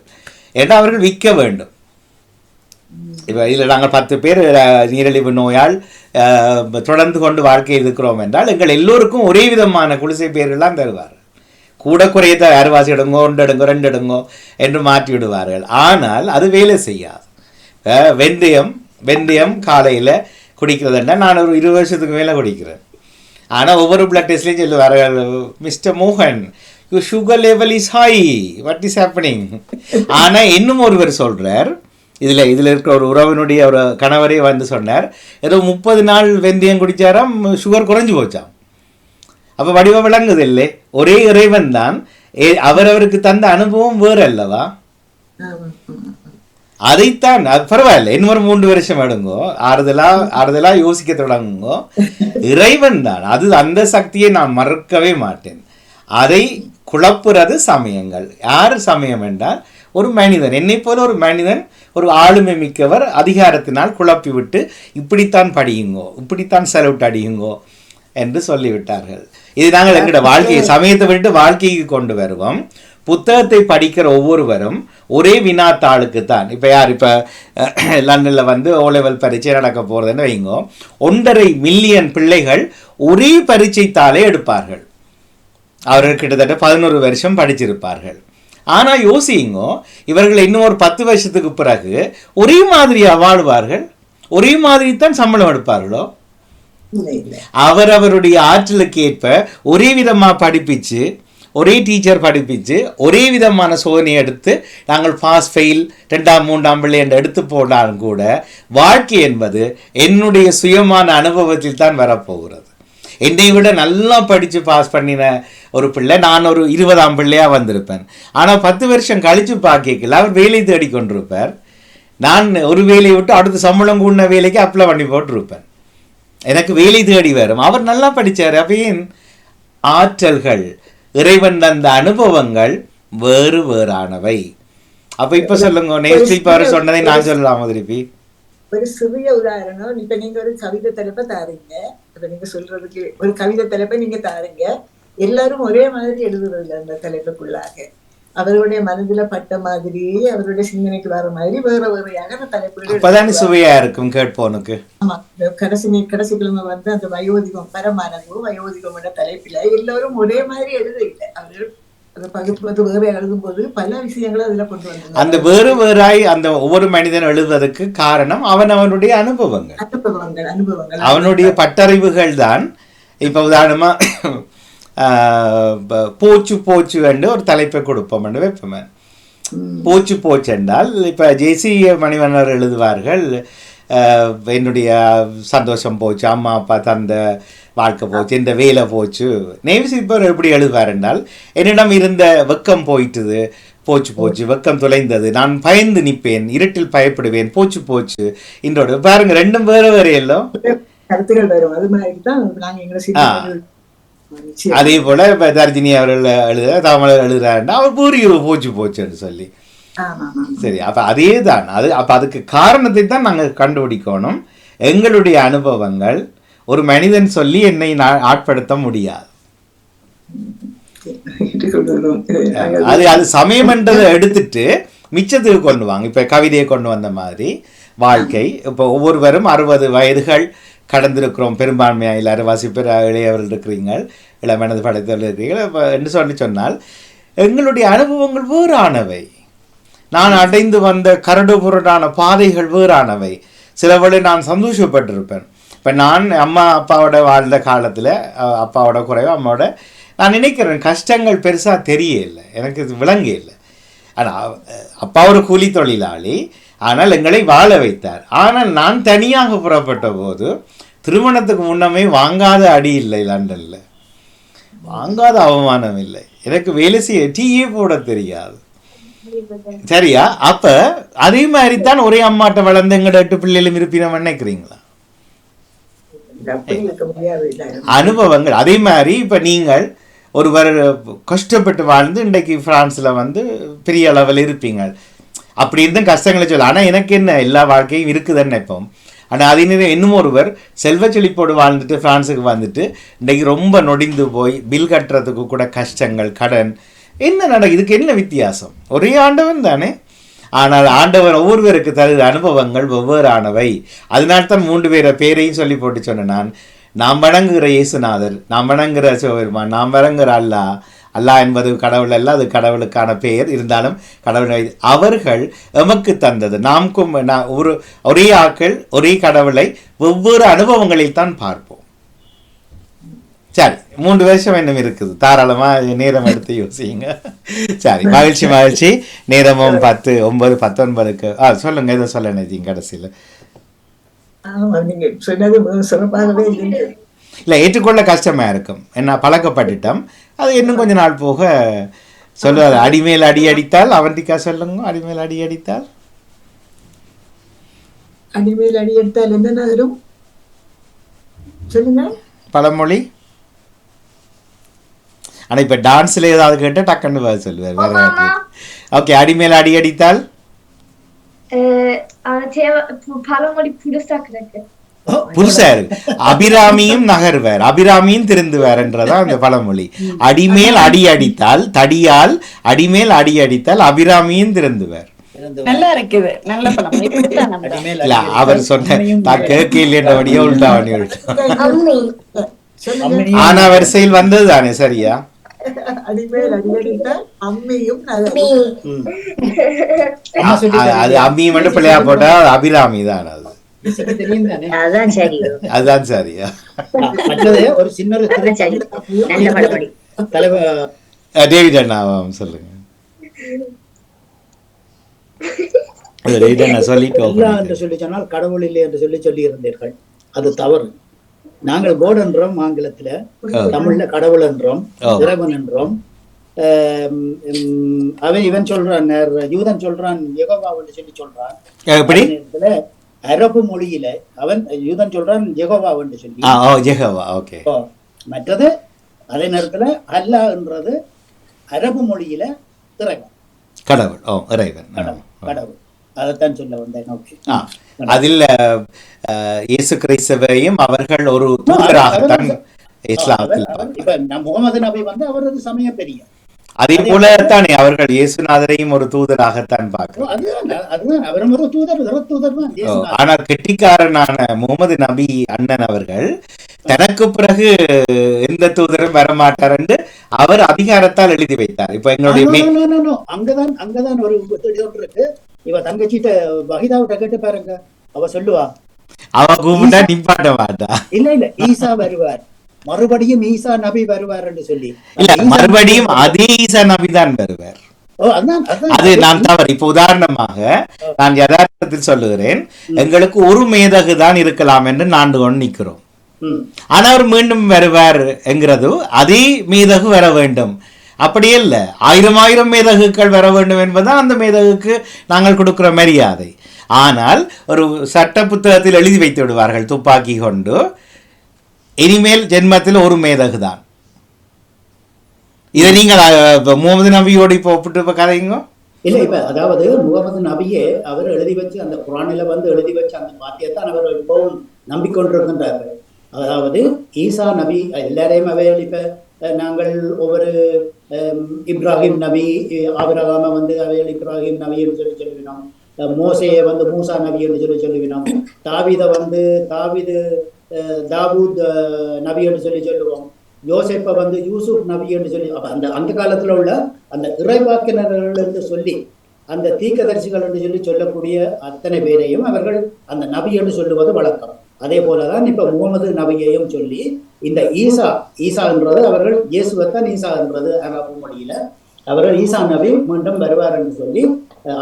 ஏன்னா அவர்கள் விற்க வேண்டும். இப்போ இதில் நாங்கள் 10 பேர் நீரிழிவு நோயால் தொடர்ந்து கொண்டு வாழ்க்கை இருக்கிறோம் என்றால் எங்கள் எல்லோருக்கும் ஒரே விதமான குடிசை பேர்கள்லாம் தருவார். கூட குறையத்த அரைவாசி எடுங்கோ, 1 எடுங்கோ, 2 எடுங்கோ என்று மாற்றி விடுவார்கள். ஆனால் அது வேலை செய்யாது. வெந்தயம் காலையில் குடிக்கிறதுன்னா நான் ஒரு 20 வருஷத்துக்கு மேலே குடிக்கிறேன். ஆனால் ஒவ்வொரு பிளட் டெஸ்ட்லேயும் சொல்லுவார்கள், மிஸ்டர் மோகன் you sugar level is high, what is happening. ஆனால் இன்னும் ஒருவர் சொல்கிறார், இதில் இருக்கிற ஒரு உறவினுடைய ஒரு கணவரே வந்து சொன்னார், ஏதோ 30 நாள் வெந்தயம் குடித்தாராம், சுகர் குறைஞ்சி போச்சாம். அப்போ வடிவ விளங்குது இல்லை, ஒரே இறைவன் தான். அவரவருக்கு தந்த அனுபவம் வேறு அல்லவா? அதைத்தான் பரவாயில்ல, இன்னொரு 3 வருஷம் எடுங்கோ, ஆறுதலா யோசிக்க தொடங்குங்கோ. இறைவன் தான் அது. அந்த சக்தியை நான் மறக்கவே மாட்டேன். அதை குழப்புறது சமயங்கள். யார் சமயம் என்றால் ஒரு மனிதன், என்னை போல ஒரு மனிதன், ஒரு ஆளுமை மிக்கவர் அதிகாரத்தினால் குழப்பி விட்டு இப்படித்தான் படியுங்கோ, இப்படித்தான் செலவிட்டு அடியுங்கோ என்று சொல்லிவிட்டார்கள். இது நாங்கள் எங்களோட வாழ்க்கையை சமயத்தை விட்டு வாழ்க்கைக்கு கொண்டு வருவோம். புத்தகத்தை படிக்கிற ஒவ்வொருவரும் ஒரே வினாத்தாளுக்கு தான். இப்போ யார் இப்போ லண்டனில் வந்து O லெவல் பரீட்சை நடக்க போகிறதுன்னு வைங்கோ, 1.5 மில்லியன் பிள்ளைகள் ஒரே பரீட்சைத்தாளே எடுப்பார்கள். அவர்கள் கிட்டத்தட்ட 11 வருஷம் படிச்சிருப்பார்கள். ஆனால் யோசிங்கோ, இவர்கள் இன்னும் ஒரு 10 வருஷத்துக்கு பிறகு ஒரே மாதிரியாக வாழ்வார்கள், ஒரே மாதிரி தான் சம்பளம் எடுப்பார்களோ? அவரவருடைய ஆற்றலுக்கு ஏற்ப ஒரே விதமாக படிப்பிச்சு, ஒரே டீச்சர் படிப்பிச்சு, ஒரே விதமான சோதனை எடுத்து நாங்கள் பாஸ் ஃபெயில் 2ஆம் 3ஆம் பிள்ளை என்று எடுத்து போனாலும் கூட வாழ்க்கை என்பது என்னுடைய சுயமான அனுபவத்தில் தான் வரப்போகிறது. என்னை விட நல்லா படித்து பாஸ் பண்ணின ஒரு பிள்ளை நான் ஒரு 20ஆம் பிள்ளையாக வந்திருப்பேன். ஆனால் 10 வருஷம் கழித்து பார்க்கல அவர் வேலை தேடி கொண்டிருப்பார். நான் ஒரு வேலையை விட்டு அடுத்த சம்பளம் கூடின வேலைக்கு அப்ளை பண்ணி போட்டிருப்பேன். எனக்கு வேலை தேடி வரும். அவர் நல்லா படித்தார். அப்பேன் ஆற்றல்கள், இறைவன் தந்த அனுபவங்கள் வேறு வேறானவை. அப்போ இப்போ சொல்லுங்க, நேஸ்டில் அவர் சொன்னதை நான் சொல்லலாமா திருப்பி? ஒரு சிறிய உதாரணம், இப்ப நீங்க ஒரு கவிதை தலைப்பை தாரீங்க, இப்ப நீங்க சொல்றதுக்கு ஒரு கவிதை தலைப்பை நீங்க தாரீங்க, எல்லாரும் ஒரே மாதிரி எழுதுறது இல்லை. அந்த தலைப்புக்குள்ளாக அவருடைய மனதில பட்ட மாதிரி, அவருடைய சிந்தனைக்கு வர மாதிரி வேற வேறையாக அந்த தலைப்புகள் சுவையா இருக்கும் கேட்போனுக்கு. ஆமா, கடைசி கிழமை வந்து அந்த வயோதிகம் பரமரபு வயோதிகம் என்ற தலைப்பில எல்லாரும் ஒரே மாதிரி எழுத இல்லை. அவர்கள் அந்த பகுப்பு வேற எழுதும் போது பல விஷயங்களை அதுல கொண்டு வந்தாங்க. அந்த வேறு வேறாய் அந்த ஒவ்வொரு மனிதன் எழுதுவதற்கு காரணம் அவனுடைய அனுபவங்கள், அவனுடைய பட்டறிவுகள் தான். இப்ப உதாரணமா போச்சு என்று ஒரு தலைப்பை கொடுப்போம் என்று வைப்போமே. போச்சு என்றால் இப்போ ஜேசி மணிவண்ணர் எழுதுவார்கள், என்னுடைய சந்தோஷம் போச்சு, அம்மா அப்பா தந்த வாழ்க்கை போச்சு, இந்த வேலை போச்சு. நேவிசிப்பவர் எப்படி எழுதுவார் என்றால், என்னிடம் இருந்த வெக்கம் போயிட்டுது, போச்சு வெக்கம் தொலைந்தது, நான் பயந்து நிற்பேன், இருட்டில் பயப்படுவேன், போச்சு இன்றோடு பாருங்க, ரெண்டும் வேறு வேறு எல்லாம் கருத்துகள் வரும். அது மாதிரி தான் நாங்கள் எங்களை அதே போல இப்ப தர்ஜினி அவர்கள் எழுதுற தமிழர் எழுதுறாருன்னா அவர் பூரியூர் போச்சுன்னு சொல்லி. சரி, அப்ப அதே தான் அது. அப்ப அதுக்கு காரணத்தை தான் நாங்கள் கண்டுபிடிக்கணும். எங்களுடைய அனுபவங்கள் ஒரு மனிதன் சொல்லி என்னை ஆட்படுத்த முடியாது. அது சமயம் என்றதை எடுத்துட்டு மிச்சத்துக்கு கொண்டு வாங்க. இப்ப கவிதையை கொண்டு வந்த மாதிரி வாழ்க்கை. இப்போ ஒவ்வொருவரும் 60 வயதுகள் கடந்திருக்கிறோம். பெரும்பான்மையாக எல்லாரும் வாசிப்பேர் இளையவர்கள் இருக்கிறீங்க, இளமனது படைத்தவர்கள் இருக்கிறீர்கள். இப்போ என்று சொன்னால் எங்களுடைய அனுபவங்கள் வேறானவை. நான் அடைந்து வந்த கரடு புரடான பாதைகள் வேறானவை. சில வேளை நான் சந்தோஷப்பட்டிருப்பேன். இப்போ நான் அம்மா அப்பாவோட வாழ்ந்த காலத்தில் அப்பாவோட குறைவு அம்மாவோட நான் நினைக்கிறேன் கஷ்டங்கள் பெருசாக தெரியல, எனக்கு இது விளங்க இல்லை. ஆனால் அப்பா ஒரு கூலி தொழிலாளி, ஆனால் எங்களை வாழ வைத்தார். ஆனால் நான் தனியாக புறப்பட்ட போது திருமணத்துக்கு முன்னமே வாங்காத அடி இல்லை, லண்டனில் வாங்காத அவமானம் இல்லை, எனக்கு வேலை செய்ய டீயே போட தெரியாது. சரியா? அப்போ அதே மாதிரி தான் ஒரே அம்மாட்ட வளர்ந்து எங்கள்ட 8 பிள்ளைகளும் இருப்பினோம் நினைக்கிறீங்களா? அனுபவங்கள் அதே மாதிரி. இப்போ நீங்கள் ஒருவர் கஷ்டப்பட்டு வாழ்ந்து இன்றைக்கு பிரான்ஸில் வந்து பெரிய அளவில் இருப்பீங்க, அப்படி இருந்தும் கஷ்டங்களை சொல்ல. ஆனால் எனக்கு என்ன, எல்லா வாழ்க்கையும் இருக்குதுன்னு நினைப்போம். ஆனால் அதே நேரம் இன்னும் ஒருவர் செல்வ செழிப்போடு வாழ்ந்துட்டு பிரான்ஸுக்கு வந்துட்டு இன்றைக்கு ரொம்ப நொடிந்து போய் பில் கட்டுறதுக்கு கூட கஷ்டங்கள், கடன், என்ன நடக்குது? இதுக்கு என்ன வித்தியாசம்? ஒரே ஆண்டவன் தானே. ஆனால் ஆண்டவர் ஒவ்வொருவருக்கு தருகிற அனுபவங்கள் வெவ்வேறானவை. அதனால்தான் 3 பேரையும் சொல்லி போட்டு சொன்னேன். நாம் வணங்குகிற இயேசுநாதர், நாம் வணங்குகிற சிவபெருமான், நாம் வணங்குகிற அல்லாஹ் என்பது கடவுள் அல்ல, அது கடவுளுக்கான பெயர். இருந்தாலும் கடவுளை அவர்கள் எமக்கு தந்தது. ஒரே ஆக்கள் ஒரே கடவுளை வெவ்வேறு அனுபவங்களில் தான் பார்ப்போம். சரி, 3 வருஷம் இன்னும் இருக்குது, தாராளமாக நேரம் எடுத்து யோசிங்க. சரி, மகிழ்ச்சி. நேரமும் 9:19க்கு சொல்லுங்க, எதை சொல்ல நினைச்சீங்க கடைசியில்? இல்லை, ஏற்றுக்கொள்ள கஷ்டமா இருக்கும், என்ன பழக்கப்பட்டுட்டோம். அது இன்னும் கொஞ்ச நாள் போக சொல்லுவார். அடிமேல் அடி அடித்தால் அவன்டிக்கா சொல்லுங்க. அடிமேல் அடி அடித்தால் என்ன வரும் சொல்லுங்க, பழமொழி. ஆனால் இப்போ டான்ஸில் ஏதாவது கேட்டால் டக்குன்னு சொல்லுவார் வேற. ஓகே, அடிமேல் அடி அடித்தால் பழமொழி புதுசா கிடக்கு. புதுசா இருக்கு. அபிராமியும் நகர்வார், அபிராமியும் திருந்துவார் என்றதான் அந்த பழமொழி. அடிமேல் அடி அடித்தால் தடியால், அடிமேல் அடி அடித்தால் அபிராமியும் திருந்துவார். நல்லா இருக்குது, நல்ல பழமொழி. இல்ல, அவர் சொன்ன தான் கேட்கலையே உள்டா ஆனா வரிசையில் வந்தது தானே. சரியா? அது அம்மி மட்டும் பிள்ளையா போட்டா அபிராமி தான். அதுதான் சரியா? ஒரு சின்ன டேவிட் அண்ணாவாம் சொல்லுங்க. என்று சொல்லி சொன்னால் கடவுள் இல்லை என்று சொல்லி இருந்தீர்கள், அது தவறு. நாங்கள் கோட் என்றோம் ஆங்கிலத்துல, தமிழ்ல கடவுள் என்றோம், இறைவன் என்றோம். அவன் இவன் சொல்றான், யூதன் சொல்றான் யெகோவான்னு சொல்லி சொல்றான். அரபு மொழியில அவன் யூதன் சொல்றான் யெகோவான்னு சொல்லி. மற்றது அதே நேரத்துல அல்லாஹ் என்றது அரபு மொழியில இறைவன், கடவுள், இறைவன், கடவுள். அதைத்தான் சொல்ல வந்தேன். ஓகே. அதில் இயேசு கிறிஸ்துவையும் அவர்கள் ஒரு தூதராகத்தான் இஸ்லாத்தில். முகமது நபி வந்து அவரது சமய பெரிய, அதே போலத்தானே அவர்கள் இயேசுநாதரையும் ஒரு தூதராகத்தான் பார்க்கிறோம். அவரும் ஒரு தூதர் தான். ஆனால் கெட்டிக்காரனான முகமது நபி அண்ணன் அவர்கள் தனக்கு பிறகு எந்த தூதரும் வரமாட்டார் என்று அவர் அதிகாரத்தால் எழுதி வைத்தார். இப்ப எங்களுடைய அங்கதான் ஒரு இருக்கு. இவ தங்கச்சிட்ட வஹிதாவிட்ட கேட்டு பாருங்க, அவ சொல்லுவா. அவ கூப்பிட்டா நிப்பாட்ட மாட்டா. இல்ல ஈசா வருவார், மறுபடியும் ஈசா நபி வருவார் என்று சொல்லி. இல்ல, மறுபடியும் அதே ஈசா நபி தான் வருவார். அது நான் தவறு. இப்ப உதாரணமாக நான் யதார்த்தத்தில் சொல்லுகிறேன், எங்களுக்கு ஒரு மேதகு தான் இருக்கலாம் என்று நான் நிற்கிறோம். ஆனா அவர் மீண்டும் வருவார் என்கிறது அதே மேதகு வர வேண்டும். அப்படி இல்லை, 1000 மேதகுக்கள் வர வேண்டும் என்பதுதான் அந்த மேதகுக்கு நாங்கள் கொடுக்கிற மரியாதை. ஆனால் ஒரு சட்ட புத்தகத்தில் எழுதி வைத்து விடுவார்கள் துப்பாக்கி கொண்டு, இனிமேல் ஜென்மத்தில் ஒரு மேதகு தான். இதை நீங்கள் முகமது நபியோடு இப்போ ஒப்பிட்டு இப்போ கதைங்க. இல்லை, இப்ப அதாவது முகமது நபியே அவர் எழுதி வச்சு அந்த குரானில வந்து எழுதி வச்சு அந்த வார்த்தையைத்தான் அவர் இப்பவும் நம்பிக்கொண்டிருக்கின்றார்கள். அதாவது ஈசா நபி எல்லாரையும் அவையில் இப்ப நாங்கள் ஒவ்வொரு இப்ராஹிம் நபி, ஆபிரகாம வந்து அவையில் இப்ராஹிம் நபி என்று சொல்லி சொல்லுவினோம். மோசையை வந்து மூசா நபி என்று சொல்லி சொல்லுவினோம். தாவீதை வந்து தாவூத் நபி என்று சொல்லி சொல்லுவோம். யோசேப்பை வந்து யூசுப் நபி என்று சொல்லி, அப்ப அந்த காலத்துல உள்ள அந்த இறைவாக்கினர்கள் என்று சொல்லி அந்த தீர்க்கதரிசிகள் என்று சொல்லக்கூடிய அத்தனை பேரையும் அவர்கள் அந்த நபி என்று சொல்லுவது வழக்கம். அதே போலதான் இப்ப முகமது நபியையும் சொல்லி இந்த ஈசான்றது அவர்கள் இயேசுவைத்தான் ஈசான்றது அரபு மொழியில அவர்கள் ஈசா நபி மீண்டும் வருவார் என்று சொல்லி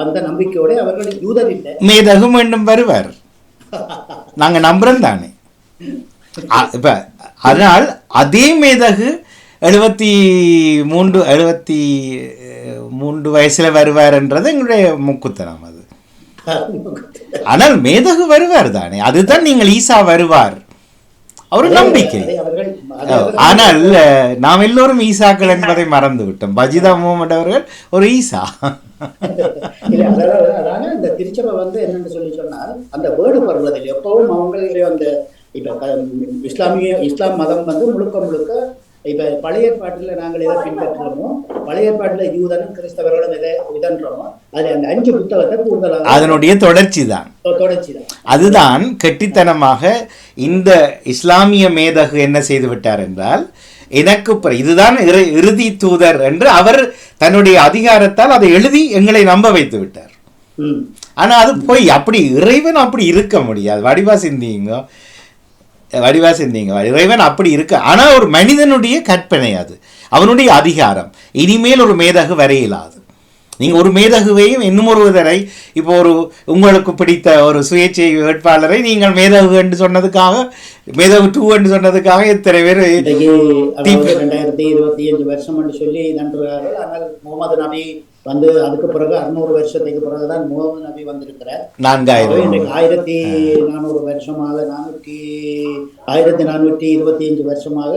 அந்த நம்பிக்கையோட அவர்கள் யூதர் இல்லை, மேதகு மீண்டும் வருவார் நாங்க நம்புறோம் தானே. இப்ப அதனால் அதே மேதகு 73 வயசுல வருவார் என்றது எங்களுடைய முக்குத்தனம் அது. ஆனால் மேதகு வருவார் தானே, அதுதான் நீங்கள் ஈசா வருவார் ஒரு நம்பிக்கை. ஆனால் நாம் எல்லோரும் ஈசாக்கள் என்பதை மறந்து விட்டோம். பஜிதா முகமது அவர்கள் ஒரு ஈசா. அதாவது இந்த திருச்சபை என்னன்னு சொன்னால் அந்த வேர்டு படுவதில் எப்பவும் அவங்களுடைய அந்த இப்ப இஸ்லாம் மதம் முழுக்க இப்ப பழைய ஏற்பாட்டுல நாங்கள் எதை பின்பற்றுறோமோ, பழைய ஏற்பாட்டுல யூதனும் கிறிஸ்தவர்களும் எதை இதன்றோமோ அது அந்த 5 புத்தகத்தை கூடுதலாக அதனுடைய தொடர்ச்சி தான். அதுதான் கெட்டித்தனமாக இந்த இஸ்லாமிய மேதகு என்ன செய்து விட்டார் என்றால், எனக்கு இதுதான் இறுதி தூதர் என்று அவர் தன்னுடைய அதிகாரத்தால் அதை எழுதி எங்களை நம்ப வைத்து விட்டார். ஆனா அது போய் அப்படி இறைவன் அப்படி இருக்க முடியாது. வடிவா சிந்திங்க, இறைவன் அப்படி இருக்க. ஆனா ஒரு மனிதனுடைய கற்பனை, அது அவனுடைய அதிகாரம். இனிமேல் ஒரு மேதகு வரையிலாது. நீங்க ஒரு மேதகுவையும் இன்னும் ஒருவரை இப்போ உங்களுக்கு பிடித்த ஒரு சுயேட்சை வேட்பாளரை நீங்கள் மேதகு என்று சொன்னதுக்காக, மேதகு 2 என்று சொன்னதுக்காக எத்தனை பேர் 2025 வருஷம் என்று சொல்லி நன்றார்கள். ஆனால் முகமது நபி அதுக்கு பிறகு 600 வருஷத்துக்கு பிறகுதான் முகமது நபி வந்திருக்கிறார். 1400 வருஷமாக 1425 வருஷமாக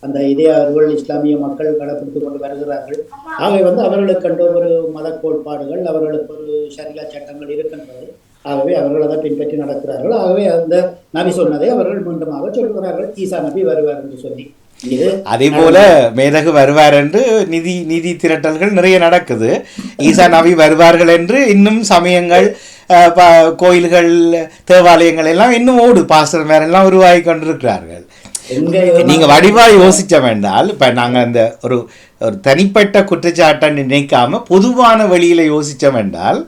அந்த அவர்கள் இஸ்லாமிய மக்கள் கடைபிடித்துக் கொண்டு வருகிறார்கள். ஆகவே அவர்களுக்கு கண்ட ஒரு மத கோட்பாடுகள், அவர்களுக்கு ஒரு ஷரியா சட்டங்கள் இருக்கின்றது. ஆகவே அவர்கள் அதை பின்பற்றி நடக்கிறார்கள். ஆகவே அந்த நபி சொன்னதை அவர்கள் மீண்டுமாக சொல்கிறார்கள், ஈசா நபி வருவார் என்று சொல்லி. அதே போல மேதகு வருவார் என்று நிதி திரட்டல்கள் நிறைய நடக்குது. ஈசா நபி வருவார்கள் என்று இன்னும் சமயங்கள், கோயில்கள், தேவாலயங்கள் எல்லாம் இன்னும் பாஸ்டர் வேற எல்லாம் உருவாகி கொண்டிருக்கிறார்கள். நீங்க வடிவா யோசிச்ச வேண்டால், இப்ப நாங்க அந்த ஒரு தனிப்பட்ட குற்றச்சாட்டை நினைக்காம பொதுவான வழியில யோசிச்ச வேண்டால்,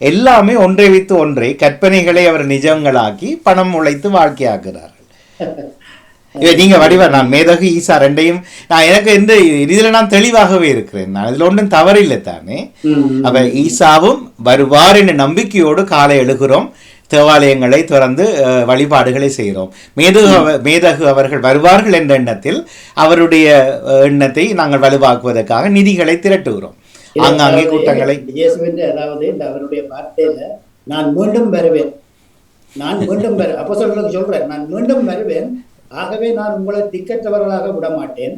எல்லாமே ஒன்றை வைத்து ஒன்றை கற்பனைகளை அவர் நிஜங்களாக்கி பணம் உழைத்து வாழ்க்கையாக்குறார்கள். நீங்க வடிவா நான் மேதகு ஈசா ரெண்டையும் எனக்கு இதுல நான் தெளிவாகவே இருக்கிறேன். நான் இதுல ஒன்றும் தவறில்லை தானே. அப்ப ஈசாவும் வருவார் என்ற நம்பிக்கையோடு காலை எழுகிறோம், தேவாலயங்களை திறந்து வழிபாடுகளை செய்கிறோம். மேதகு அவர்கள் வருவார்கள் என்ற எண்ணத்தில் அவருடைய எண்ணத்தை நாங்கள் வலுவாக்குவதற்காக நிதிகளை திரட்டுகிறோம், ஆங்காங்கே கூட்டங்களை. அதாவது அவருடைய வார்த்தையில நான் மீண்டும் வருவேன், அப்போஸ்தலர்களுக்கு சொல்றேன், நான் மீண்டும் வருவேன், ஆகவே நான் உங்களை திக்கற்றவர்களாக விட மாட்டேன்,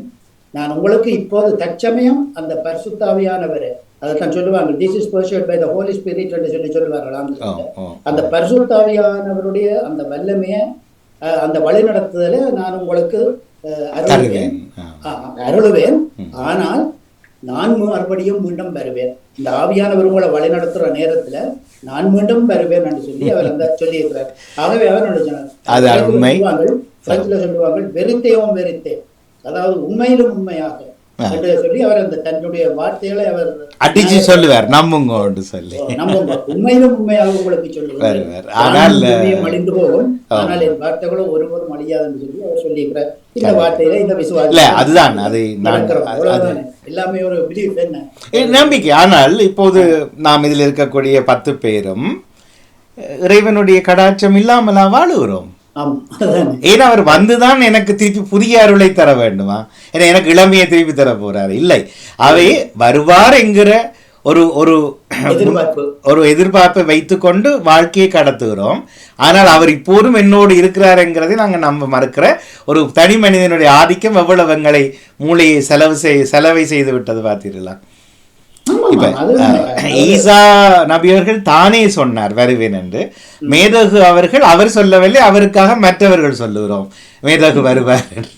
நான் உங்களுக்கு இப்போது தற்சமயம் அந்த பரிசுத்தாவியானவர், அதைத்தான் சொல்லுவாங்க, this is pursued by the Holy Spirit என்று சொல்லுவார்கள். அந்த பரிசுத்தாவியானவருடைய அந்த வல்லமையை, அந்த வழி நடத்துதலை நான் உங்களுக்கு அருளுவேன். ஆனால் நான் மறுபடியும் மீண்டும் வருவேன், இந்த ஆவியானவர் உங்களை வழி நடத்துற நேரத்துல நான் மீண்டும் வருவேன் என்று சொல்லி அவர் சொல்லி இருக்கிறார். ஆகவே அவர் சொல்லுவாங்க வெறித்தேவும் வெறித்தே, அதாவது உண்மையிலும் உண்மையாக என்று சொல்லி அவர் அந்த தன்னுடைய வார்த்தைகளை அவர் அடிச்சு சொல்லுவார், நம்புங்க சொல்லி, நம்புங்க, உண்மையிலும் உண்மையாக உங்களுக்கு சொல்லுவார். அழிந்து போகும், ஆனால் என் வார்த்தைகளும் ஒருவரும் அழியாது என்று சொல்லி அவர் சொல்லி இருக்கிறார். இந்த வார்த்தையில இந்த விசுவாசம் அதுதான், அது எல்லாமே ஒரு பிலீஃப், என்ன நம்பிக்கை. ஆனால் இப்போது நாம் இதில் இருக்கக்கூடிய 10 பேரும் இறைவனுடைய கடாட்சம் இல்லாமலா வாழுகிறோம். ஏன்னா அவர் வந்துதான் எனக்கு திருப்பி புதிய அருளை தர வேண்டுமா, ஏன்னா எனக்கு இளமையை திருப்பி தர போறாரு? இல்லை, அவை வருவார் என்கிற ஒரு எதிர்பார்ப்பை வைத்துக்கொண்டு வாழ்க்கையை கடத்துகிறோம். ஆனால் அவர் இப்போதும் என்னோடு இருக்கிறார் என்கிறதை நாங்கள் நம்ப மறுக்கிற ஒரு தனி மனிதனுடைய ஆதிக்கம் எவ்வளவு எங்களை மூளையை செலவை செய்து விட்டது பார்த்தீர்களா? இப்ப ஈசா நபி அவர்கள் தானே சொன்னார் வருவேன் என்று. மேதகு அவர்கள் அவர் சொல்லவில்லை, அவருக்காக மற்றவர்கள் சொல்லுகிறோம் மேதகு வருவார்.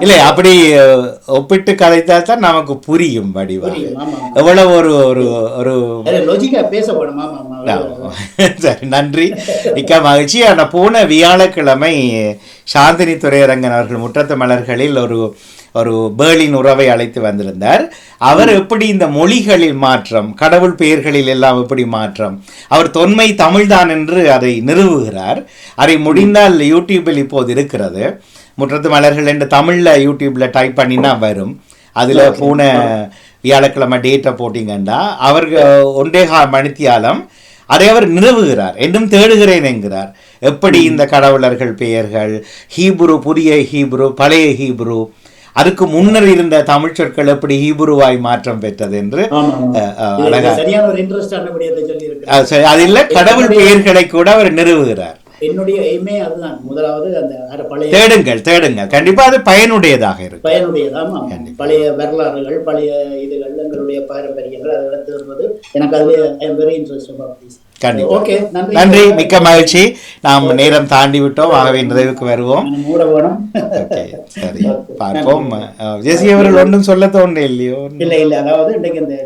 இல்லை, அப்படி ஒப்பிட்டு கதைத்தால் தான் நமக்கு புரியும் வடிவா எவ்வளவு ஒரு சரி, நன்றி, மிக்க மகிழ்ச்சி. ஆனால் போன வியாழக்கிழமை சாந்தினி துரையரங்கன் அவர்கள் முற்றத்து மலர்களில் ஒரு ஒரு பேர்லின் உறவை அழைத்து வந்திருந்தார். அவர் எப்படி இந்த மொழிகளில் மாற்றம், கடவுள் பெயர்களில் எல்லாம் எப்படி மாற்றம், அவர் தொன்மை தமிழ்தான் என்று அதை நிறுவுகிறார். அதை முடிந்தால் யூடியூபில் இப்போது இருக்கிறது. முற்றத்து மலர்கள் என்று தமிழில் யூடியூப்பில் டைப் பண்ணினா வரும். அதில் போன வியாழக்கிழமை டேட்டை போட்டிங்கன்னா அவர் 1.25 மணித்தியாலம் அதை அவர் நிறுவுகிறார். என்றும் தேடுகிறேன் என்கிறார். எப்படி இந்த கடவுளர்கள் பெயர்கள், ஹீப்ரு, புதிய ஹீப்ரு, பழைய ஹீப்ரு, அதுக்கு முன்னர் இருந்த தமிழ் சொற்கள் எப்படி ஹீப்ருவாய் மாற்றம் பெற்றது என்று அதில் கடவுள் பெயர்களை கூட அவர் நிறுவுகிறார். என்னுடைய எய்மே அதுதான். முதலாவது அந்த பழைய தேடுங்கள் கண்டிப்பா அது பயனுடையதாக இருக்கும். பயனுடையதாம். பழைய வரலாறுகள், பழைய இதுகள், எங்களுடைய பாரம்பரியங்கள் அதை தேடுவது எனக்கு அதுவே வெரி இன்ட்ரெஸ்ட். ஓகே, நன்றி, மிக்க மகிழ்ச்சி. நாம் நேரம் தாண்டி விட்டோம், ஆகவே நிறைவுக்கு வருவோம். சரி, பார்ப்போம். ஜெசி அவர்கள் ஒன்றும் சொல்ல தோன்ற இல்லையோ? இல்லை, அதாவது இன்றைக்கு இந்த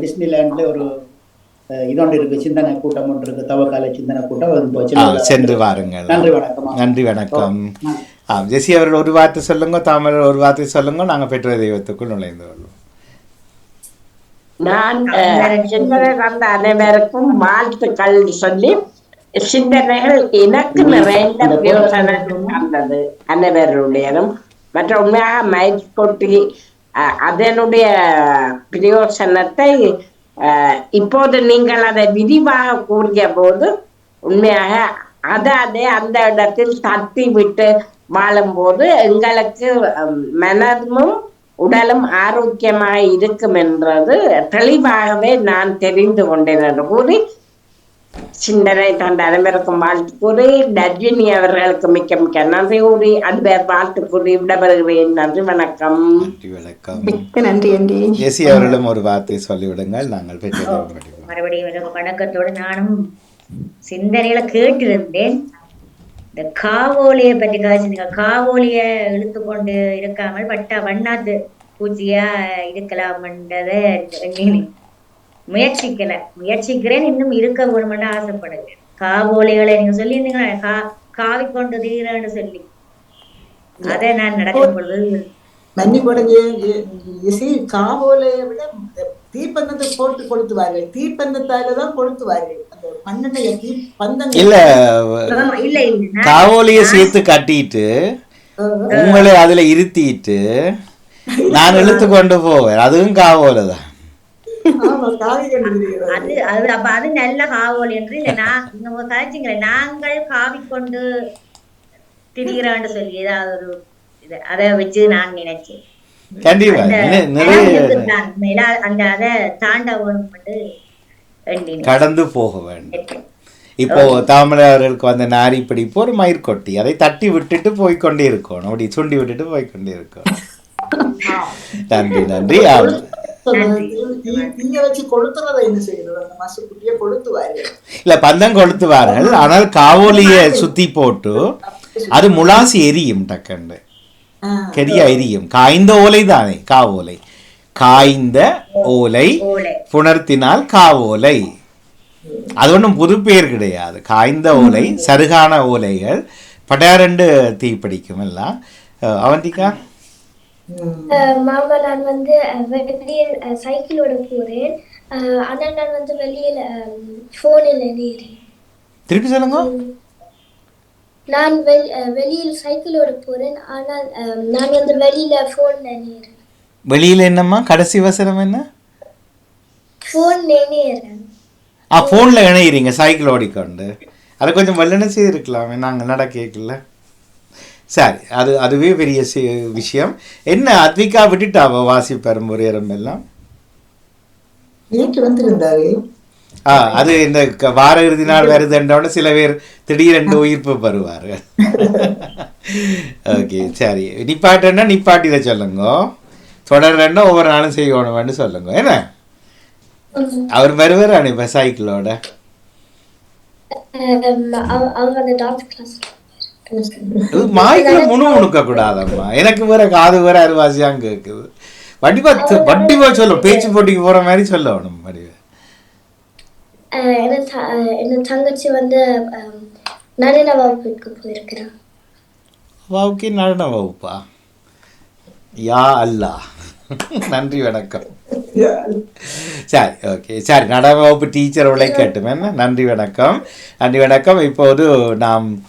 டிஸ்னிலேண்ட்ல ஒரு இதோண்டு இருக்கு, சிந்தனை கூட்டம் ஒன்று இருக்கு, தவக்கால சிந்தனை கூட்டம், சென்று வாருங்கள். நன்றி, வணக்கம். நன்றி, வணக்கம். ஜெசி அவர்கள் ஒரு வார்த்தை சொல்லுங்க, தாமரை ஒரு வார்த்தை சொல்லுங்க, நாங்க பெற்ற தெய்வத்துக்குள் நுழைந்து கொள்வோம். நான் வந்த அனைவருக்கும் வாழ்த்துக்கள் சொல்லி, சிந்தனைகள் எனக்கு நிறைந்த பிரயோசனம் தந்தது அனைவருடையதும். மற்ற உண்மையாக மயிர் கொட்டி அதனுடைய பிரயோசனத்தை இப்போது நீங்கள் அதை விரிவாக கூறிய போது உண்மையாக அதை அந்த இடத்தில் தட்டி விட்டு வாழும்போது எங்களுக்கு மனமும் உடலும் ஆரோக்கியமாக இருக்கும் என்றது தெளிவாகவே நான் தெரிந்து கொண்டேன் என்று கூறி, சிந்தனை தந்த அனைவருக்கும் வாழ்த்து கூறி, டர்ஜினி அவர்களுக்கு மிக்க மிக்க நன்றி கூறி, அன்பர் வாழ்த்து கூறி விடப்படுகிறேன். நன்றி, வணக்கம். நன்றி. ஜெசி அவர்களும் ஒரு வார்த்தை சொல்லிவிடுங்கள். நாங்கள் மறுபடியும் வணக்கத்தோடு நானும் சிந்தனைகளை கேட்டிருந்தேன். இந்த காவோலியை பற்றி காய்ச்சிங்க. காவோலிய இழுத்து கொண்டு இருக்காமல் பட்டா வண்ணாத்து பூச்சியா இருக்கலாம்ன்றதை முயற்சிக்கிறேன். இன்னும் இருக்க வேணும்னு ஆசைப்படுகிறேன். காவோலிகளை நீங்க சொல்லியிருந்தீங்களா, காவி கொண்டு தீரன்னு சொல்லி, அதை நான் நடக்கும் பொழுது காவோலையை விட தீப்பந்தத்தை போட்டு கொளுத்துவார்கள். தீப்பந்தத்தாலதான் கொளுத்துவார்கள். இல்ல, காவோலிய சேர்த்து கட்டிட்டு உங்களை அதுல இருத்திட்டு நான் இழுத்து கொண்டு போவேன். அதுவும் காவோலதான். அது நல்ல காவோலி என்று இல்ல. நான் கதைச்சிங்களே, நாங்கள் காவி கொண்டு திரிகிறான்னு சொல்லி ஏதாவது ஒரு இது அதை வச்சு நான் நினைச்சேன். கண்டிப்பா அந்த அதை தாண்ட வேணும் கடந்து போக வேண்டும். இப்போ தாமரைக்கு வந்த நாரி பிடிப்பு ஒரு மயிர் கொட்டி அதை தட்டி விட்டுட்டு போய்கொண்டே இருக்கணும், அப்படி சுண்டி விட்டுட்டு போய்கொண்டே இருக்கணும். நன்றி, நன்றி. இல்ல, பந்தம் கொளுத்துவார்கள். ஆனால் காவோலிய சுத்தி போட்டு அது முலாசி எரியும், டக்கண்டு கெரியா எரியும். காய்ந்த ஓலை தானே காவோலை. காய்ந்த ஓலை புணர்த்தினால் காவோலை. அது ஒன்றும் புது பெயர் கிடையாது. காய்ந்த ஓலை, சருகான ஓலைகள் படாரண்டு தீப்பிடிக்கும் எல்லாம். அவந்திகா? மாமா, நான் வெளியில் சைக்கிளோட போறேன். ஆனால் நான் வெளியில் போனில் எழுதுறேன். திருப்பி சொல்லுங்க. நான் வெளியில் சைக்கிளோட போறேன். ஆனால் நான் வெளியில போன் எழுதுறேன். வெளியில என்னம்மா கடைசி வசனம் என்ன? போன் எழுதுறேன். போன்ல இணையிறீங்க சைக்கிள் ஓடிக்கொண்டு. அதை கொஞ்சம் வல்லன செய்திருக்கலாமே, நாங்கள் நட கேட்கல. சரி, அதுவே பெரிய விஷயம். என்ன அத்விகா விட்டுட்டாவ வாசி பெரும்புரியரம் எல்லாம் அது இந்த வார இறுதி நாள் வருது என்றோட சில பேர் திடீரென்று உயிர்ப்பு பெறுவார். ஓகே, சரி. நிப்பாட்டுன்னா நிப்பாட்டிட சொல்லுங்க, தொடர்றன்னா ஒவ்வொரு நாளும் செய்யணும்னு சொல்லுங்க. என்ன அவர் வருவார் அனுப்ப சைக்கிளோட? மாய்க்குள்ள முணுமுணுக்க கூடாதம்மா. எனக்கு வேற காது வேற அருவாசியாங்க கேக்குது. வடிவா சொல்லும், பேச்சு போட்டிக்கு போற மாதிரி சொல்லணும். வடிவ என்ன தங்கச்சி நடன வகுப்புக்கு போயிருக்கிறான். வகுப்பு நடன வகுப்பா? யா அல்லா. நன்றி வணக்கம். சரி, ஓகே, சரி, நடன வகுப்பு டீச்சர் உங்களை கேட்டுமே. நன்றி வணக்கம். நன்றி வணக்கம். இப்போது நாம்